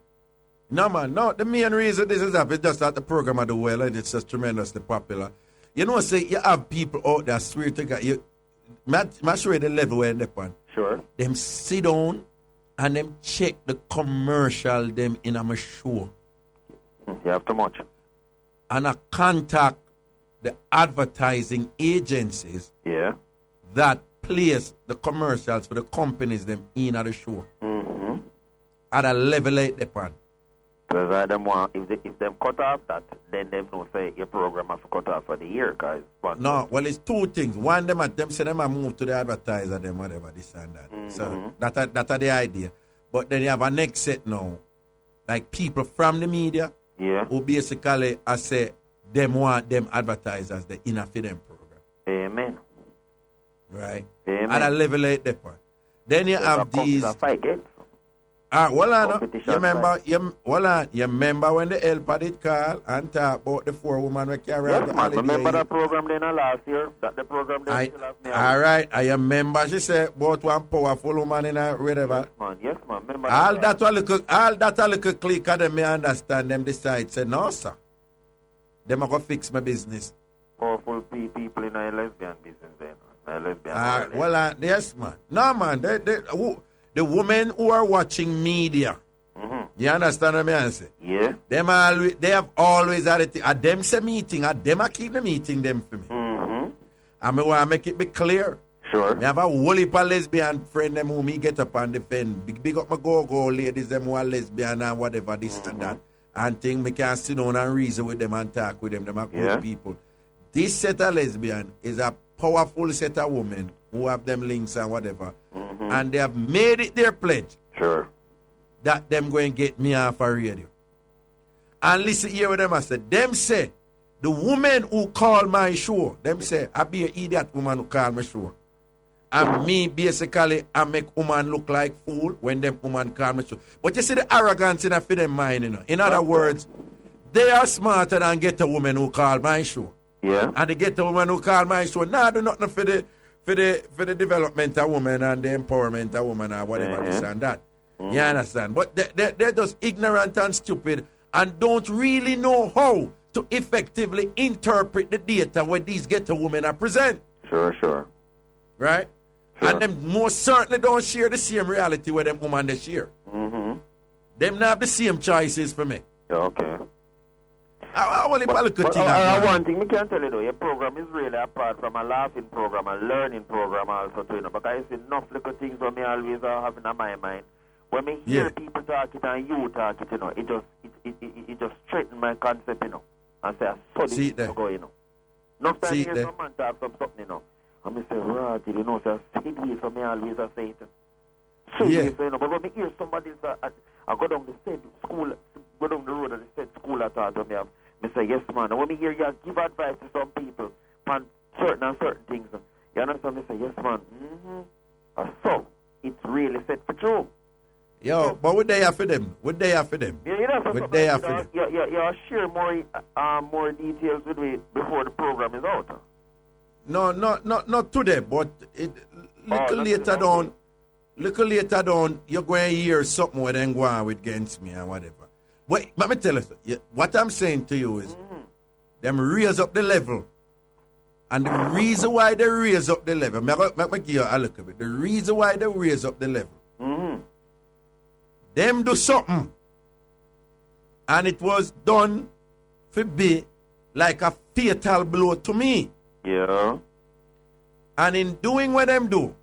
No, man. No, the main reason this is happening is just that the program I do well and it's just tremendously popular. You know, say you have people out there swear to God. You show you the level where they're on. Sure. Them sit down and them check the commercial them in a show. You have too much. And I contact the advertising agencies that place the commercials for the companies them in at the show. At a level like the pan. Because I them want, if them cut off that, then them don't say your program have to cut off for the year, guys. No, well, it's two things. One, them say them move to the advertiser, them whatever, this and that. So that's the idea. But then you have a next set now, like people from the media, who basically I say them want them advertisers the inner for them program. Amen. Right? Amen. At a level like that one. Then you have these. You remember when the helper did call and talk about the 4 women who carry out the holiday? Remember that program then last year? That the program then all right, I remember she said about one powerful woman in a whatever. Yes, man. Remember all that a little click of them, me understand them decide, say, no, sir. Them are going to fix my business. Powerful people in a lesbian business then. Yes, man. No, man. The women who are watching media, you understand what I say? Yeah. They have always had it. At them say meeting, at them I keep the meeting them for me. And I want to make it be clear. Sure. I have a whole heap of lesbian friend them who me get up and defend. Big up my go-go ladies them who are lesbian and whatever, this and that. And think me can sit down and reason with them and talk with them. Them are good people. This set of lesbian is a powerful set of women who have them links and whatever. And they have made it their pledge. Sure. That them going to get me off a radio. And listen here what them I said. Them say, the woman who call my show, them say, I be an idiot woman who call my show. And me, basically, I make woman look like fool when them woman call my show. But you see the arrogance in them mind, you know. In other words, they are smarter than get a woman who call my show. Yeah. And the ghetto woman who call my show, nah, do nothing for the development of women and the empowerment of women or whatever this and that. You understand? But they're just ignorant and stupid and don't really know how to effectively interpret the data where these ghetto women are present. Sure. Right? Sure. And them most certainly don't share the same reality with them women they share. Them not have the same choices for me. Okay. One thing we can tell you though, your program is really apart from a laughing program, a learning program also too, because it's enough little things that me always have in my mind. When me hear people talk it and you talk it, it just straighten my concept, and say I saw this to go, Enough time hear some man talk from something, and me say, right, say I see this, so me always say it. But when me hear somebody say, I go down the said school, go down the road and the said school I thought me have. Me say, yes, man. And when me hear you give advice to some people on certain things, you understand? Me say, yes, man. So, it's really set for true. Yo, but what they have for them? What they have for them? Yeah, what they have for them? You share more details with me before the program is out. No, not today, but little later down, you're going to hear something where they go on with against me and whatever. But let me tell you, what I'm saying to you is, them raise up the level. And the reason why they raise up the level, let me give you a look at it. The reason why they raise up the level, them do something. And it was done for be like a fatal blow to me. Yeah. And in doing what them do,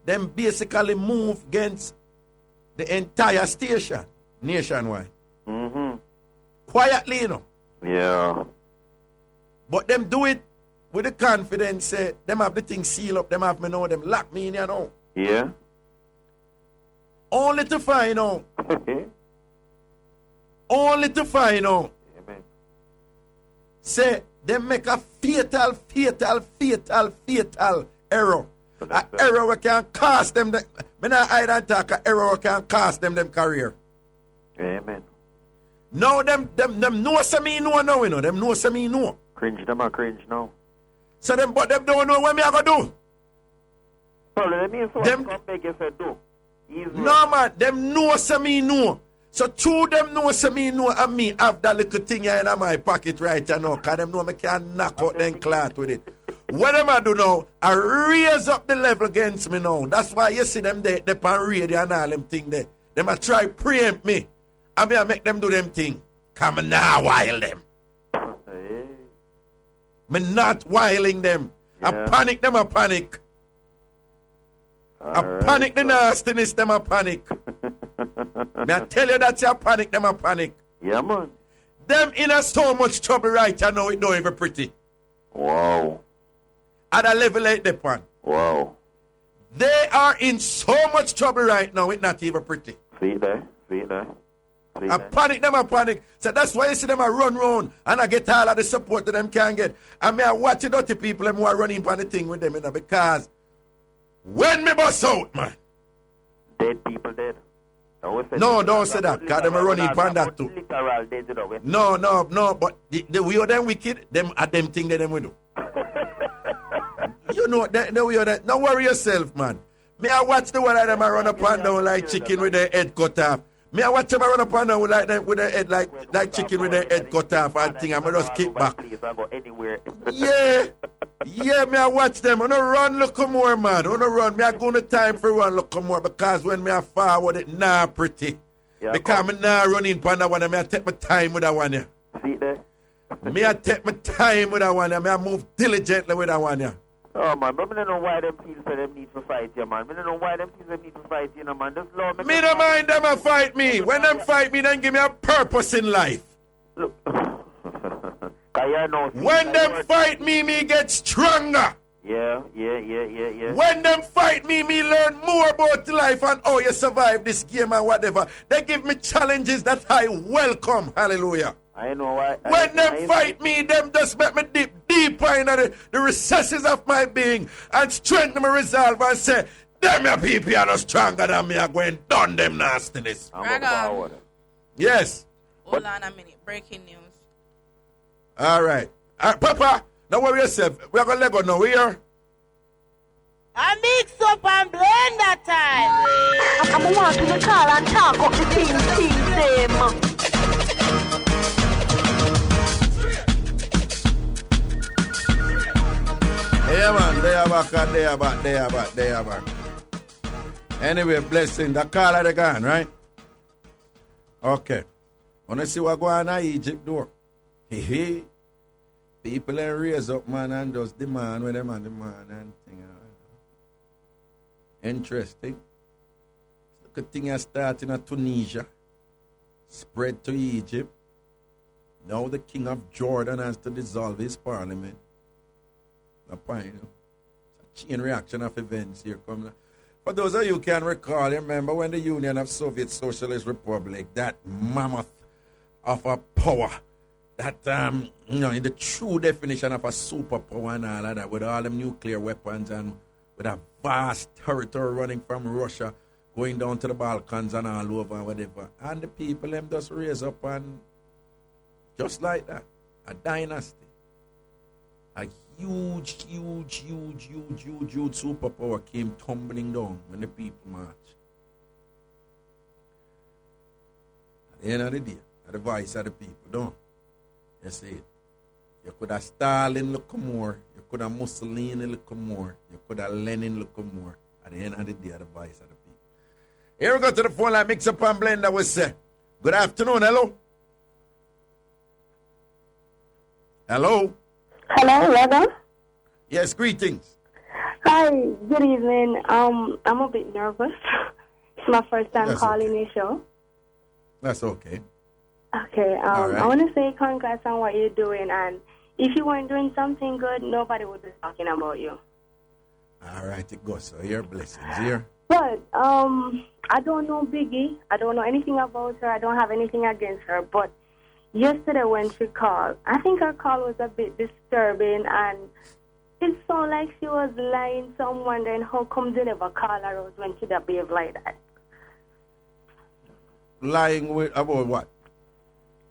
them basically move against the entire station, nationwide. Quietly, Yeah. But them do it with the confidence, them have the thing sealed up, them have me know, them lock me in, Yeah. Only to find out. Say, they make a fatal error. An error we can cost them. Me not hide and talk. An error we can cost them career. Amen. Now them know some me know now, Them know some me know. Cringe, them are cringe now. So but them don't know what me I gonna do. Probably them mean so them make you say do. No man, them know some me know. So two them know some me know and me have that little thing here in my pocket right now, cause them know me can knock out them cloth with it. What am I do now? I raise up the level against me now. That's why you see them they on radio and all them thing there. Them a try preempt me. I mean I make them do them thing. Come now while them. Me not wiling them. I panic them a panic. I panic the nastiness them a panic. Me I tell you that you panic them a panic. Yeah man. Them in a so much trouble right now it don't even pretty. Wow. At a level like that one. Wow. They are in so much trouble right now, it's not even pretty. See there. I panic them, I panic. So that's why you see them I run round and I get all of the support that them can get. And me I watch the dirty people them who are running on the thing with them, because when me bust out, man. Dead people dead. No, don't say that, because them are running on that too. Literal dead, No, but the way of them wicked, them are them thing that them will do. You know, the way of that. Don't worry yourself, man. Me I watch the one of them I run up and down like chicken with their head cut off. Me I watch them I run up and down with their head like chicken with their head cut off and thing, and I just kick back. Yeah, me I watch them. I don't run look more, man. I don't run. Me I go on the time for run look more, because when me I forward it, nah pretty. Because me nah running for that one, me I take my time with that one. Yeah. See there? Me I take my time with that one. Me I move diligently with that one. Yeah. Oh man, but I don't know why them people say them need to fight you, man. I don't know why them people need to fight you, man. Just love me. Me don't mind them a fight me. When them fight me, then give me a purpose in life. Look. When them fight me get stronger. Yeah. When them fight me learn more about life and how you survive this game and whatever. They give me challenges that I welcome. Hallelujah. I know why. When them fight me, them just make me dip deeper into the recesses of my being and strengthen my resolve and say, them your people are stronger than me. I'm going down them nastiness. Raga. Yes. Hold on a minute. Breaking news. All right. Papa, don't worry yourself. We are going to let go now. We are. A mix-up and blender time. I'm wanting to call and talk up the things them. Yeah, man, they are back. Anyway, blessing, the call of the gun, right? Okay. Wanna see what going on in Egypt, though? Hey. People ain't raise up, man, and just demand when them and demand and thing. Interesting. Look at thing starting in Tunisia, spread to Egypt. Now the king of Jordan has to dissolve his parliament. A chain reaction of events here come. For those of you who can recall, remember when the Union of Soviet Socialist Republic, that mammoth of a power, that in the true definition of a superpower and all of that, with all them nuclear weapons and with a vast territory running from Russia, going down to the Balkans and all over and whatever. And the people them just raise up and just like that, a dynasty. A huge superpower came tumbling down when the people marched. At the end of the day, at the voice of the people, don't you see it? You could have Stalin look more, you could have Mussolini look more, you could have Lenin look more. At the end of the day, at the voice of the people. Here we go to the phone line, Mixup and Blenda will say, good afternoon, hello? Hello? Hello, Raga? Yes, greetings. Hi, good evening. I'm a bit nervous. It's my first time calling your show. That's okay. Okay, right. I want to say congrats on what you're doing, and if you weren't doing something good, nobody would be talking about you. All right, it goes. So your blessings here. But I don't know Biggie. I don't know anything about her. I don't have anything against her. But yesterday when she called, I think her call was a bit disturbing, and it sounded like she was lying. So I'm wondering how come they never call her out when she behave like that. Lying about what?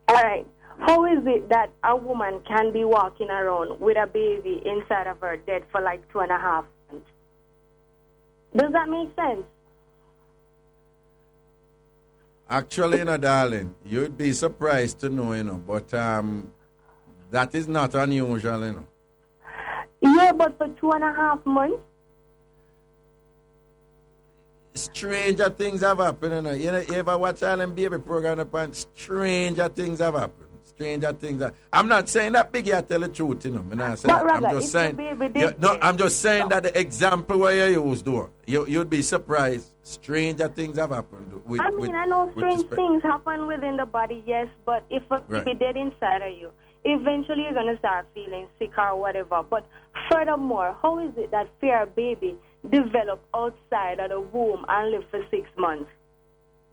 All right. How is it that a woman can be walking around with a baby inside of her dead for like 2.5 months? Does that make sense? Actually, darling, you'd be surprised to know, but that is not unusual, Yeah, but for 2.5 months? Stranger things have happened, You ever watch Island Baby program upon stranger things have happened. Stranger things. I'm not saying that Biggie I tell the truth, I'm just saying. I'm just saying that the example where you use, though, you'd be surprised. Stranger things have happened. I know strange things happen within the body, yes, but if a baby dead inside of you, eventually you're gonna start feeling sick or whatever. But furthermore, how is it that fear baby develop outside of the womb and live for 6 months?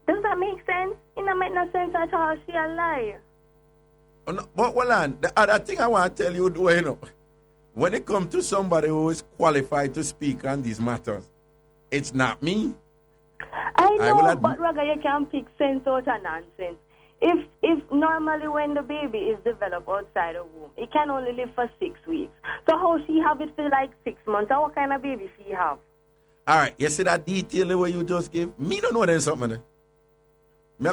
Does that make sense? It don't make no sense at all. She a lie. Oh, no, but hold on, the other thing I want to tell you, when it comes to somebody who is qualified to speak on these matters, it's not me. I know, but Raga, you can pick sense out of nonsense. If normally when the baby is developed outside the womb, it can only live for 6 weeks. So how she have it for like 6 months? Or what kind of baby she have? All right, you see that detail the way you just give? Me don't know there's something there. Me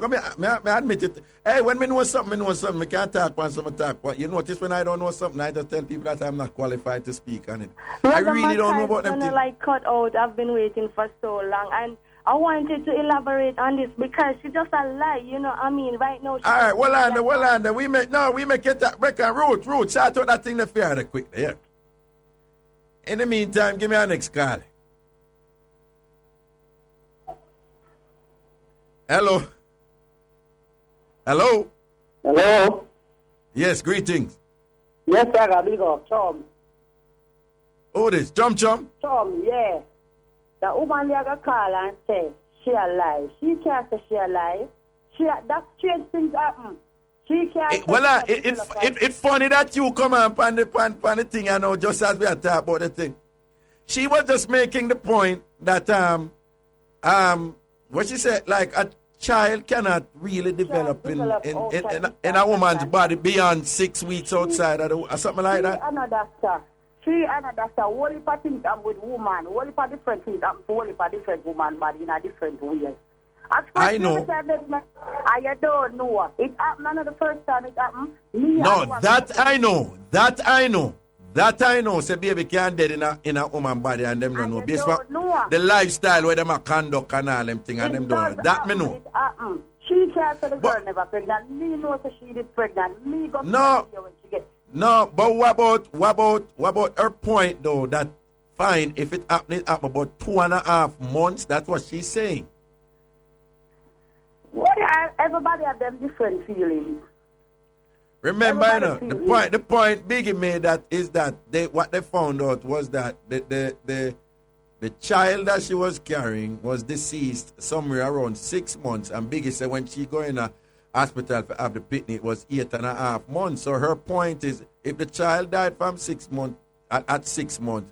admit it. Hey, when me know something, Me can't talk when someone talk. But you notice when I don't know something, I just tell people that I'm not qualified to speak on it. I really don't know about them things. Like cut out. I've been waiting for so long, and I wanted to elaborate on this because she's just a lie. Right now. All right, well on. We make it break a root. Start out that thing the fair quickly. Yeah. In the meantime, give me a next call. Hello. Hello? Yes, greetings. Yes, sir, I big up, Chum. Who this? Chum? Chum, yeah. The woman there got call and say she alive. She can't say she alive. That strange things happen. She can't. It's funny that you come on the thing, just as we are talking about the thing. She was just making the point that what she said, like child cannot really develop in a woman's body beyond 6 weeks outside of the, something like that. She and a doctor, whole heap of things happen with woman, whole heap of different things happen to whole heap of different woman body in a different way. I know. I don't know. It happened another first time it happened. No, that I know. That I know. That I know. Say baby can't dead in a woman body and them don't know. Based on the lifestyle where them a conduct and all them thing and them don't know. That me know. She can't say the girl never pregnant. Me know that she is pregnant. Me go no. when she get. No, but what about her point though? That fine if it happened about 2.5 months. That's what she's saying. Well, everybody have them different feelings. Remember, you know, the point Biggie made that is that what they found out was that the child that she was carrying was deceased somewhere around 6 months, and Biggie said when she go in a hospital to have the picnic, it was 8.5 months. So her point is, if the child died from 6 months at 6 months,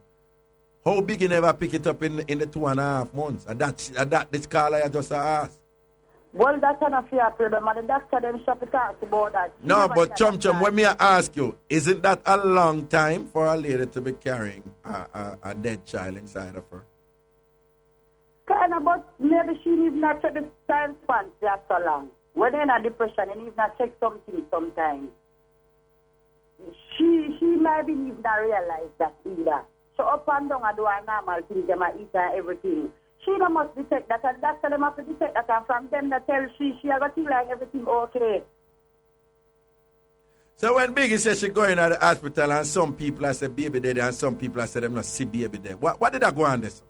how Biggie never pick it up in the 2.5 months? And that this caller I just asked. Well, that's not fair problem, and the doctor them shop it out about that. No, but Chum, when me ask you, isn't that a long time for a lady to be carrying a dead child inside of her? Kind of, but maybe she need not check the time span that so long. When they're in a depression, you need not check something sometimes. She maybe need not realize that either. So up and down and do a normal thing, them eat and everything. She must detect that, and that's them have to detect that, and from them that tell she got to feel like everything okay. So when Biggie says she going to the hospital and some people say baby dead and some people say them not see baby dead, what did I go on this?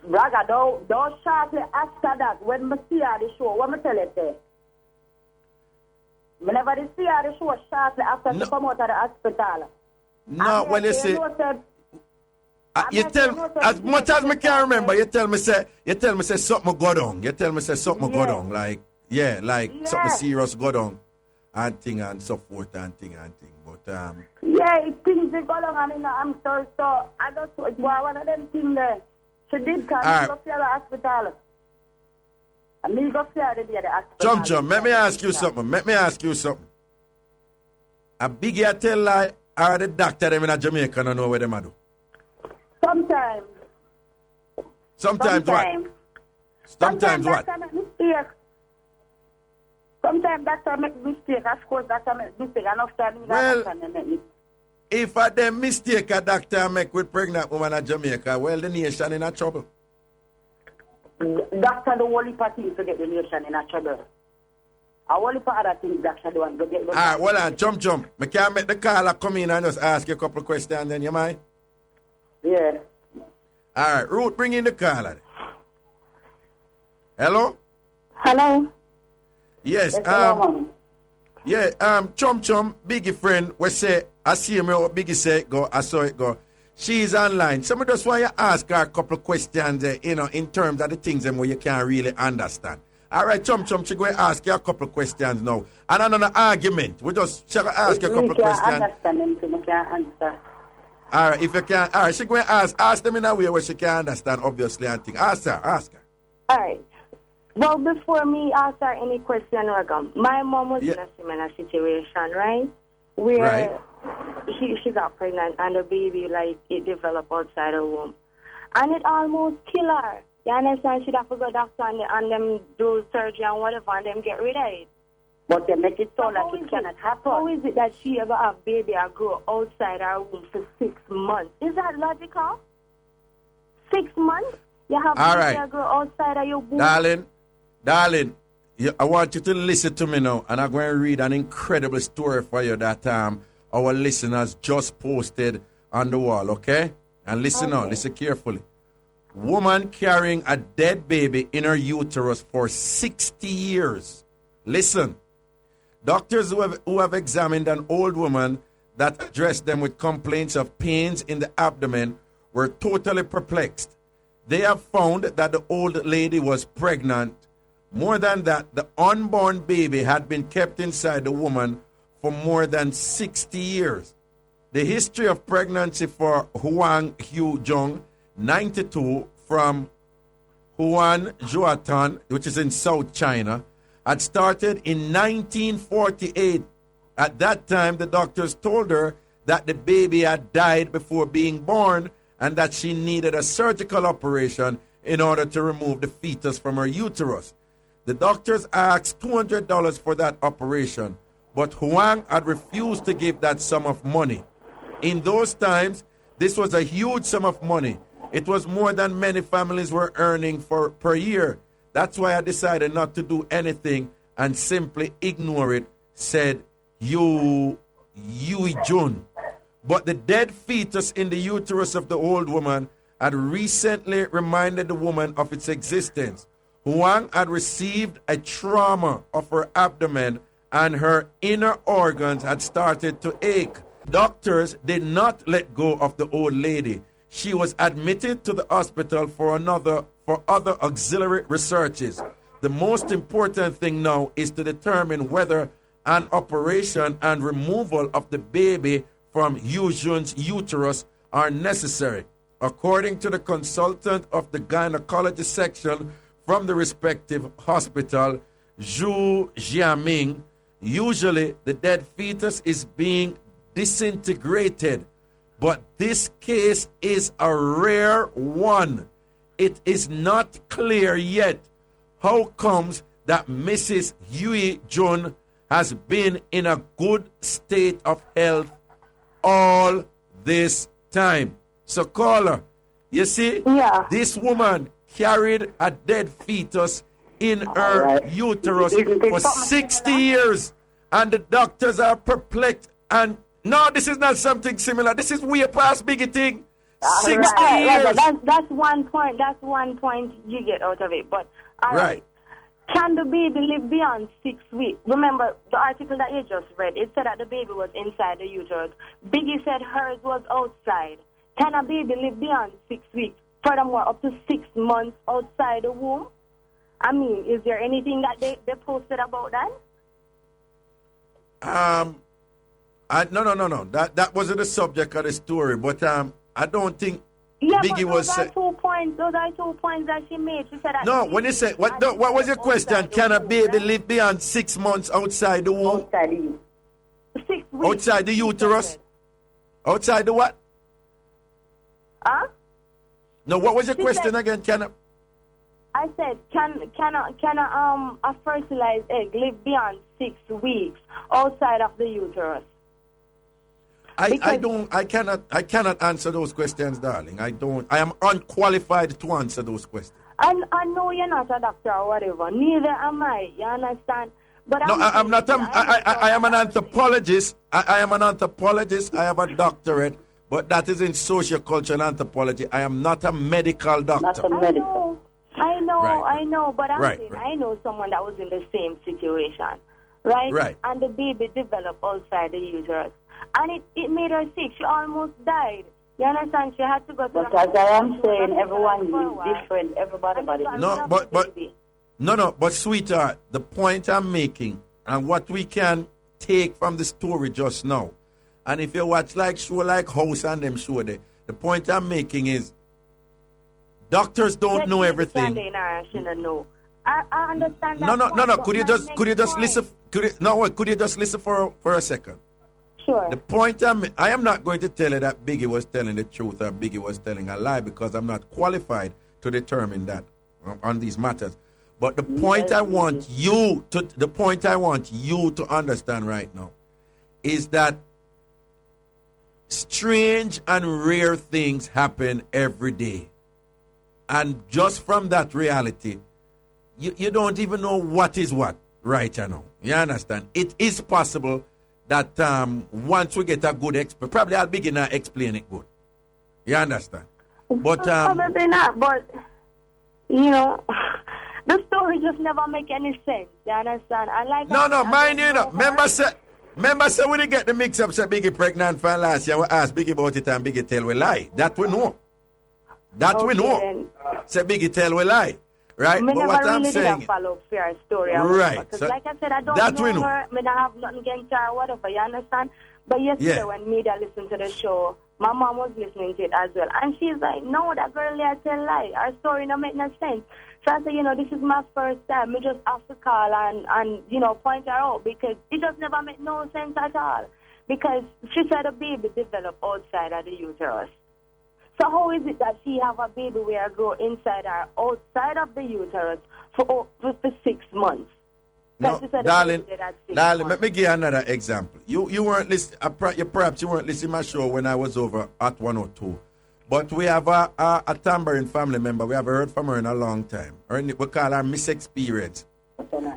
Raga, don't shortly after that, when I see her the show, what I tell you there? Whenever they see her the show shortly after she come out of the hospital. No, when you say... you tell me, as much as me can remember, you tell me say something go down. You tell me say something go down. Like something serious go down and thing and so forth and thing. But things they go down and I'm so I just one of them things there. She did come to the hospital. And me go to the hospital. Chum, let me ask you something. A biggie tell lie or the doctor them in Jamaica don't know where them do. Sometimes what? Sometimes what? Doctor make mistake. Sometimes doctor make mistake. Of course, doctor make mistake. Enough time well, if a them mistake a doctor make with pregnant woman in Jamaica, well, the nation in a trouble. Doctor the whole heap of things to get the nation in a trouble. A whole heap of other things doctor do want to get the all right, well, Chum. I can't make the caller come in and just ask you a couple of questions, then you mind? Yeah. All right, Ruth, bring in the caller. Hello? Hello? Yes, Chum, Biggie friend, we say, I see him what Biggie say it go, I saw it go. She's online. Somebody just want to ask her a couple of questions, in terms of the things where you can't really understand. All right, Chum, she going to ask you a couple of questions now. And another argument. We just ask you a couple of questions. I can't answer. All right, if you can, all right, she going to ask them in a way where she can understand, obviously, and think. Ask her. All right. Well, before me ask her any question, my mom was in a similar situation, right? Where she got pregnant and the baby, it developed outside her womb. And it almost killed her. You understand? She'd have to go doctor and them do surgery and whatever and them get rid of it. But they make it sound like it cannot happen. How is it that she ever have baby or grow outside her womb for 6 months? Is that logical? 6 months? You have baby or grow outside of your womb? Darling, I want you to listen to me now, and I'm going to read an incredible story for you that our listeners just posted on the wall, okay? And listen now, listen carefully. Woman carrying a dead baby in her uterus for 60 years. Listen. Doctors who have examined an old woman that addressed them with complaints of pains in the abdomen were totally perplexed. They have found that the old lady was pregnant. More than that, the unborn baby had been kept inside the woman for more than 60 years. The history of pregnancy for Huang Hu Jung, 92, from Huan Juatan, which is in South China, had started in 1948. At that time, the doctors told her that the baby had died before being born and that she needed a surgical operation in order to remove the fetus from her uterus. The doctors asked $200 for that operation, but Huang had refused to give that sum of money. In those times, this was a huge sum of money. It was more than many families were earning per year. That's why I decided not to do anything and simply ignore it, said IrieJam. But the dead fetus in the uterus of the old woman had recently reminded the woman of its existence. Huang had received a trauma of her abdomen and her inner organs had started to ache. Doctors did not let go of the old lady. She was admitted to the hospital for other auxiliary researches. The most important thing now is to determine whether an operation and removal of the baby from IrieJam's uterus are necessary. According to the consultant of the gynecology section from the respective hospital, Zhu Jiaming, usually the dead fetus is being disintegrated, but this case is a rare one. It is not clear yet how comes that Mrs. IrieJam has been in a good state of health all this time. So caller, you see, this woman carried a dead fetus in her uterus for 60 years, and the doctors are perplexed. And no, this is not something similar. This is way past biggie thing. 60 years. That's one point. That's one point you get out of it. But all right. Can the baby live beyond 6 weeks? Remember the article that you just read. It said that the baby was inside the uterus. Biggie said hers was outside. Can a baby live beyond 6 weeks? Furthermore, up to 6 months outside the womb? I mean, is there anything that they posted about that? No. That wasn't the subject of the story, but I don't think Biggie was saying. Those are 2 points that she made. She said that. No, when you say what was your question? Can a baby live beyond 6 months outside the womb? Outside the uterus. 6 weeks. Outside the uterus? Outside the what? Huh? No, what was your question again? I said, can a fertilized egg live beyond 6 weeks outside of the uterus? I cannot answer those questions, darling. I am unqualified to answer those questions. I know you're not a doctor or whatever. Neither am I. You understand? But no, I'm not. I am an anthropologist. I am an anthropologist. I have a doctorate, but that is in sociocultural anthropology. I am not a medical doctor. Not a medical. I know, but I know someone that was in the same situation, right? Right. And the baby developed outside the uterus, and it made her sick. She almost died. You understand? She had to go to but as I am saying, everyone is different. Everybody. But sweetheart, the point I'm making and what we can take from the story just now, and if you watch show like House and them show there, the point I'm making is doctors don't know everything. I understand that. No. Could you just listen? Could you just listen for a second? Sure. The point I am not going to tell you that Biggie was telling the truth or Biggie was telling a lie, because I'm not qualified to determine that on these matters. But the point I want you to understand right now is that strange and rare things happen every day. And just from that reality, you don't even know what is what right now. You understand? It is possible that once we get a good probably I'll begin to explain it good. You understand? But probably not, but you know, the story just never make any sense. You understand? Mind you, Remember say when you get the mix-up, say Biggie pregnant for last year, we ask Biggie about it and Biggie tell we lie. That we know. We know. Say Biggie tell we lie. Right? But what I'm saying, follow up for your story. Right. Because like I said, I don't know her. I don't have nothing against her or whatever. You understand? But yesterday when media listened to the show, my mom was listening to it as well. And she's like, no, that girl there tell lie. Her story don't make no sense. So I said, this is my first time. We just have to call and point her out because it just never made no sense at all. Because she said a baby developed outside of the uterus. So how is it that she have a baby where grow inside her, outside of the uterus for 6 months? No, darling, let me give you another example. You weren't listening, perhaps you weren't listening to my show when I was over at 102. But we have a Tambourine family member. We haven't heard from her in a long time. We call her Miss Experience.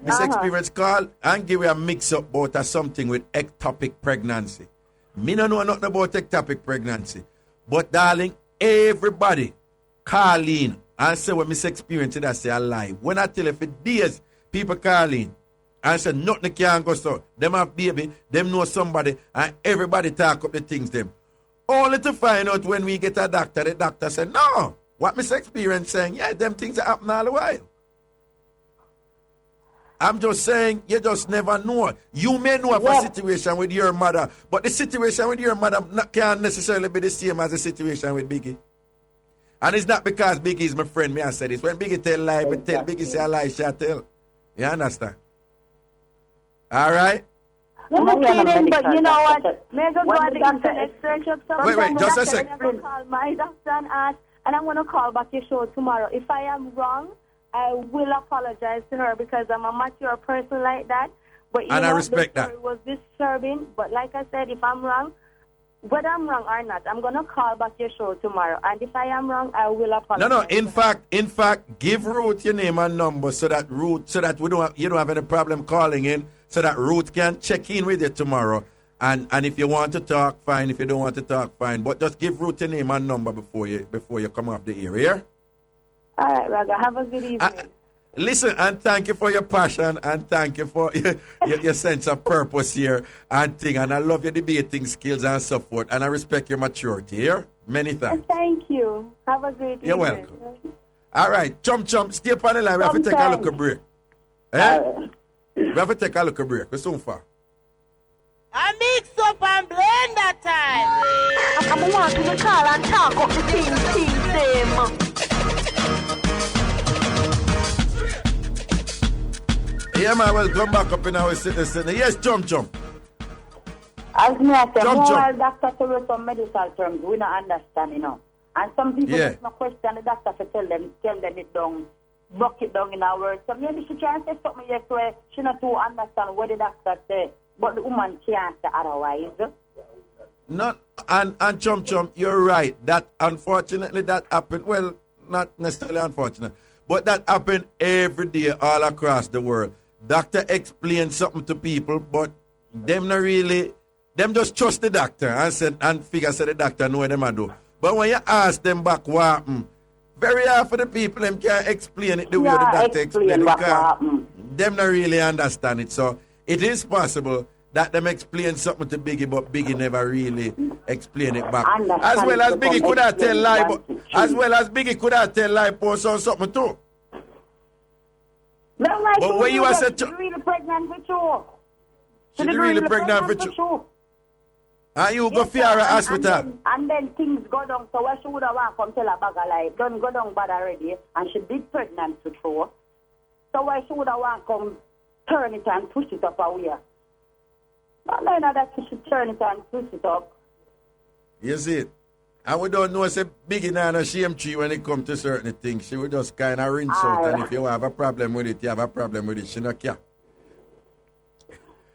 Miss Experience call and give you a mix-up about something with ectopic pregnancy. Me don't know nothing about ectopic pregnancy. But darling, everybody call in and say what Miss Experience did I say a lie. When I tell you for days, people call in and say nothing can go so. Them have baby, them know somebody, and everybody talk up the things them. Only to find out when we get a doctor, the doctor said, no. What Miss Experience saying, yeah, them things are happening all the while. I'm just saying, you just never know. You may know of a situation with your mother, but the situation with your mother can't necessarily be the same as the situation with Biggie. And it's not because Biggie is my friend, me I said this. When Biggie tell lie, me tell Biggie say a lie, shall tell. You understand? All right? But you know what? May I just go on the internet search up something? Wait, just a sec. I'm going to call my doctor and ask, and I'm going to call back your show tomorrow. If I am wrong, I will apologize to her because I'm a mature person like that. But and I respect that. It was disturbing. But like I said, if I'm wrong, whether I'm wrong or not, I'm going to call back your show tomorrow. And if I am wrong, I will apologize. No. In fact, give Ruth your name and number so that you don't have any problem calling in, so that Ruth can check in with you tomorrow. And if you want to talk, fine. If you don't want to talk, fine. But just give Ruth your name and number before you come off the air. Yeah? All right, Raga. Have a good evening. Listen, and thank you for your passion, and thank you for your sense of purpose here and thing. And I love your debating skills and so forth. And I respect your maturity here. Many thanks. Thank you. Have a great evening. You're welcome. All right, chum, stay up on the line. We have to take a look at break. We have to take a look at break. We're soon far. I mix up and blend that time. I'm wanting to call and talk up the things them. Yeah, man, welcome back up in our city. Yes, jump. As me I say, more doctor to use some medical terms, we don't understand, And some people just no question the doctor to tell them it down, block it down in our words. So maybe she can't say something yet where she not to understand what the doctor say, but the woman can't say otherwise. And Chum, you're right. That unfortunately that happened. Well, not necessarily unfortunate, but that happened every day all across the world. Doctor explained something to people, but them just trust the doctor and figure say the doctor know what them a do. But when you ask them back what happened, very often the people them can't explain it the way the doctor explained it because them not really understand it. So it is possible that them explain something to Biggie, but Biggie never really explain it back. As well as Biggie could have tell lie, post on something too. But when you are said she's really pregnant with you. She's really pregnant with you. And you go fear her hospital. And then things go down. So where she would have want come tell her bag of lie, don't go down bad already. And she did pregnant with you. So why she would have want come turn it and push it up away. Not like that she should turn it and push it up. You see it? And we don't know, say, Biggie now no shame tree when it comes to certain things. She will just kind of rinse out. And if you have a problem with it, you have a problem with it. She not care.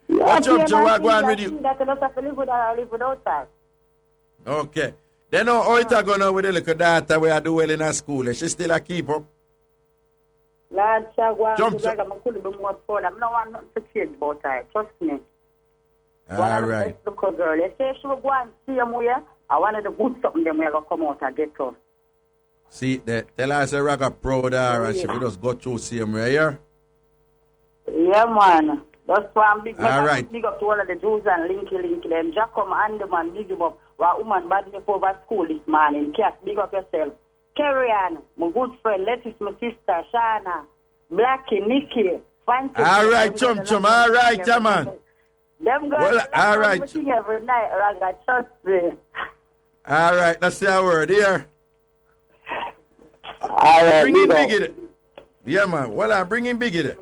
What's up, Joe? What going with you? Okay. Then how it going on with the little daughter where I do well in her school? She still a keep up? Lord, I'm could be more for them. No one not to change about her. Trust me. All right. Look at girl. You say she will go and see him here. I wanted to put something them where come out and get her. See, tell her I say Raga proud of her and she will just go through same way here. Yeah, man. That's why I'm big. All right. Big up to all of the Jews and linky them. Jack come and the man big him up. One woman bad me over school this morning. Cass, big up yourself. Carry on. My good friend. Lettuce, my sister. Shana. Blackie, Nikki. Fancy. All right, chum. All right, yeah, man. Them girls, well, all right. Every night, Raga, trust me. All right, let's say a word here. All right, bring in Biggie. Yeah, man. Well, I'm bringing Biggie there.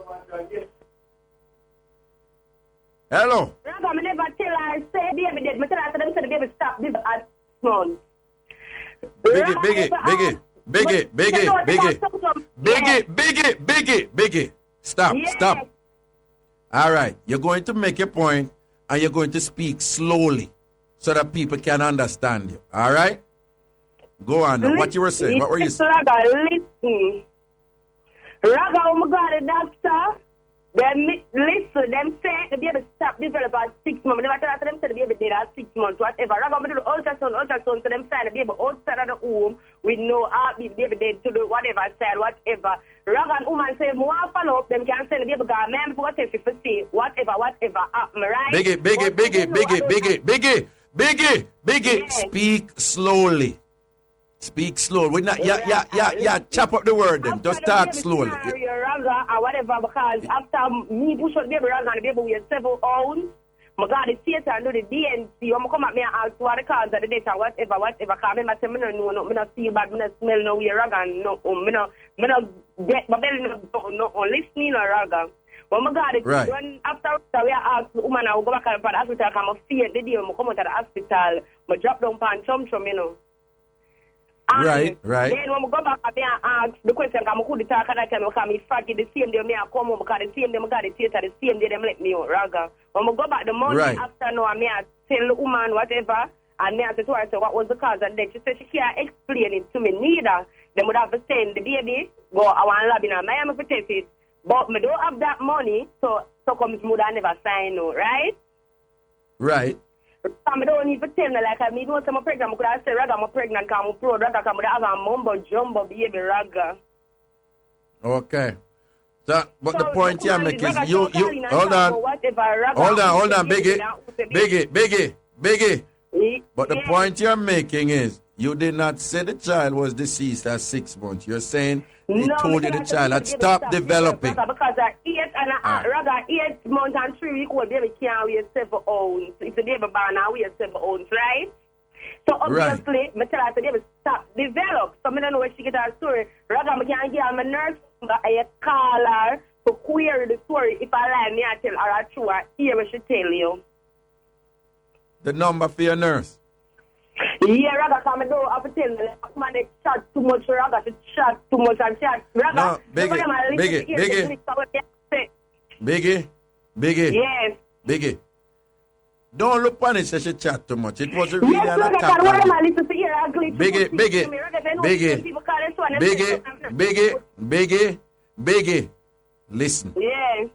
Hello. Raga, I never tell her, say baby dead. I tell her, them say the baby stop this at month. Biggie. Stop. All right. You're going to make your point and you're going to speak slowly so that people can understand you. All right? Go on now. What you were saying? What were you saying? Raga, listen. Raga, oh my God, the doctor. Listen, them say the baby stop develop at 6 months. Never tell them say the baby dead at 6 months, whatever. Raga, I'm do the ultrasound, so them say the baby outside of the womb with no heartbeat, baby dead to the whatever side, whatever. Raga and woman say, more follow up, them can send the baby, God, man, before say, if you say, whatever, happen, right? Biggie. Speak slowly. Speak slow. We not chop up the word then. Just talk slowly. Raga or whatever, because after me push out the baby Raga and the baby weighs 7 ounces, I got the theater and do the DNC. I'm come at me and ask what the cause of the death or whatever. Because I say, I don't feel bad, I don't smell no way Raga, I don't get my belly no listening or Raga. When I got it, when after we asked the woman, I will go back to the hospital, I'm feared the day when I come out of the hospital, I drop down pan chum, you know. Right. Then when we go back and ask the question, I could talk and I can come fat the same day I come home because the same day I got the theater, the same day them let me out, Raga. When we go back the morning after now, I may tell the woman whatever, and I said to her, what was the cause of death? She said she can't explain it to me neither. They would have to send the baby, go I want lab in Miami to test it. But I don't have that money, so come to I never sign no, right? Right. I don't even tell me like I know I'm pregnant. I could have said Raga, I'm pregnant, I'm pro Raga, I have a mumbo jumbo baby Raga. Okay. So, but the point you make is you hold on, Biggie. But the point you're making is you did not say the child was deceased at 6 months. You're saying they told you the child had stopped developing. Because at 8 months and 3 weeks old baby can't weigh 7 ounces. If the baby born now weighs 7 ounces, right? So obviously, I tell her the baby stop develop. So I don't know where she get her story. Raga, I can't give her my nurse number. I call her to query the story. If I lie, I tell her true. I hear what she tell you. The number for your nurse? Yeah, Raga, I don't have to tell me. Man, they chat too much. Raga, she chat too much and chat. Raga, no, Biggie. Yes. Biggie. Don't look on it, say she chat too much. It was really an attack. Biggie. Listen. Yes.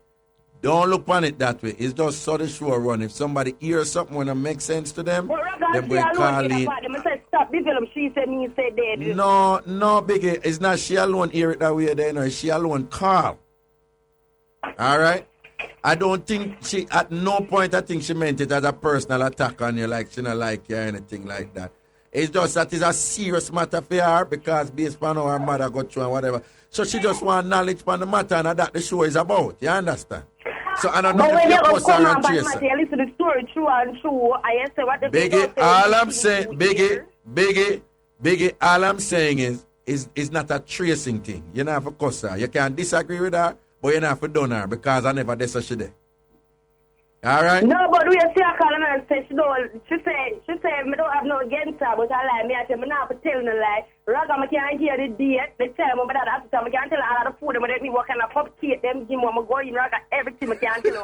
Don't look on it that way. It's just so the show run. If somebody hears something when it makes sense to them, they're going to call in. She said me say dead. No, Biggie. It's not she alone hear it that way there. No, she alone call. All right? I don't think at no point I think she meant it as a personal attack on you, like she don't like you or anything like that. It's just that it's a serious matter for her because based on how her mother got through and whatever. So she just want knowledge on the matter and that the show is about. You understand? So I don't know if you post her and chase her. Listen to the story true and true. I say what the Biggie, all I'm saying, Biggie, all I'm saying is not a tracing thing. You don't have to cuss her. You can disagree with her, but you don't have to done her because I never did such a day. All right? No, but we see her calling her and say she say me don't have no against her, but I lie. Me I say me not have to tell no lie. Raga, I can't hear the date. They tell me that after I can't tell her all the food. They let me work on a cupcake. Them give me go in Raga everything. I can't tell her.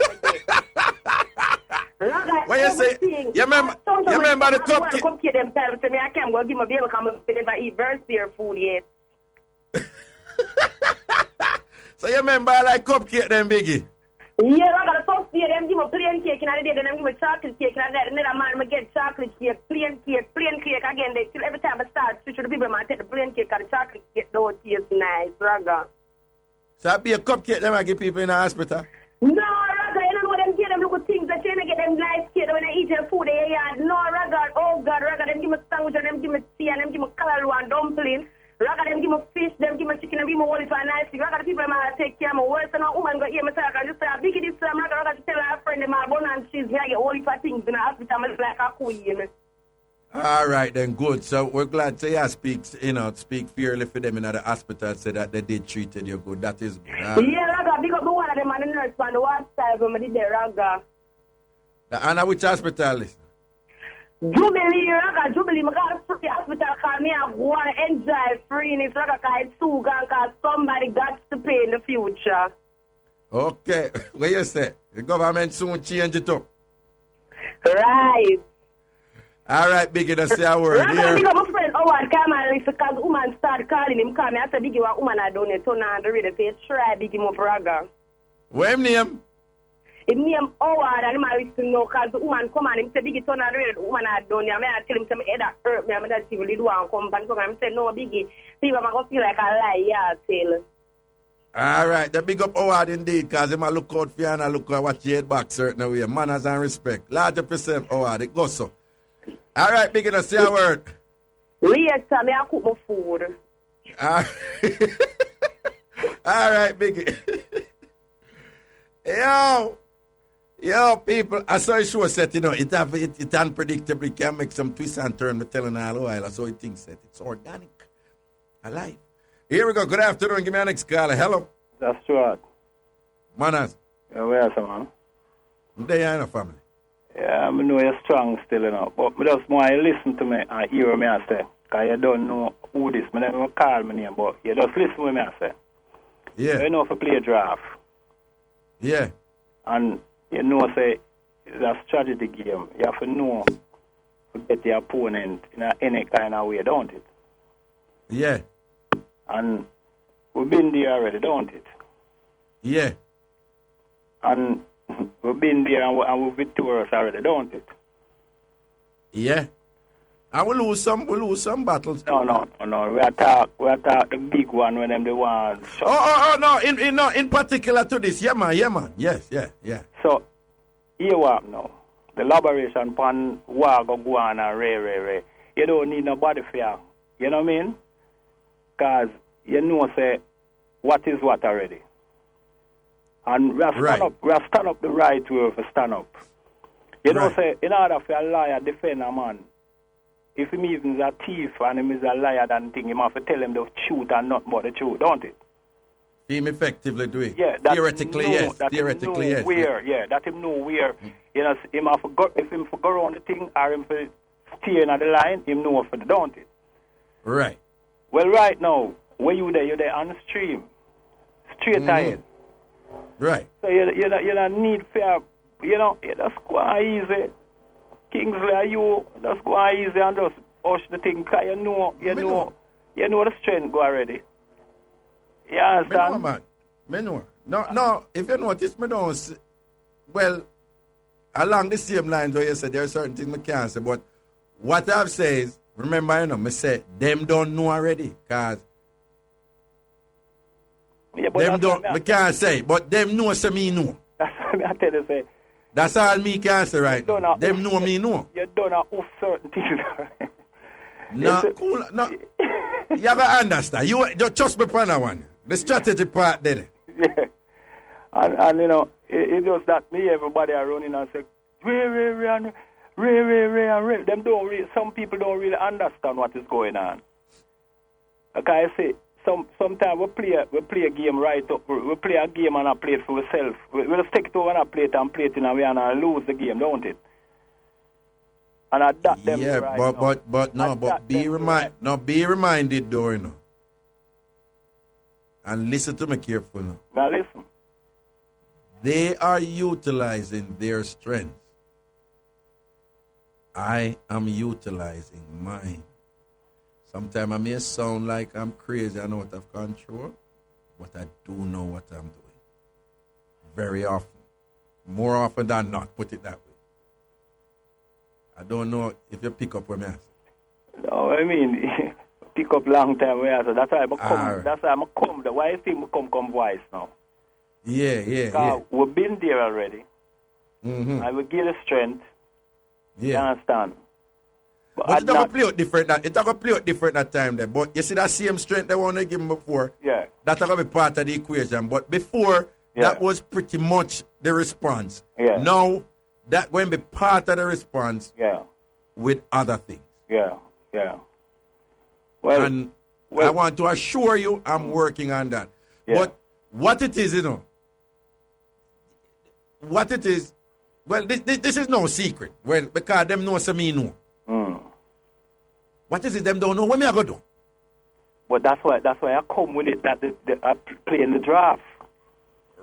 Raga, what you say? You remember the cupcake? Cupcake them tell me I can't go give my baby come and never eat birthday food yet. So you remember I like cupcake them, Biggie? Yeah, I got a first day, them give me plain cake, and I did, then them give me chocolate cake, and then man, I get chocolate cake, plain cake again. They till every time I start switch to the people, I take the plain cake and the chocolate cake, don't taste nice, Raga. So I be a cupcake, them I give people in the hospital? No, Raga, you don't know them get them little things, that you get them nice cake when they eat their food, they yard. No, Raga, oh God, Raga, them give me sandwich, and them give me tea, and them give me callaloo and dumpling. Raga, them give me fish, them give me chicken, them give me olive and nice. Raga, the people might take care of my words, and a woman go hear me talk and just say, Biggie this time, Raga, to tell her friend, them all bun and cheese, here I get olive things in the hospital, I'm like a queen. All right, then, good. So we're glad to hear speak fairly for them in the hospital, say that they did treated you good. That is good. Yeah, Raga, because one of them on the nurse on the one side when I did the Raga. And which hospital is? Jubilee, Raga, Jubilee. I got to the hospital because me I want to enjoy free in it, Raga, because it's too gone, because somebody got to pay in the future. Okay. What you say? The government soon change it up. Right. All right, Biggie, that's your word here. Raga, because my friend Howard came and listen, because woman started calling him, because I said, Biggie, what woman I done it, turn on the radio, say, try Biggie more for Raga. What him name? His name Howard, and I listen now, because the woman come on, him say, Biggie, turn on the radio, the woman I done it. I tell him, say, my head that hurt me, and that she really do want to come back. So I say, no, Biggie, people are going to feel like a lie, yeah, tell. All right, the big up Howard indeed, because he might look out for you and I look at what you head back certain way. Manners and respect. Larger percent Howard, it goes so. All right, Biggie, that's your word. Later, me I cook my food. All right, Biggie. Yo, people, I saw a show set, it unpredictably can make some twists and turns, but telling all while. I saw it things set. It's organic. Alive. Here we go. Good afternoon. Give me a next caller. Hello. That's Stewart. Manners. Yeah, where's the man? They are in a family. Yeah, I know you're strong still, but I just want you listen to me and hear me I say. Because you don't know who this, I never call my name, but you just listen to me I say. Yeah. You know if you play a draft. Yeah. And you know, say, it's a strategy game. You have to know to get your opponent in any kind of way, don't it? Yeah. And we've been there already, don't it? Yeah. And we've been there and we're victorious already, don't it? Yeah. And we lose some battles. No. We attack the big one when them the ones. No. In particular to this. Yeah, man. Yes. So, here what now? The elaboration upon war go on and ray. You don't need nobody for you. You know what I mean? Because you know, say, what is what already. And we have stand up the right way to stand up. You know, say, in order for a liar defend a man, if he even is a thief and he is a liar and thing, you have to tell him the truth and not but the truth, don't it? Him effectively do it. Yeah, theoretically, yes. Theoretically, yes. That him know where. You know, him have if him for go around the thing or him for stay in the line, him know for the, don't it? Right. Well, right now, where you're there on the stream, straight ahead. Right. So you don't need fear. You know, that's quite easy. Kingsley, you just go easy and just push the thing, because you know the strength go already. You understand? Me know. No, if you notice, me don't. Well, along the same lines where you said there are certain things I can't say, but what I've said is, remember, me say, them don't know already, because them don't, me can't say, but them know, say me know. That's what I tell you, say. That's all me can say right now. Them know me know. You don't know who certain things. No. You have to understand. You trust me for that one. The strategy part did it. Yeah. And you know, it's just that me, everybody are running and say, Ray. Them don't really, some people don't really understand what is going on. Like I say, sometimes we play a game right up. We play a game and I play it for ourselves. We'll stick to and I play it and we and lose the game, don't it? And I that them right be reminded though, you know. And listen to me carefully. Now listen. They are utilizing their strength. I am utilizing mine. Sometimes I may sound like I'm crazy and out of control, but I do know what I'm doing. Very often. More often than not, put it that way. I don't know if you pick up where me answer. No, I mean, pick up long time where answer. That's why I'm come. That's why I'm come. Why you think I come voice now? Yeah. We've been there already. Mm-hmm. I will give the strength. Yeah. You understand? But it's not play out different. It's not going to play out different that time there. But you see that same strength they want to give him before? Yeah. That's going to be part of the equation. But before, that was pretty much the response. Yeah. Now, that going to be part of the response with other things. Yeah, yeah. Well, and I want to assure you I'm working on that. Yeah. But what it is, what it is, well, this is no secret. Well, because them know some me know. What is it them don't know? What me I go do? But that's why I come with it, that I play in the draft.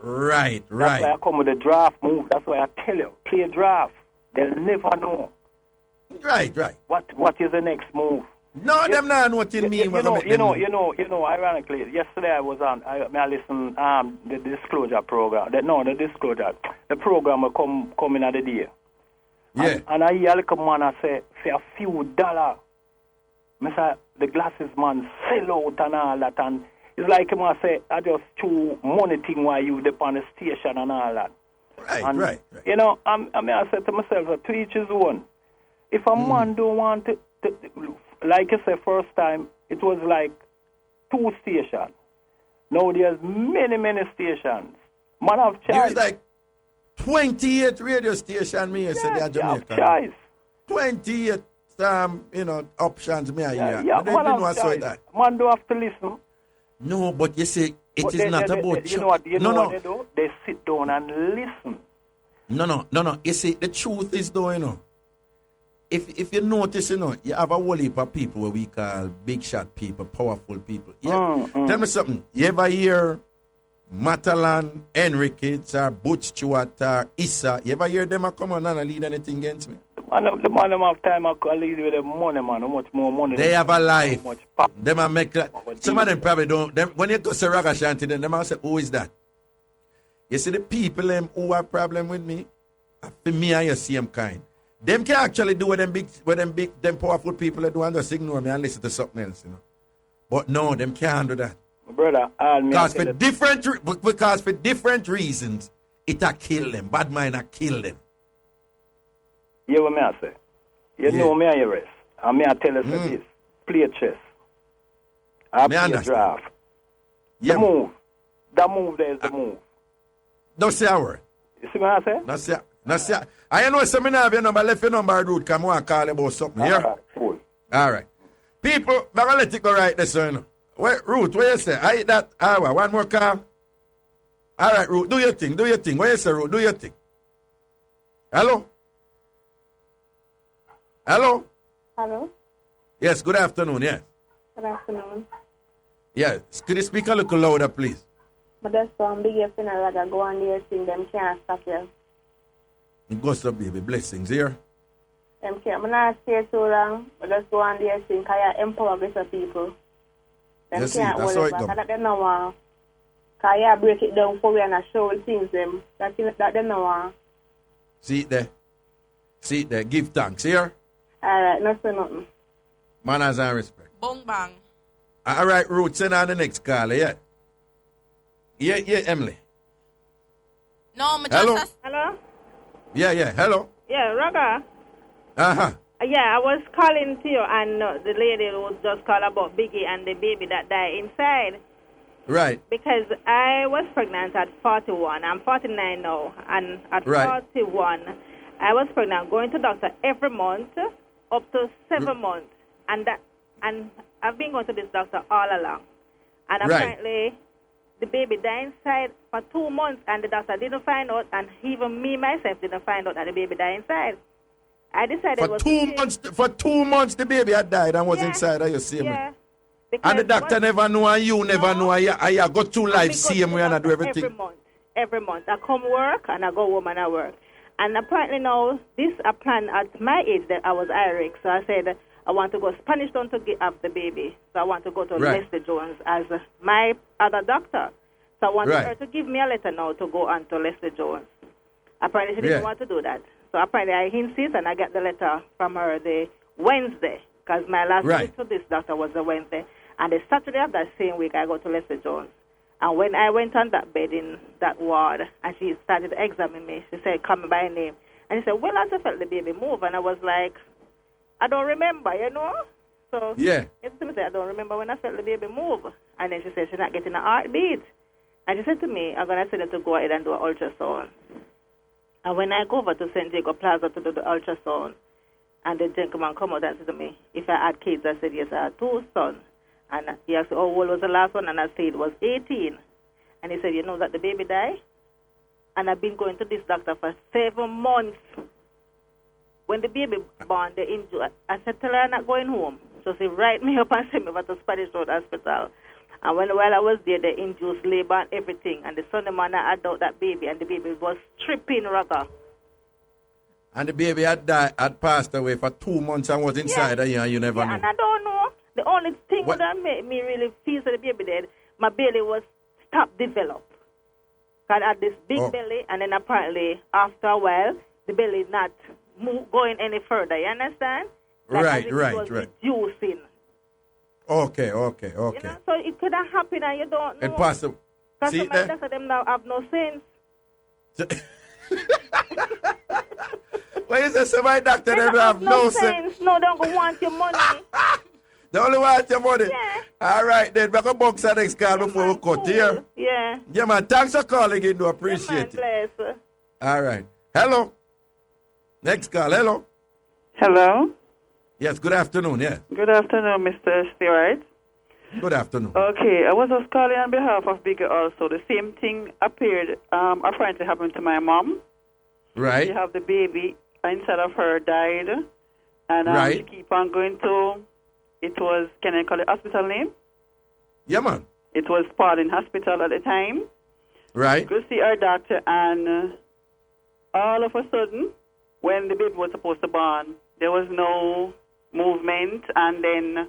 Right. That's why I come with the draft move. That's why I tell you, play a draft. They'll never know. Right. What is the next move? No, them not know what you mean. You know, ironically, yesterday I was on, I listened the disclosure program. The program will come in at the day. Yeah. And I hear a little man I say, for a few dollars, I say, the glasses man sell out and all that. And it's like him I say, I just chew money thing while you dip on the station and all that. Right. You know, I said to myself, to each his own. If a man don't want to, like I said, first time, it was like 2 stations. Now there's many stations. Man have choice. There's like 28 radio stations, me, say they are Jamaican. Choice. 28, options, me, yeah. Man have choice. Man don't have to listen. No, but you see, it is not about you know what they do? They sit down and listen. No. You see, the truth is though, if you notice, you have a whole heap of people where we call big shot people, powerful people. Yeah. Tell me something. You ever hear Matalan, Henry Kids, or Butch Stewart, or Issa? You ever hear them come on and lead anything against me? The man have time I can lead with the money, man. How much more money? They have a life. Them a make some of them probably don't. When you go to Ragashanti, then them say, who is that? You see the people who have problem with me, for me and you same kind. Them can actually do what them powerful people do and just ignore me and listen to something else, But no, them can't do that. Brother, because for different reasons, it a kill them. Bad mind a kill them. You what me I say? You know me and rest. And me I tell you this. Play chess. I play a draft. Yeah. That move there is the move. Don't say a word. You see what I say? Not say. I know some have your number, left your number, Ruth, come on, call about something. Yeah? Cool. All right. People, I'm going to let it go right this one. Wait, Ruth, what you say? I hit that hour. One more call. All right, Ruth, do your thing. What you say, Ruth? Do your thing. Hello? Hello? Yes, good afternoon, yes. Good afternoon. Yeah, could you speak a little louder, please? But that's some big funeral that go on there, sing them can't stop you. Go stop, baby. Blessings here. I'm not stay too long, but just go on there, sing, because you empower better people. Them Yes, can't that's hold how it it back. go. That no want. Because you break it down for you and show things them. That them no want. See it there. Give thanks here. All right, no say nothing. Manners and respect. Bong bang. All right, Ruth, send on the next caller, yeah? Yeah, Emily. No, Hello? Hello? Yeah, hello? Yeah, Raga. Uh-huh. Yeah, I was calling to you, and the lady was just calling about Biggie and the baby that died inside. Right. Because I was pregnant at 41. I'm 49 now. And at 41, I was pregnant, going to doctor every month, up to 7 months. And I've been going to this doctor all along. And apparently, the baby died inside for 2 months, and the doctor didn't find out, and even me, myself, didn't find out that the baby died inside. I decided for 2 months the baby had died and was inside. Are you seeing me? And the doctor never knew and you never knew. I got 2 lives same way and I do everything. Every month. I come work and I go home and I work. And apparently now, this a plan at my age that I was Irish. So I said, I want to go Spanish Town to have the baby. So I want to go to Leslie Jones as my other doctor. So I wanted her to give me a letter now to go on to Leslie Jones. Apparently she didn't want to do that. So apparently I insist and I got the letter from her the Wednesday. Because my last visit to this doctor was the Wednesday. And the Saturday of that same week I go to Leslie Jones. And when I went on that bed in that ward and she started examining me, she said, call me by name. And she said, well, I just felt the baby move. And I was like, I don't remember, you know? So she said, I don't remember when I felt the baby move. And then she said, she's not getting a heartbeat. And she said to me, I'm going to send her to go ahead and do an ultrasound. And when I go over to St. Diego Plaza to do the ultrasound, And the gentleman come out and said to me, if I had kids, I said, yes, I had 2 sons. And he asked, how old was the last one? And I said, it was 18. And he said, you know that the baby died? And I've been going to this doctor for 7 months. When the baby born, the injury, I said, tell her I'm not going home. So she write me up and send me over to Spanish Road Hospital. And while I was there, they induced labor and everything. And the Sunday morning, I had out that baby, and the baby was tripping, Raga. And the baby had passed away for 2 months and was inside of you, and you never knew. And I don't know. The only thing that made me really feel that the baby dead, my belly was stopped develop. I had this big belly, and then apparently, after a while, the belly not going any further. You understand? Like it was reducing. Okay. You know, so it could have happened and you don't know. It possible. Because See some of them now have no sense. What is this? My doctor them have no sense. No, don't go want your money. They only want your money? Yeah. All right, then. We're going to box the next call before we cut here. Yeah. Yeah, man. Thanks for calling in. Do appreciate it. Bless. All right. Hello. Next call. Hello. Hello. Yes, good afternoon. Yes. Good afternoon, Mr. Stewart. Good afternoon. Okay, I was just calling on behalf of Bigger also. The same thing apparently happened to my mom. Right. She have the baby inside of her died. And she keep on going to, it was, can I call it hospital name? Yeah, man. It was Pauline Hospital at the time. Right. Go see our doctor, and all of a sudden, when the baby was supposed to born, there was no movement, and then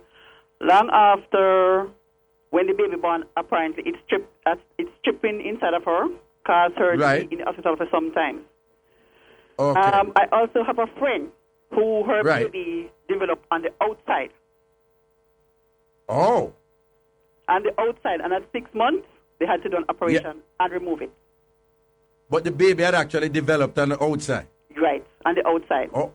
long after, when the baby born, apparently it's tripping inside of her, caused her to be in the hospital for some time. Okay. I also have a friend who her baby developed on the outside. Oh. On the outside, and at 6 months, they had to do an operation and remove it. But the baby had actually developed on the outside? Right, on the outside. Oh.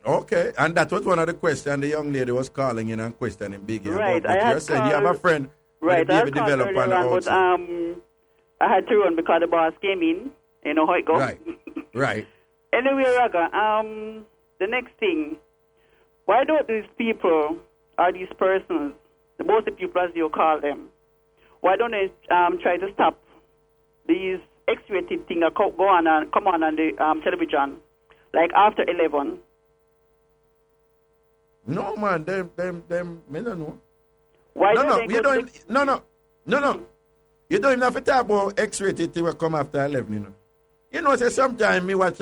Okay, and that was one of the questions the young lady was calling in and questioning Biggie. Right, but you're saying you have a friend right, the baby developed on the outside. But I had to run because the boss came in. You know how it goes. Right. Anyway, Raga, the next thing, why don't these people, or these persons, the most people as you call them, why don't they try to stop these X-rated things that come on the television, like after 11? No, man, them, I don't know. Why No. You don't even have to talk about X-rated thing will come after 11, you know. You know, say sometimes me watch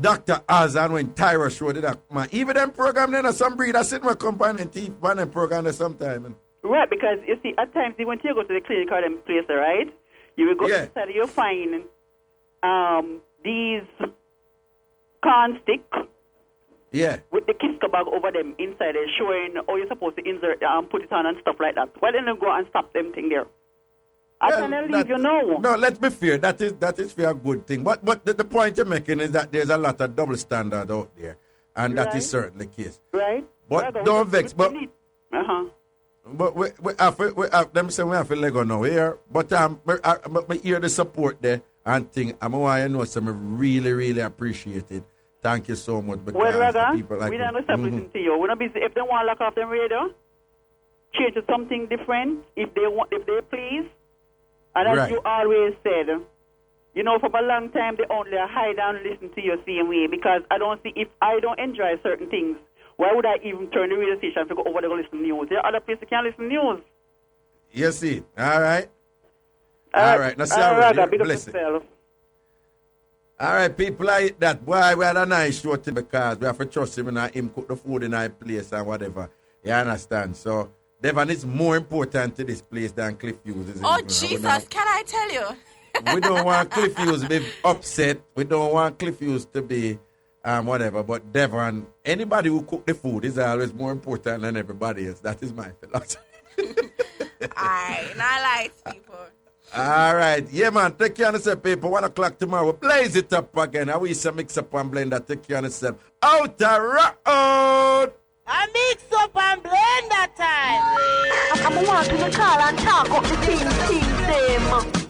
Dr. Oz and when Tyra showed it, man. Even them program, then some breed that sit my company and teeth on them program sometimes. Right, because you see, at times, when you go to the clinic or them place, right, you will go inside, you'll find these corn stick with the kiska bag over them inside there, showing how you're supposed to insert, put it on and stuff like that. Why don't you go and stop them thing there? I can leave you know. No, let's be fair. That is for a good thing. But the point you're making is that there's a lot of double standard out there, and that is certainly the case. Right. But don't vex. But But we have them say we have to let go now here. But I hear the support there and think I want to know some really appreciate it. Thank you so much. Well, Raga, people like we don't stop listening to you. We're not busy. If they want to lock off them radio, change to something different. If they please. And as you always said, you know, for a long time they only hide and listen to your same way, because I don't see, if I don't enjoy certain things, why would I even turn the radio station to go over there to listen to news? There are other places you can't listen to news. You see, all right. All right, now see bless it. All right, people like that. Boy, we had a nice show today because we have to trust him and him cook the food in our place and whatever. You understand? So, Devon is more important to this place than Cliff Hughes. Oh, Jesus, can I tell you? We don't want Cliff Hughes to be upset. We don't want Cliff Hughes to be whatever. But Devon, anybody who cook the food is always more important than everybody else. That is my philosophy. Alright, not lights, people. All right. Yeah, man. Take care of yourself, people. 1 o'clock tomorrow. We'll blaze it up again. I wish some mix up and blender. Take care of yourself. Out the road. I mix up and blend that time. I'm walking the car and talk up the things them.